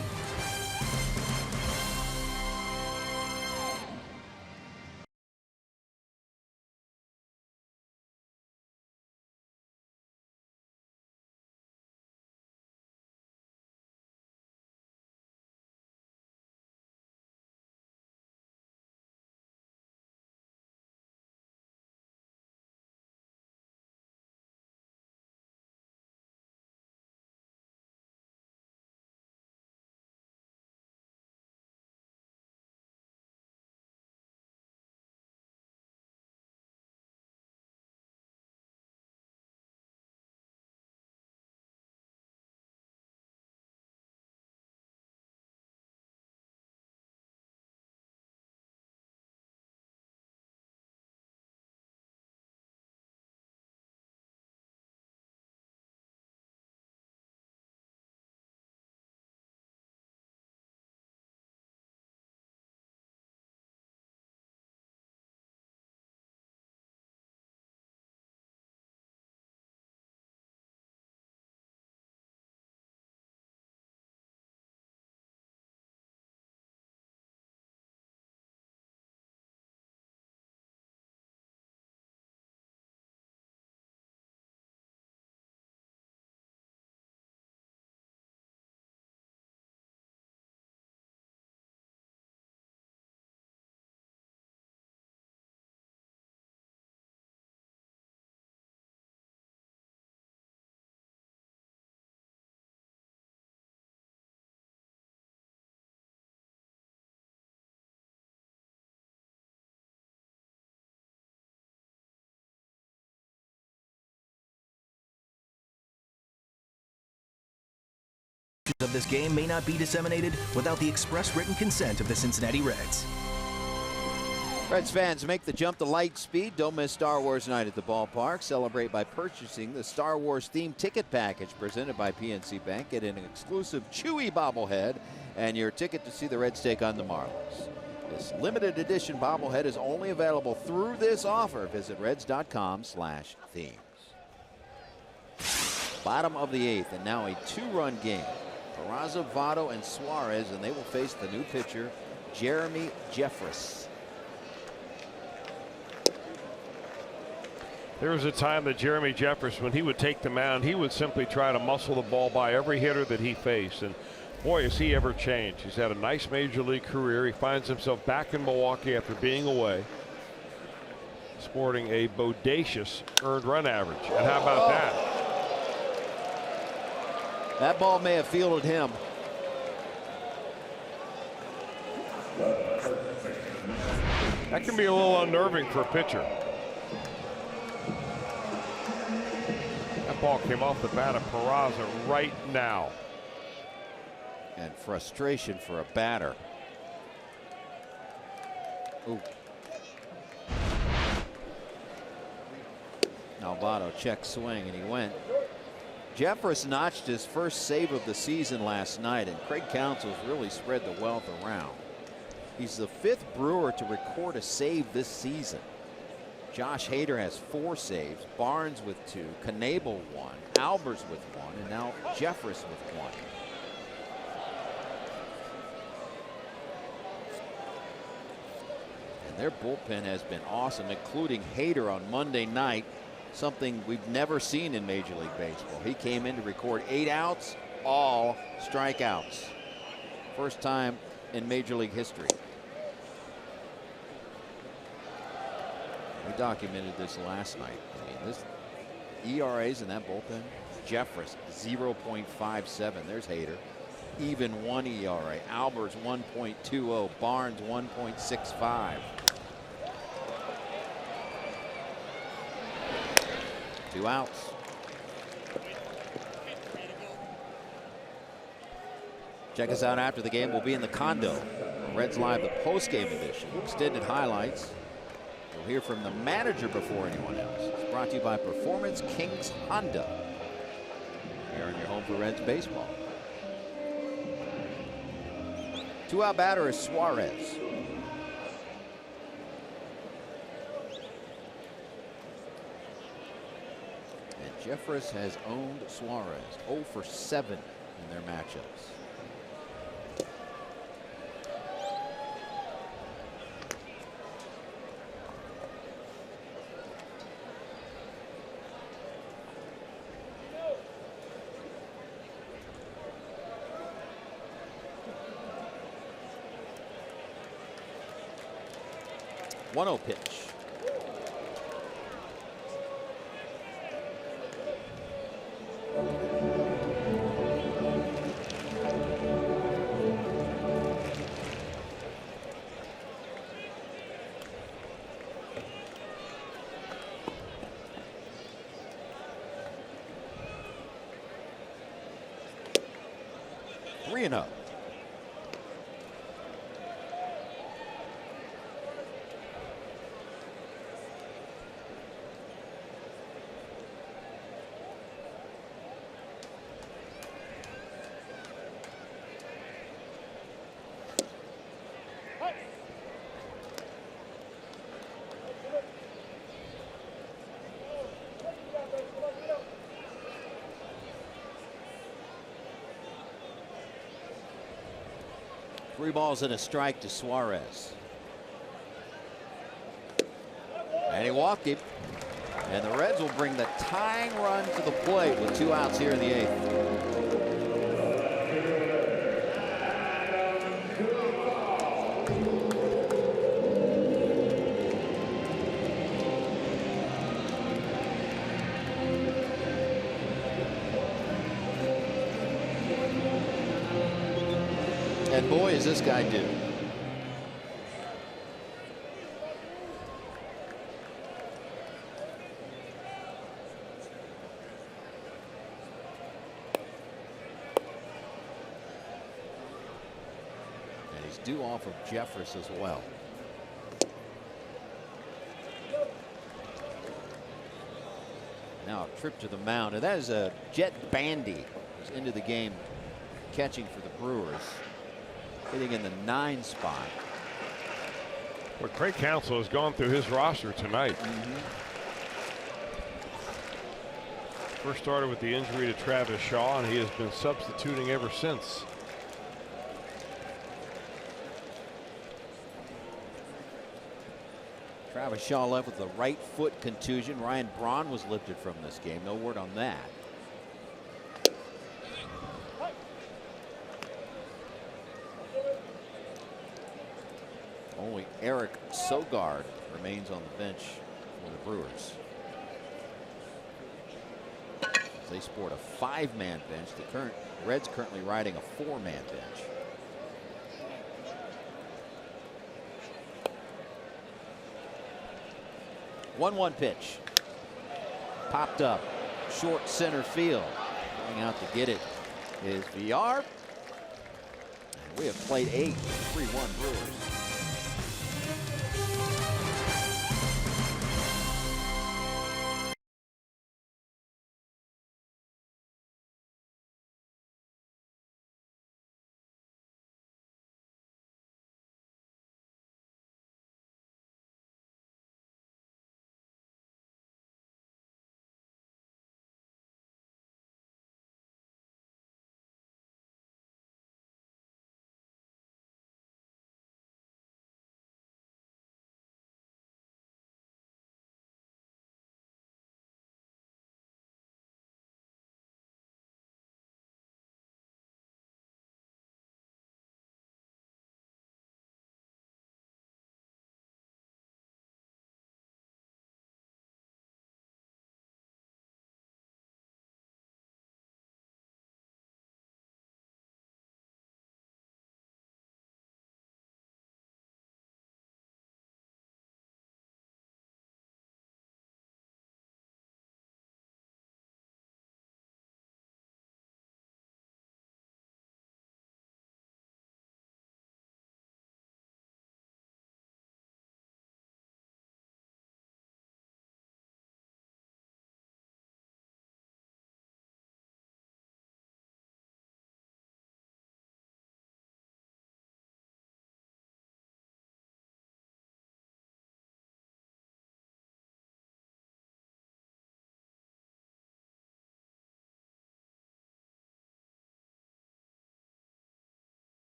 of this game may not be disseminated without the express written consent of the Cincinnati Reds.
Reds fans, make the jump to light speed. Don't miss Star Wars night at the ballpark. Celebrate by purchasing the Star Wars themed ticket package presented by PNC Bank. Get an exclusive Chewie bobblehead and your ticket to see the Reds take on the Marlins. This limited edition bobblehead is only available through this offer. Visit reds.com/themes. Bottom of the 8th, and now a 2-run game. Peraza, Votto, and Suarez, and they will face the new pitcher, Jeremy Jeffress.
There was a time that Jeremy Jeffress, when he would take the mound, he would simply try to muscle the ball by every hitter that he faced. And boy, has he ever changed. He's had a nice major league career. He finds himself back in Milwaukee after being away, sporting a bodacious earned run average. And how about that?
That ball may have fielded him.
That can be a little unnerving for a pitcher. That ball came off the bat of Peraza right now.
And frustration for a batter. Ooh. Now Votto check swing, and he went. Jeffress notched his first save of the season last night, and Craig Counsell's really spread the wealth around. He's the 5th Brewer to record a save this season. Josh Hader has 4 saves, Barnes with 2, Knebel 1, Albers with 1, and now Jeffress with 1. And their bullpen has been awesome, including Hader on Monday night. Something we've never seen in Major League Baseball. He came in to record 8 outs, all strikeouts. First time in Major League history. We documented this last night. I mean, this ERAs in that bullpen. Jeffress 0.57. There's Hader. Even 1 ERA. Albers 1.20. Barnes 1.65. 2 outs. Check us out after the game. We'll be in the condo. Reds Live, the post-game edition. Extended highlights. We'll hear from the manager before anyone else. It's brought to you by Performance Kings Honda. Here on your home for Reds baseball. 2-out batter is Suarez. Jeffress has owned Suarez 0 for 7 in their matchups. One 0 pitch. Three and up. Three balls and a strike to Suarez. And he walked him. And the Reds will bring the tying run to the plate with 2 outs here in the 8th. And boy, is this guy due. due off of Jeffress as well. Now a trip to the mound, and that is a Jet Bandy who's into the game catching for the Brewers, hitting in the 9 spot.
Well, Craig Counsell has gone through his roster tonight. First started with the injury to Travis Shaw, and he has been substituting ever since.
Travis Shaw left with a right foot contusion. Ryan Braun was lifted from this game. No word on that. Only Eric Sogard remains on the bench for the Brewers. They sport a 5-man bench. The Reds currently riding a 4-man bench. One pitch. Popped up. Short center field. Going out to get it is VR. And we have played 8. 3-1 Brewers.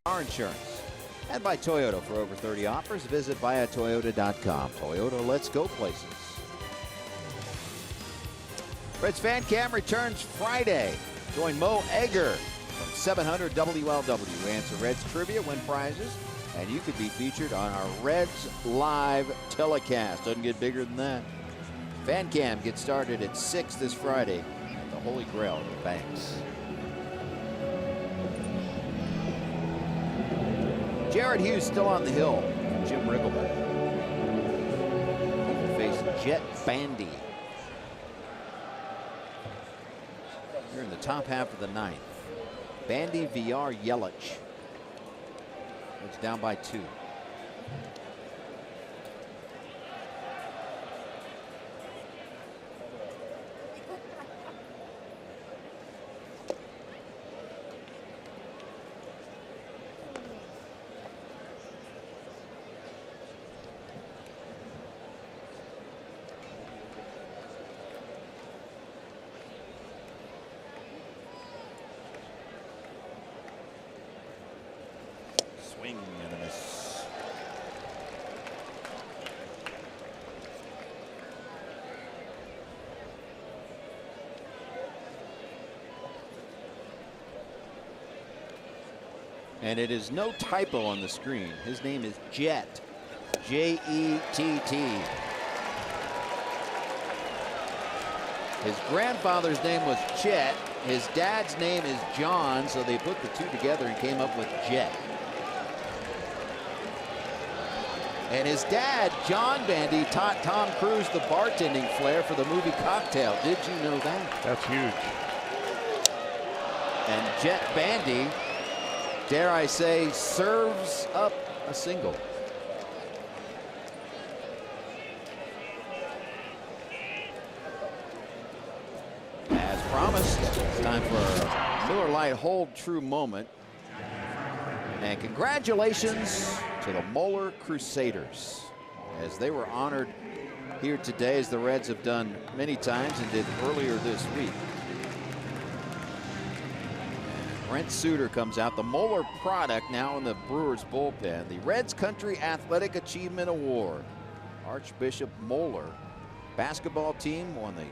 Car insurance. And by Toyota. For over 30 offers, visit buyatoyota.com. Toyota, let's go places. Reds Fan Cam returns Friday. Join Mo Egger from 700 WLW. Answer Reds trivia, win prizes, and you could be featured on our Reds Live telecast. Doesn't get bigger than that. Fan Cam gets started at 6 this Friday at the Holy Grail of the Banks. Jared Hughes still on the hill. Jim Riggleback. He will face Jet Bandy. Here in the top half of the 9th. Bandy, VR, Yelich. It's down by 2. Swing and a miss. And it is no typo on the screen. His name is Jet. J-E-T-T. His grandfather's name was Chet. His dad's name is John, so they put the two together and came up with Jet. And his dad, John Bandy, taught Tom Cruise the bartending flair for the movie Cocktail. Did you know that?
That's huge.
And Jet Bandy dare I say, serves up a single. As promised, it's time for a Miller Lite hold true moment. And congratulations to the Moeller Crusaders, as they were honored here today, as the Reds have done many times and did earlier this week. Brent Suter comes out, the Moeller product now in the Brewers bullpen. The Reds Country Athletic Achievement Award. Archbishop Moeller basketball team won the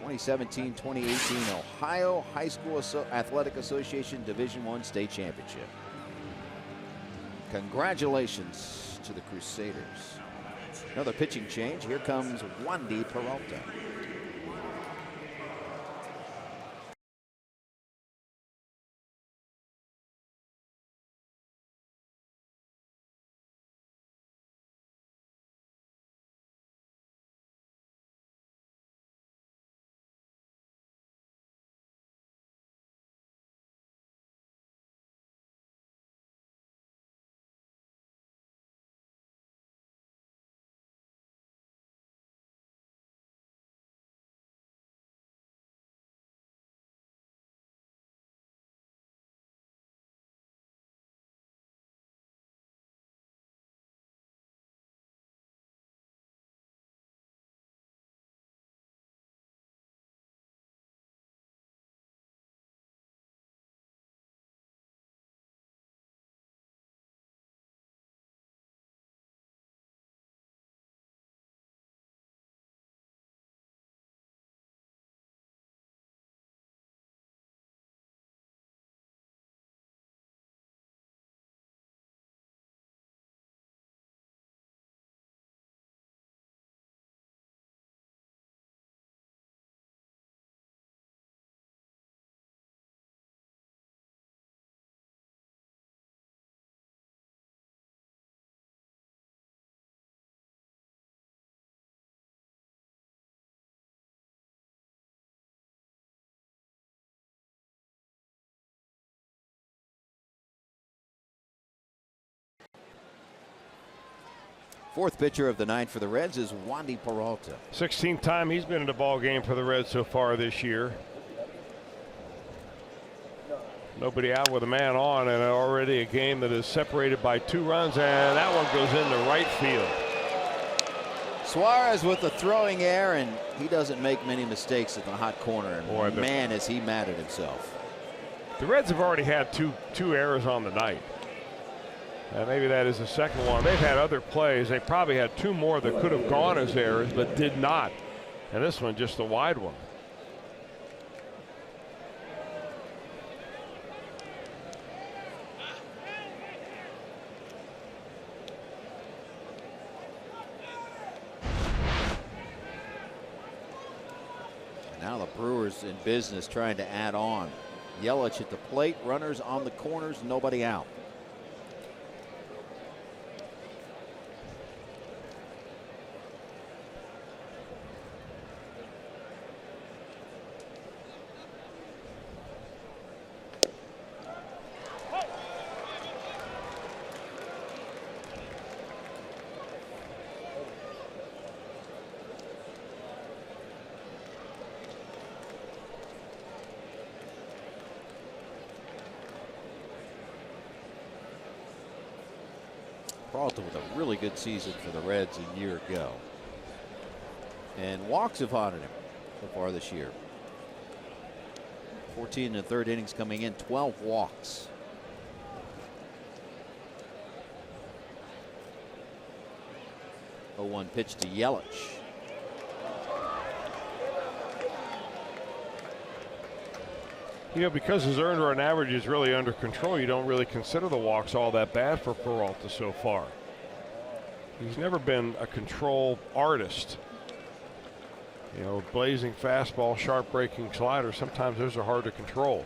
2017-2018 Ohio High School Athletic Association Division I State Championship. Congratulations to the Crusaders. Another pitching change. Here comes Wandy Peralta. Fourth pitcher of the night for the Reds is Wandy Peralta.
16th time he's been in the ball game for the Reds so far this year. Nobody out with a man on, and already a game that is separated by 2 runs, and that one goes into right field.
Suarez with the throwing air, and he doesn't make many mistakes at the hot corner. And
boy,
man, is he mad at himself.
The Reds have already had two errors on the night. And maybe that is the second one. They've had other plays. They probably had 2 more that could have gone as errors, but did not. And this one, just a wide one.
Now the Brewers in business, trying to add on. Yelich at the plate, runners on the corners, nobody out. Peralta with a really good season for the Reds a year ago. And walks have haunted him so far this year. 14 in the third innings coming in, 12 walks. Oh, 1 pitch to Yelich.
You know, because his earned run average is really under control, you don't really consider the walks all that bad for Peralta so far. He's never been a control artist. You know, blazing fastball, sharp breaking slider, sometimes those are hard to control.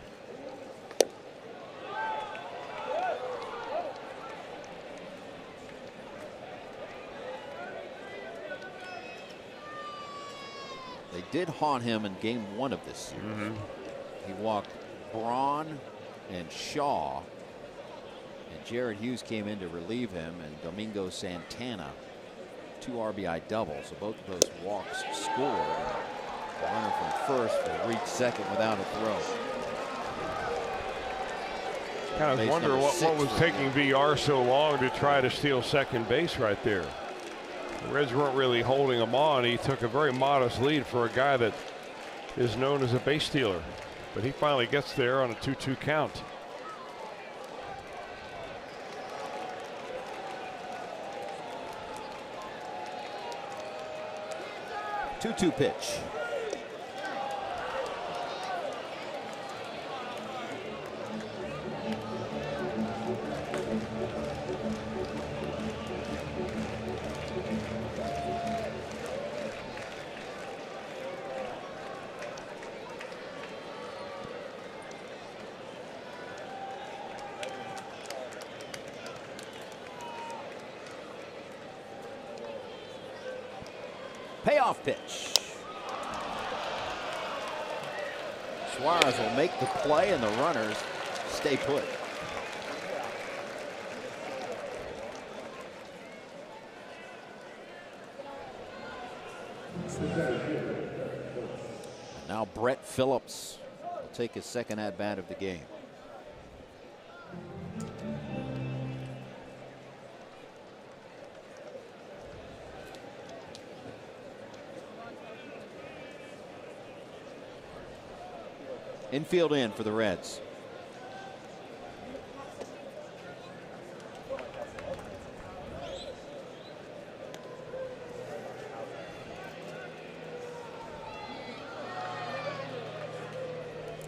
They did haunt him in game 1 of this series. He walked Braun and Shaw Jared Hughes came in to relieve him, and Domingo Santana, 2 RBI doubles. So both of those walks scored. The runner from first will reach second without a throw.
Kind of wonder what was taking VR so long to try to steal second base right there. The Reds weren't really holding him on. He took a very modest lead for a guy that is known as a base stealer. But he finally gets there on a 2-2 count.
Two pitch. Payoff pitch. Suarez will make the play, and the runners stay put. Now Brett Phillips will take his second at-bat of the game. Infield in for the Reds.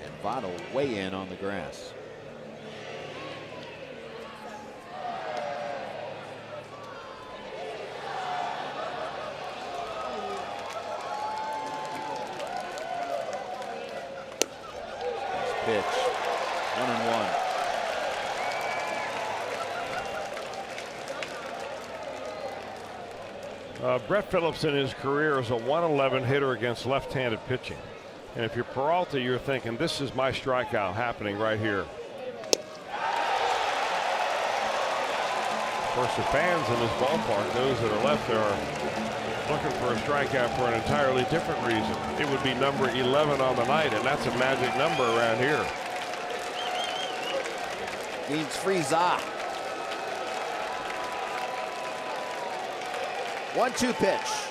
And Votto way in on the grass. Pitch. 1-1.
Brett Phillips in his career is a 111 hitter against left-handed pitching. And if you're Peralta, you're thinking, this is my strikeout happening right here. Of course, the fans in this ballpark, those that are left there, are looking for a strikeout for an entirely different reason. It would be number 11 on the night, and that's a magic number around here.
Means Frieza. 1-2 pitch.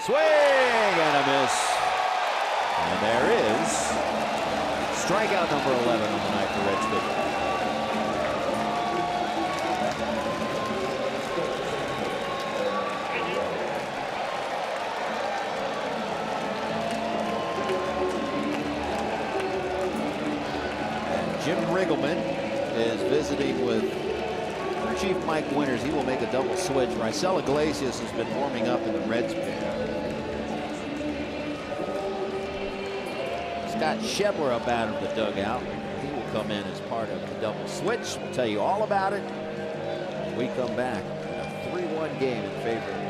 Swing and a miss. And there is strikeout number 11 on the night for Reds pitcher. And Jim Riggleman is visiting with Chief Mike Winters. He will make a double switch. Raisel Iglesias has been warming up in the Reds pen. Scott Shebler up out of the dugout. He will come in as part of the double switch. We'll tell you all about it when we come back in a 3-1 game in favor of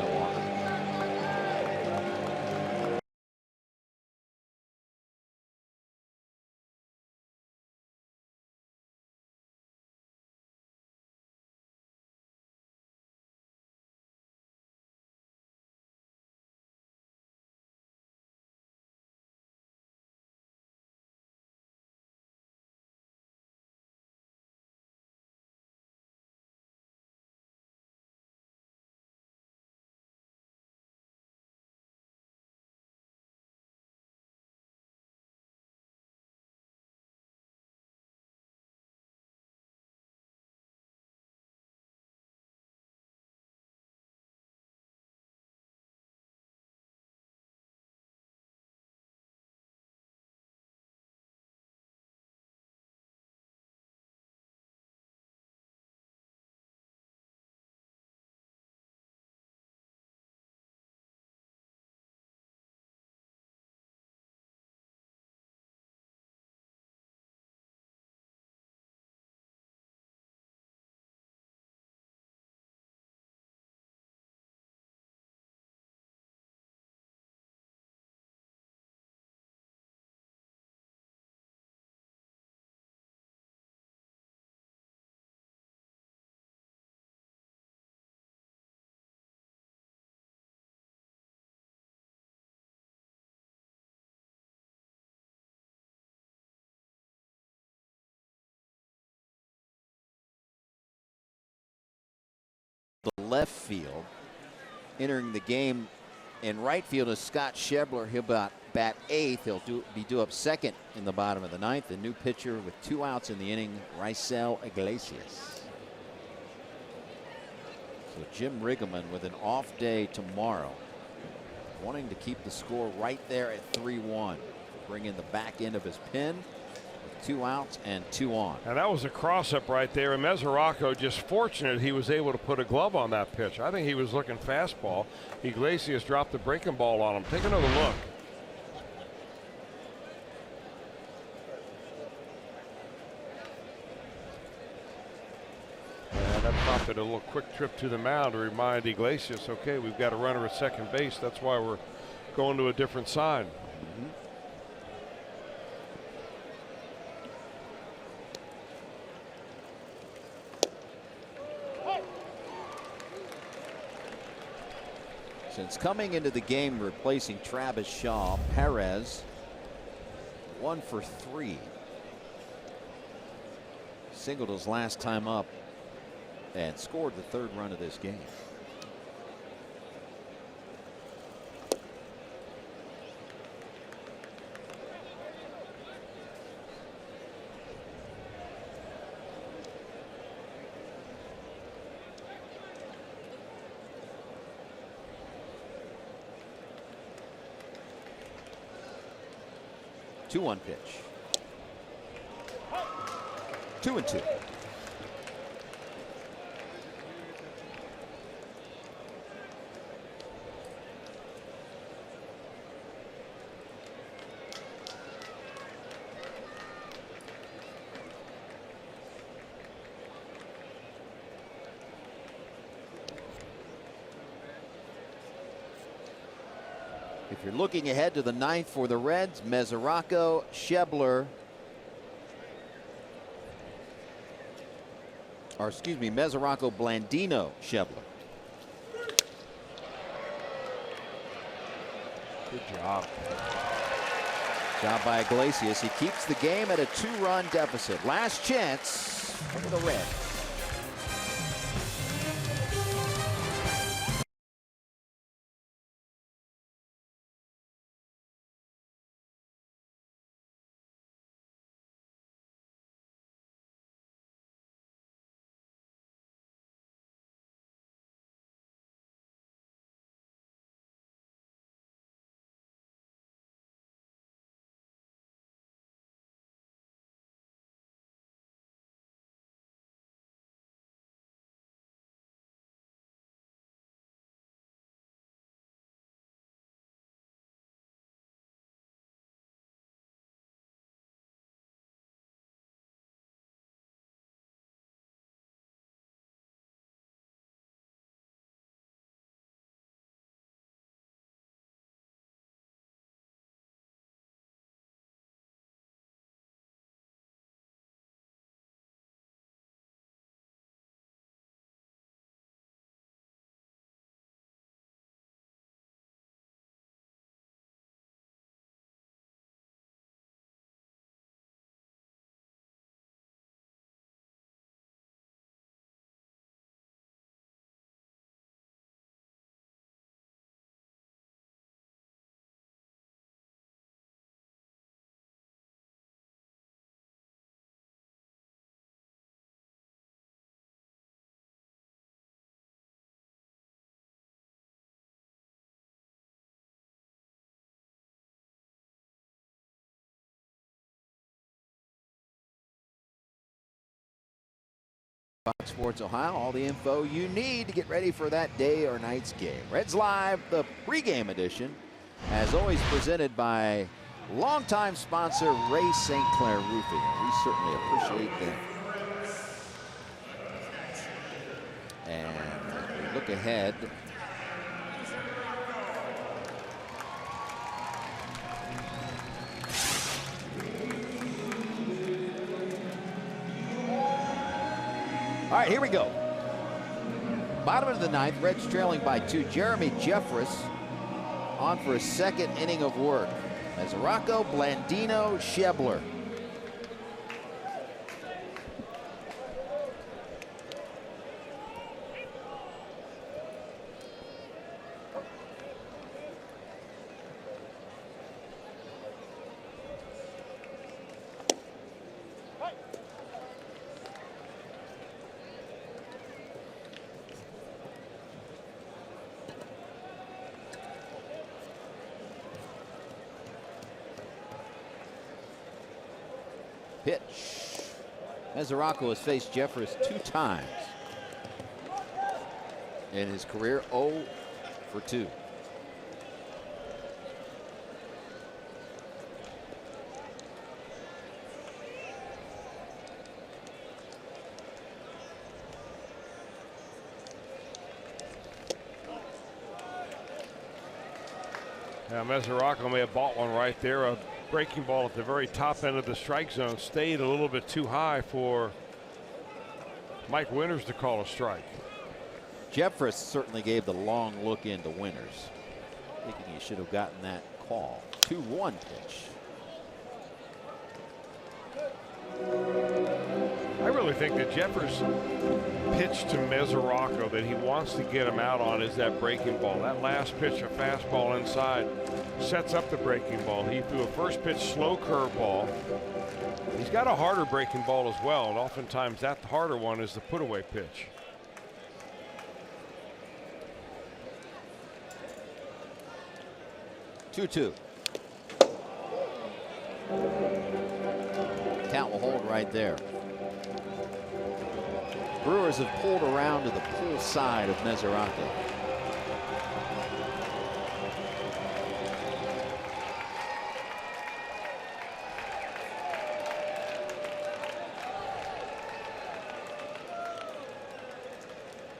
left field. Entering the game in right field is Scott Schebler. He'll bat eighth. He'll be due up second in the bottom of the ninth. The new pitcher with 2 outs in the inning, Raisel Iglesias. So Jim Riggleman with an off day tomorrow, wanting to keep the score right there at 3-1. Bring in the back end of his pin with 2 outs and 2 on.
And that was a cross-up right there. And Mesoraco just fortunate he was able to put a glove on that pitch. I think he was looking fastball. Iglesias dropped the breaking ball on him. Take another look. And that prompted a little quick trip to the mound to remind Iglesias, okay, we've got a runner at second base. That's why we're going to a different side.
Mm-hmm. Since coming into the game replacing Travis Shaw, Perez 1 for 3. Singled his last time up and scored the 3rd run of this game. Two-one pitch. 2-2. If you're looking ahead to the 9th for the Reds, Mesoraco, Schebler, or excuse me, Mesoraco, Blandino, Schebler.
Good job.
Job by Iglesias. He keeps the game at a 2-run deficit. Last chance for the Reds. Fox Sports Ohio, all the info you need to get ready for that day or night's game. Reds Live, the pregame edition, as always presented by longtime sponsor Ray St. Clair Roofing. We certainly appreciate them. And as we look ahead, all right, here we go. Bottom of the 9th, Reds trailing by 2. Jeremy Jeffress on for a 2nd inning of work. Mesoraco, Blandino, Schebler. pitch. Mesoraco has faced Jeffress 2 times in his career, 0 for 2.
Now Mesoraco may have bought one right there. A breaking ball at the very top end of the strike zone stayed a little bit too high for Mike Winters to call a strike.
Jeffress certainly gave the long look into Winters, thinking he should have gotten that call. 2-1 pitch.
I really think that Jeffress' pitch to Mesoraco that he wants to get him out on is that breaking ball. That last pitch, a fastball inside, sets up the breaking ball. He threw a first pitch slow curveball. He's got a harder breaking ball as well, and oftentimes that harder one is the put-away pitch.
Two. Count will hold right there. Brewers have pulled around to the pull side of Mesoraco.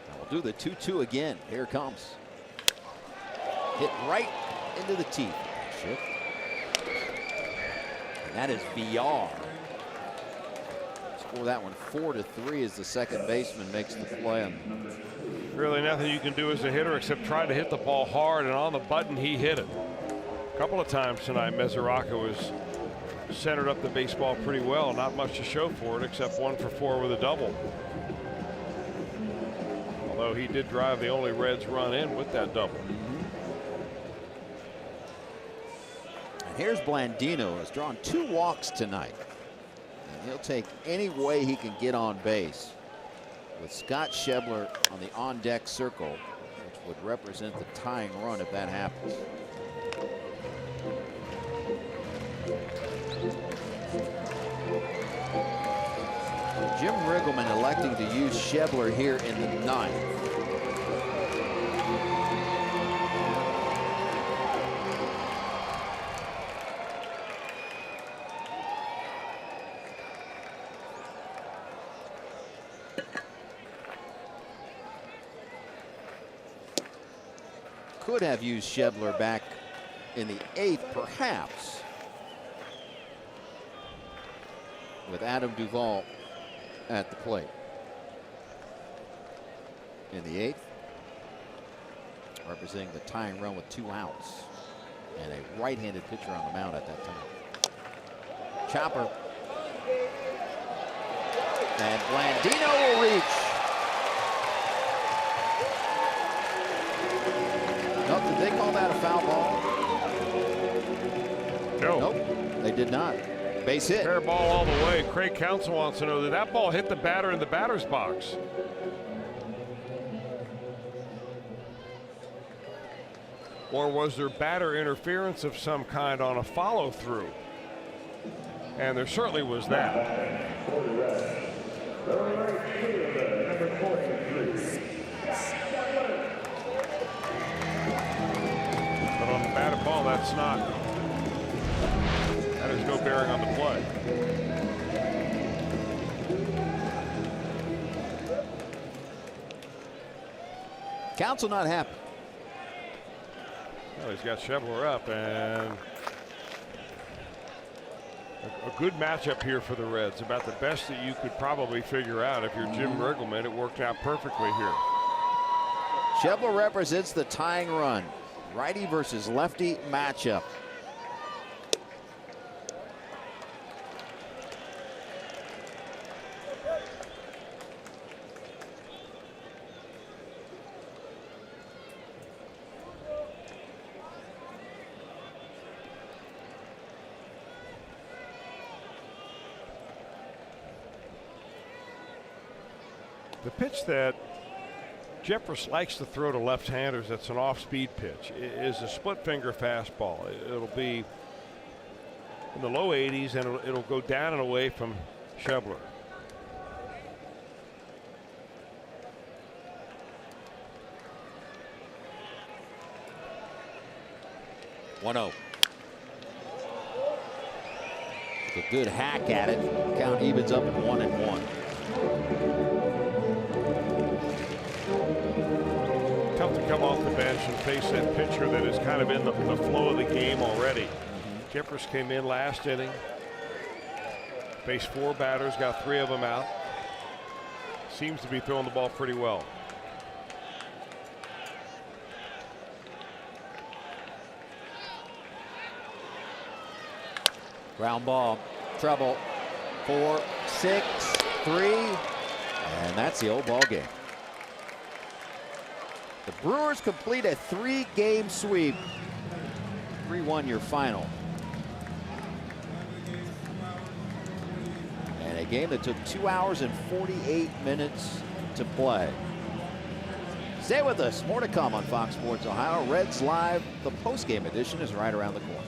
Now we'll do the 2-2 again. Here it comes. Hit right into the teeth. Shift. And that is VR. Score that one 4-3 as the second baseman makes the play.
Really nothing you can do as a hitter except try to hit the ball hard, and on the button he hit it. A couple of times tonight Mesoraco has centered up the baseball pretty well. Not much to show for it except 1 for 4 with a double. Although he did drive the only Reds run in with that double.
Here's Blandino, has drawn 2 walks tonight. And he'll take any way he can get on base. With Scott Schebler on the on-deck circle, which would represent the tying run if that happens. Jim Riggleman electing to use Schebler here in the 9th. Could have used Schebler back in the 8th, perhaps, with Adam Duvall at the plate. In the 8th, representing the tying run with 2 outs, and a right-handed pitcher on the mound at that time. Chopper, and Blandino will reach. Nope, did they call that a foul ball?
No.
Nope, they did not. Base hit.
Fair ball all the way. Craig Counsell wants to know that that ball hit the batter in the batter's box. Or was there batter interference of some kind on a follow-through? And there certainly was that. But on the batted ball, that's not. That has no bearing on the play.
Counsell not happy.
Well, he's got Schebler up, and a good matchup here for the Reds. About the best that you could probably figure out. If you're Jim Riggleman, it worked out perfectly here.
Schebler represents the tying run. Righty versus lefty matchup.
The pitch that Jeffress likes to throw to left-handers, that's an off-speed pitch, is a split-finger fastball. It'll be in the low 80s, and it'll go down and away from Schebler.
A good hack at it. Count evens up at 1-1.
Tough to come off the bench and face that pitcher that is kind of in the flow of the game already. Jeffers came in last inning, faced 4 batters, got 3 of them out. Seems to be throwing the ball pretty well.
Ground ball, trouble, 4, 6, 3, and that's the old ball game. The Brewers complete a 3-game sweep. 3-1 your final. And a game that took 2 hours and 48 minutes to play. Stay with us. More to come on Fox Sports Ohio. Reds Live. The postgame edition is right around the corner.